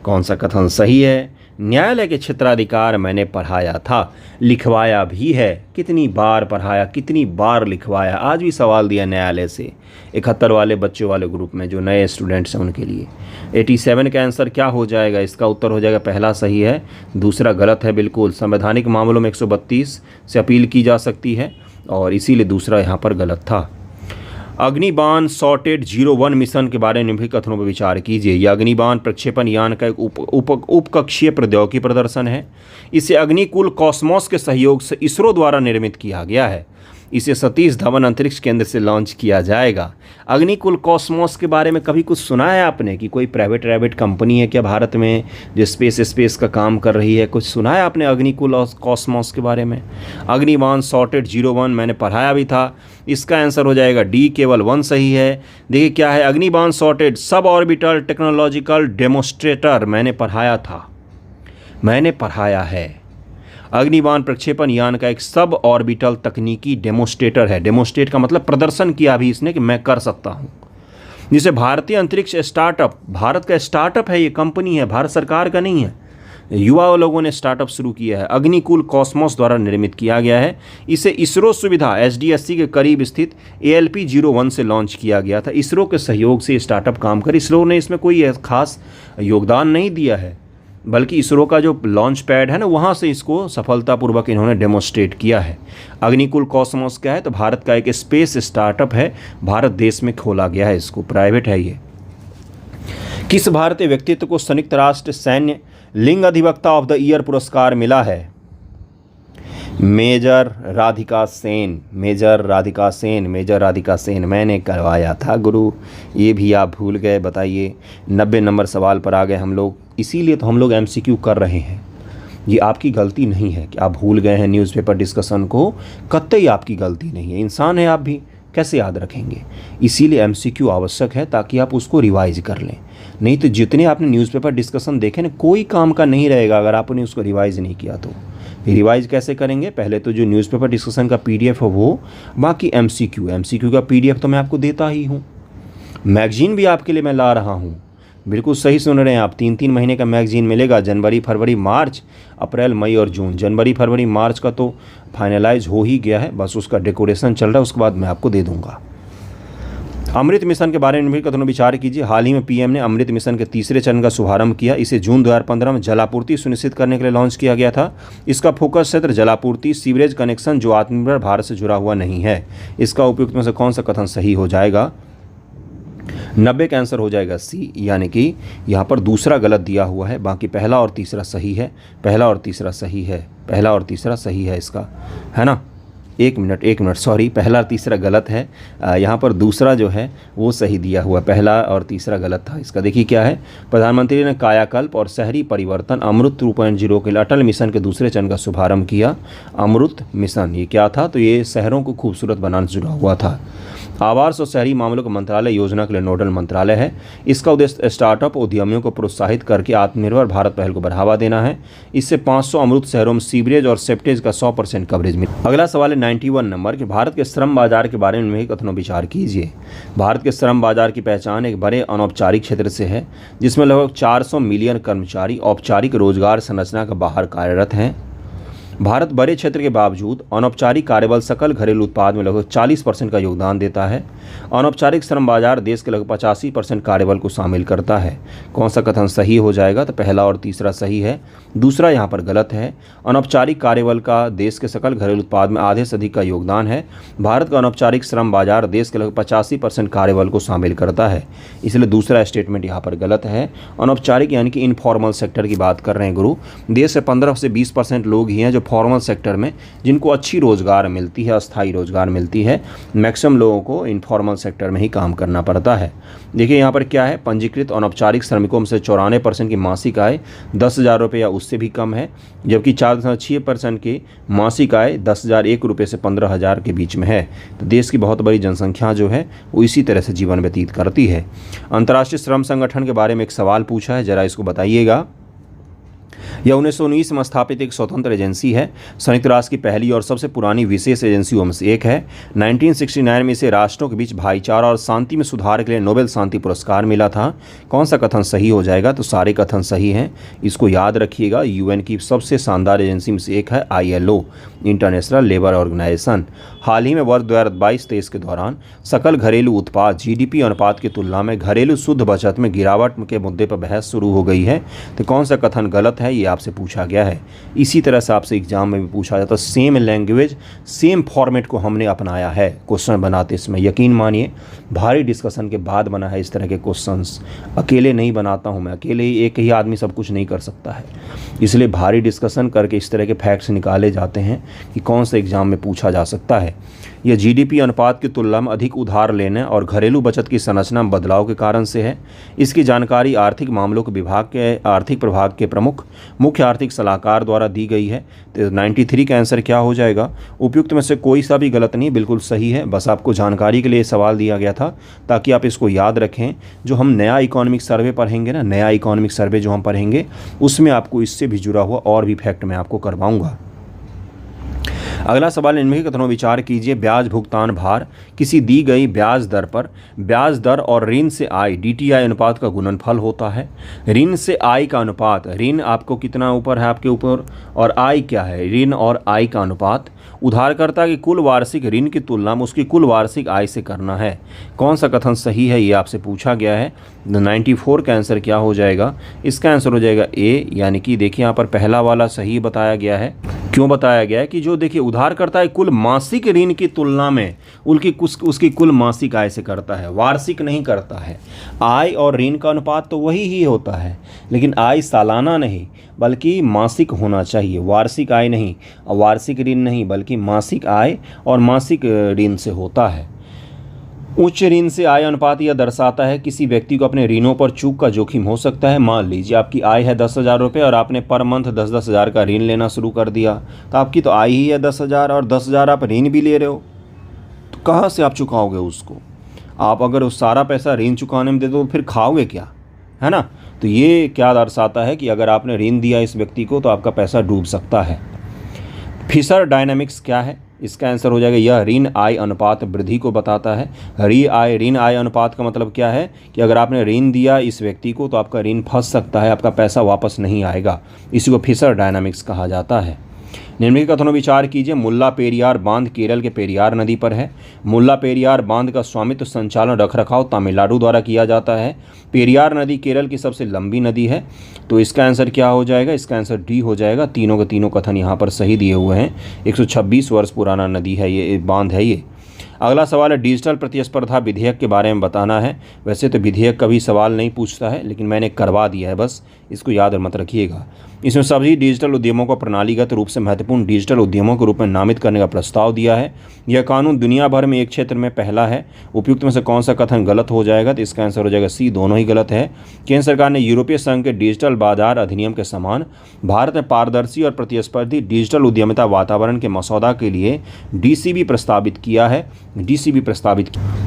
कौन सा कथन सही है? न्यायालय के क्षेत्राधिकार मैंने पढ़ाया था, लिखवाया भी है। कितनी बार पढ़ाया, कितनी बार लिखवाया। आज भी सवाल दिया न्यायालय से 71 वाले बच्चों वाले ग्रुप में जो नए स्टूडेंट्स हैं उनके लिए। 87 का आंसर क्या हो जाएगा? इसका उत्तर हो जाएगा पहला सही है, दूसरा गलत है बिल्कुल। संवैधानिक मामलों में 132 से अपील की जा सकती है और इसीलिए दूसरा यहाँ पर गलत था। अग्निबाण सॉर्टेड 01 मिशन के बारे में भी कथनों पर विचार कीजिए। यह अग्निबाण प्रक्षेपण यान का एक उपकक्षीय प्रौद्योगिकी प्रदर्शन है। इसे अग्निकुल कॉस्मोस के सहयोग से इसरो द्वारा निर्मित किया गया है। इसे सतीश धवन अंतरिक्ष केंद्र से लॉन्च किया जाएगा। अग्निकुल कॉस्मोस के बारे में कभी कुछ सुना है आपने कि कोई प्राइवेट कंपनी है क्या भारत में जो स्पेस का काम कर रही है? कुछ सुना है आपने अग्निकुल और कॉस्मोस के बारे में? अग्निबाण सॉर्टेड 01 मैंने पढ़ाया भी था। इसका आंसर हो जाएगा डी, केवल 1 सही है। देखिए क्या है, Agnibaan SOrTeD sub orbital technological demonstrator मैंने पढ़ाया था, मैंने पढ़ाया है। अग्निबाण प्रक्षेपण यान का एक सब ऑर्बिटल तकनीकी डेमोस्ट्रेटर है। डेमोस्ट्रेट का मतलब प्रदर्शन किया भी इसने कि मैं कर सकता हूँ। जिसे भारतीय अंतरिक्ष स्टार्टअप, भारत का स्टार्टअप है, ये कंपनी है, भारत सरकार का नहीं है, युवा लोगों ने स्टार्टअप शुरू किया है। अग्निकुल कॉस्मोस द्वारा निर्मित किया गया है। इसे इसरो सुविधा एसडीएससी के करीब स्थित ALP-01 से लॉन्च किया गया था। इसरो के सहयोग से स्टार्टअप काम कर, इसरो ने इसमें कोई खास योगदान नहीं दिया है, बल्कि इसरो का जो लॉन्च पैड है ना, वहाँ से इसको सफलतापूर्वक इन्होंने डेमोस्ट्रेट किया है। अग्निकुल कॉस्मोस क्या है? तो भारत का एक स्पेस स्टार्टअप है, भारत देश में खोला गया है, इसको प्राइवेट है ये। किस भारतीय व्यक्तित्व को संयुक्त राष्ट्र सैन्य लिंग अधिवक्ता ऑफ द ईयर पुरस्कार मिला है? Major Radhika Sen, major Radhika Sen, major Radhika Sen मैंने करवाया था गुरु, ये भी आप भूल गए। बताइए, 90 नंबर सवाल पर आ गए हम लोग, इसीलिए तो हम लोग MCQ कर रहे हैं। ये आपकी गलती नहीं है कि आप भूल गए हैं न्यूज़पेपर डिस्कशन को, कतई आपकी गलती नहीं है। इंसान है आप भी, कैसे याद रखेंगे? इसीलिए MCQ आवश्यक है ताकि आप उसको रिवाइज कर लें। नहीं तो जितने आपने न्यूज़पेपर डिस्कशन देखे ना, कोई काम का नहीं रहेगा अगर आपने उसको रिवाइज नहीं किया तो। रिवाइज कैसे करेंगे? पहले तो जो न्यूज़पेपर डिस्कशन का PDF है वो, बाकी MCQ का PDF तो मैं आपको देता ही हूँ। मैगजीन भी आपके लिए मैं ला रहा हूँ, बिल्कुल सही सुन रहे हैं आप। 3 महीने का मैगजीन मिलेगा, जनवरी, फरवरी, मार्च, अप्रैल, मई और जून। जनवरी, फरवरी, मार्च का तो फाइनलाइज हो ही गया है, बस उसका डेकोरेशन चल रहा है, उसके बाद मैं आपको दे दूँगा। अमृत मिशन के बारे में भी कथनों विचार कीजिए। हाल ही में PM ने अमृत मिशन के तीसरे चरण का शुभारंभ किया। इसे जून 2015 में जलापूर्ति सुनिश्चित करने के लिए लॉन्च किया गया था। इसका फोकस क्षेत्र जलापूर्ति, सीवरेज कनेक्शन जो आत्मनिर्भर भारत से जुड़ा हुआ नहीं है। इसका उपयुक्त में से कौन सा कथन सही हो जाएगा? 90 का आंसर हो जाएगा C, यानी कि यहाँ पर दूसरा गलत दिया हुआ है, बाकी पहला और तीसरा सही है। पहला और तीसरा सही है, पहला और तीसरा सही है इसका, है ना। एक मिनट सॉरी, पहला और तीसरा गलत है। यहाँ पर दूसरा जो है वो सही दिया हुआ, पहला और तीसरा गलत था इसका। देखिए क्या है, प्रधानमंत्री ने कायाकल्प और शहरी परिवर्तन अमृत 2.0 के लिए अटल मिशन के दूसरे चरण का शुभारंभ किया। अमृत मिशन ये क्या था? तो ये शहरों को खूबसूरत बनाने से जुड़ा हुआ था। आवास और शहरी मामलों का मंत्रालय योजना के लिए नोडल मंत्रालय है। इसका उद्देश्य स्टार्टअप उद्यमियों को प्रोत्साहित करके आत्मनिर्भर भारत पहल को बढ़ावा देना है। इससे 500 अमृत शहरों में सीवरेज और सेप्टेज का 100% कवरेज मिला। अगला सवाल है 91 नंबर के, भारत के श्रम बाजार के बारे में भी कथनों विचार कीजिए। भारत के श्रम बाजार की पहचान एक बड़े अनौपचारिक क्षेत्र से है, जिसमें लगभग 400 मिलियन कर्मचारी औपचारिक रोजगार संरचना के बाहर कार्यरत हैं। भारत बड़े क्षेत्र के बावजूद अनौपचारिक कार्यबल सकल घरेलू उत्पाद में लगभग 40% का योगदान देता है। अनौपचारिक श्रम बाजार देश के लगभग 85% कार्यबल को शामिल करता है। कौन सा कथन सही हो जाएगा? तो पहला और तीसरा सही है, दूसरा यहाँ पर गलत है। अनौपचारिक कार्यबल का देश के सकल घरेलू उत्पाद में आधे से अधिक का योगदान है। भारत का अनौपचारिक श्रम बाजार देश के लगभग 85% कार्यबल को शामिल करता है, इसलिए दूसरा स्टेटमेंट यहाँ पर गलत है। अनौपचारिक यानी कि इनफॉर्मल सेक्टर की बात कर रहे हैं गुरु। देश से 15 से 20% लोग ही हैं जो फॉर्मल सेक्टर में जिनको अच्छी रोज़गार मिलती है, अस्थायी रोज़गार मिलती है, मैक्सिमम लोगों को इनफॉर्मल सेक्टर में ही काम करना पड़ता है। देखिए यहाँ पर क्या है, पंजीकृत अनौपचारिक श्रमिकों में से 94% की मासिक आय 10,000 रुपये या उससे भी कम है, जबकि 4.6% की मासिक आय 10,001 रुपये से 15,000 के बीच में है। तो देश की बहुत बड़ी जनसंख्या जो है वो इसी तरह से जीवन व्यतीत करती है। अंतर्राष्ट्रीय श्रम संगठन के बारे में एक सवाल पूछा है, ज़रा इसको बताइएगा। यह 1919 में स्थापित एक स्वतंत्र एजेंसी है। संयुक्त राष्ट्र की पहली और सबसे पुरानी विशेष एजेंसियों में से एक है। 1969 में इसे राष्ट्रों के बीच भाईचारा और शांति में सुधार के लिए नोबेल शांति पुरस्कार मिला था। कौन सा कथन सही हो जाएगा? तो सारे कथन सही हैं, इसको याद रखिएगा। यूएन की सबसे शानदार एजेंसी में से एक है ILO, इंटरनेशनल लेबर ऑर्गेनाइजेशन। हाल ही में वर्ष 2022-23 के दौरान सकल घरेलू उत्पाद GDP अनुपात की तुलना में घरेलू शुद्ध बचत में गिरावट के मुद्दे पर बहस शुरू हो गई है। तो कौन सा कथन गलत है, ये आपसे पूछा गया है। इसी तरह से आपसे एग्जाम में भी पूछा जाता है। सेम लैंग्वेज, सेम फॉर्मेट को हमने अपनाया है क्वेश्चन बनाते समय। यकीन मानिए भारी डिस्कशन के बाद बना है इस तरह के क्वेश्चंस। अकेले नहीं बनाता हूँ मैं, अकेले एक ही आदमी सब कुछ नहीं कर सकता है, इसलिए भारी डिस्कशन करके इस तरह के फैक्ट्स निकाले जाते हैं कि कौन सा एग्जाम में पूछा जा सकता है। यह GDP अनुपात की तुलना में अधिक उधार लेने और घरेलू बचत की संरचना में बदलाव के कारण से है। इसकी जानकारी आर्थिक मामलों के विभाग के आर्थिक प्रभाग के प्रमुख मुख्य आर्थिक सलाहकार द्वारा दी गई है। तो 93 का आंसर क्या हो जाएगा? उपयुक्त में से कोई सा भी गलत नहीं, बिल्कुल सही है। बस आपको जानकारी के लिए सवाल दिया गया था ताकि आप इसको याद रखें। जो हम नया इकोनॉमिक सर्वे पढ़ेंगे ना, नया इकोनॉमिक सर्वे जो हम पढ़ेंगे उसमें आपको इससे भी जुड़ा हुआ और भी फैक्ट मैं आपको करवाऊँगा। अगला सवाल, इनमें के कथनों विचार कीजिए। ब्याज भुगतान भार किसी दी गई ब्याज दर पर ब्याज दर और ऋण से आय DTI अनुपात का गुणनफल होता है। ऋण से आय का अनुपात, ऋण आपको कितना ऊपर है आपके ऊपर, और आय क्या है, ऋण और आय का अनुपात उधारकर्ता की कुल वार्षिक ऋण की तुलना में उसकी कुल वार्षिक आय से करना है। कौन सा कथन सही है, ये आपसे पूछा गया है। 94 का आंसर क्या हो जाएगा? इसका आंसर हो जाएगा A, यानी कि देखिए यहाँ पर पहला वाला सही बताया गया है। क्यों बताया गया है कि जो देखिए उधारकर्ता है कुल मासिक ऋण की तुलना में उसकी कुल मासिक आय से करता है, वार्षिक नहीं करता है। आय और ऋण का अनुपात तो वही ही होता है, लेकिन आय सालाना नहीं बल्कि मासिक होना चाहिए, वार्षिक आय नहीं, वार्षिक ऋण नहीं बल्कि मासिक आय और मासिक ऋण से होता है। उच्च ऋण से आय अनुपात यह दर्शाता है किसी व्यक्ति को अपने ऋणों पर चूक का जोखिम हो सकता है। मान लीजिए आपकी आय है 10,000 रुपये और आपने पर मंथ 10-10 हज़ार का ऋण लेना शुरू कर दिया, तो आपकी तो आय ही है 10,000 और 10,000 आप ऋण भी ले रहे हो, तो कहाँ से आप चुकाओगे उसको? आप अगर उस सारा पैसा ऋण चुकाने में दे दो तो फिर खाओगे क्या, है ना? तो ये क्या दर्शाता है कि अगर आपने ऋण दिया इस व्यक्ति को तो आपका पैसा डूब सकता है। फिशर डायनामिक्स क्या है? इसका आंसर हो जाएगा, यह ऋण आय अनुपात वृद्धि को बताता है। ऋण आय अनुपात का मतलब क्या है कि अगर आपने ऋण दिया इस व्यक्ति को तो आपका ऋण फंस सकता है, आपका पैसा वापस नहीं आएगा। इसी को फिशर डायनामिक्स कहा जाता है। निम्नलिखित कथनों विचार कीजिए। मुल्ला पेरियार बांध केरल के पेरियार नदी पर है। मुल्ला पेरियार बांध का स्वामित्व, संचालन, रखरखाव तमिलनाडु द्वारा किया जाता है। पेरियार नदी केरल की सबसे लंबी नदी है। तो इसका आंसर क्या हो जाएगा? इसका आंसर डी हो जाएगा। तीनों के तीनों कथन यहाँ पर सही दिए हुए हैं। 126 वर्ष पुराना नदी है ये, बांध है ये। अगला सवाल है, डिजिटल प्रतिस्पर्धा विधेयक के बारे में बताना है। वैसे तो विधेयक कभी सवाल नहीं पूछता है, लेकिन मैंने करवा दिया है, बस इसको याद मत रखिएगा। इसमें सभी डिजिटल उद्यमों को प्रणालीगत रूप से महत्वपूर्ण डिजिटल उद्यमों के रूप में नामित करने का प्रस्ताव दिया है। यह कानून दुनिया भर में एक क्षेत्र में पहला है। उपयुक्त में से कौन सा कथन गलत हो जाएगा? तो इसका आंसर हो जाएगा सी, दोनों ही गलत है। केंद्र सरकार ने यूरोपीय संघ के डिजिटल बाजार अधिनियम के समान भारत में पारदर्शी और प्रतिस्पर्धी डिजिटल उद्यमिता वातावरण के मसौदा के लिए DCB प्रस्तावित किया है।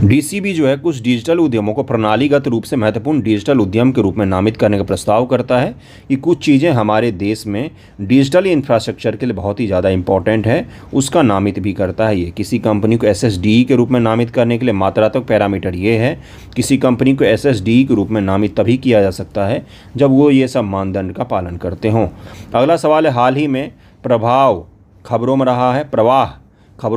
DCB जो है कुछ डिजिटल उद्यमों को प्रणालीगत रूप से महत्वपूर्ण डिजिटल उद्यम के रूप में नामित करने का प्रस्ताव करता है कि कुछ चीज़ें हमारे देश में डिजिटल इंफ्रास्ट्रक्चर के लिए बहुत ही ज़्यादा इंपॉर्टेंट है, उसका नामित भी करता है। ये किसी कंपनी को SSDE के रूप में नामित करने के लिए मात्रात्मक पैरामीटर ये है, किसी कंपनी को SSDE के रूप में नामित तभी किया जा सकता है जब वो ये सब मानदंड का पालन करते हों। अगला सवाल है, हाल ही में प्रवाह खबरों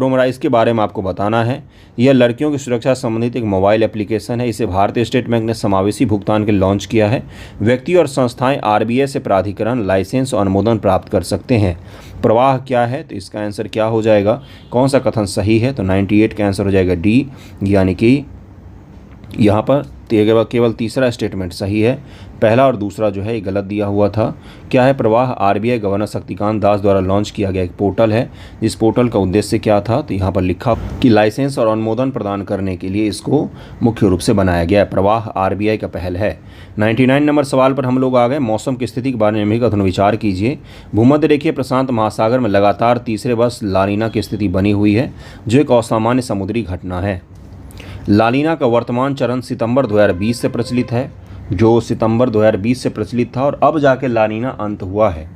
में रहा, इसके बारे में आपको बताना है। यह लड़कियों की सुरक्षा संबंधित एक मोबाइल एप्लीकेशन है। इसे भारतीय स्टेट बैंक ने समावेशी भुगतान के लॉन्च किया है। व्यक्ति और संस्थाएं RBI से प्राधिकरण, लाइसेंस और अनुमोदन प्राप्त कर सकते हैं। प्रवाह क्या है? तो इसका आंसर क्या हो जाएगा? कौन सा कथन सही है? तो 98 का आंसर हो जाएगा डी, यानी कि यहाँ पर केवल तीसरा स्टेटमेंट सही है, पहला और दूसरा जो है ये गलत दिया हुआ था। क्या है? प्रवाह आरबीआई गवर्नर शक्तिकांत दास द्वारा लॉन्च किया गया एक पोर्टल है। इस पोर्टल का उद्देश्य क्या था? तो यहाँ पर लिखा कि लाइसेंस और अनुमोदन प्रदान करने के लिए इसको मुख्य रूप से बनाया गया है। प्रवाह आरबीआई का पहल है। 99 नंबर सवाल पर हम लोग आ गए। मौसम की स्थिति के बारे में भी कथन विचार कीजिए। भूमध्य रेखीय प्रशांत महासागर में लगातार तीसरे वर्ष लानीना की स्थिति बनी हुई है, जो एक असामान्य समुद्री घटना है। लानीना का वर्तमान चरण सितंबर 2020 से प्रचलित है, जो सितंबर 2020 से प्रचलित था और अब जाके लानीना अंत हुआ है।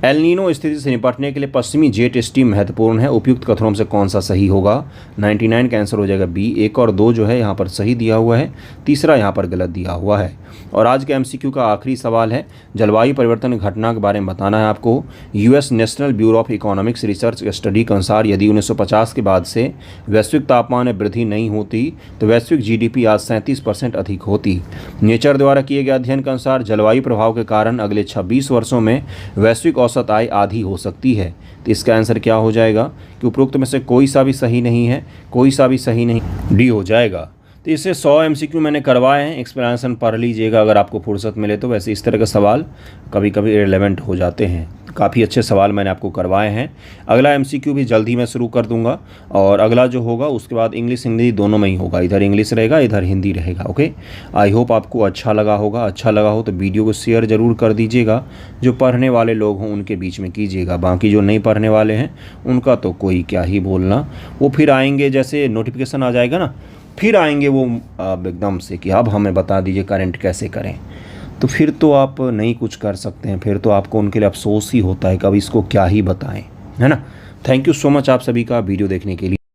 एल नीनो स्थिति से निपटने के लिए पश्चिमी जेट स्ट्रीम महत्वपूर्ण है। उपयुक्त कथनों से कौन सा सही होगा? 99 का आंसर हो जाएगा बी। 1 और 2 जो है यहाँ पर सही दिया हुआ है, तीसरा यहाँ पर गलत दिया हुआ है। और आज के एमसीक्यू का आखिरी सवाल है, जलवायु परिवर्तन घटना के बारे में बताना है आपको। US national bureau of economics research study के अनुसार यदि 1950 के बाद से वैश्विक तापमान में वृद्धि नहीं होती तो वैश्विक जीडीपी आज 37% अधिक होती। नेचर द्वारा किए गए अध्ययन के अनुसार जलवायु प्रभाव के कारण अगले 26 वर्षों में वैश्विक औसत आय आधी हो सकती है। तो इसका आंसर क्या हो जाएगा कि उपरोक्त में से कोई सा भी सही नहीं है, कोई सा भी सही नहीं, डी हो जाएगा। तो इससे 100 एमसीक्यू मैंने करवाए हैं, एक्सप्लेनेशन पढ़ लीजिएगा अगर आपको फुर्सत मिले तो। वैसे इस तरह के सवाल कभी कभी इरेलेवेंट हो जाते हैं। काफ़ी अच्छे सवाल मैंने आपको करवाए हैं। अगला एमसीक्यू भी जल्द ही मैं शुरू कर दूंगा और अगला जो होगा उसके बाद इंग्लिश हिंदी दोनों में ही होगा, इधर इंग्लिश रहेगा इधर हिंदी रहेगा। ओके, आई होप आपको अच्छा लगा होगा। अच्छा लगा हो तो वीडियो को शेयर ज़रूर कर दीजिएगा। जो पढ़ने वाले लोग हों उनके बीच में कीजिएगा, बाकी जो नहीं पढ़ने वाले हैं उनका तो कोई क्या ही बोलना। वो फिर आएंगे, जैसे नोटिफिकेशन आ जाएगा ना, फिर आएंगे वो एकदम से कि अब हमें बता दीजिए करंट कैसे करें। तो फिर तो आप नहीं कुछ कर सकते हैं, फिर तो आपको उनके लिए अफसोस ही होता है कि अब इसको क्या ही बताएं, है ना। थैंक यू सो मच आप सभी का वीडियो देखने के लिए।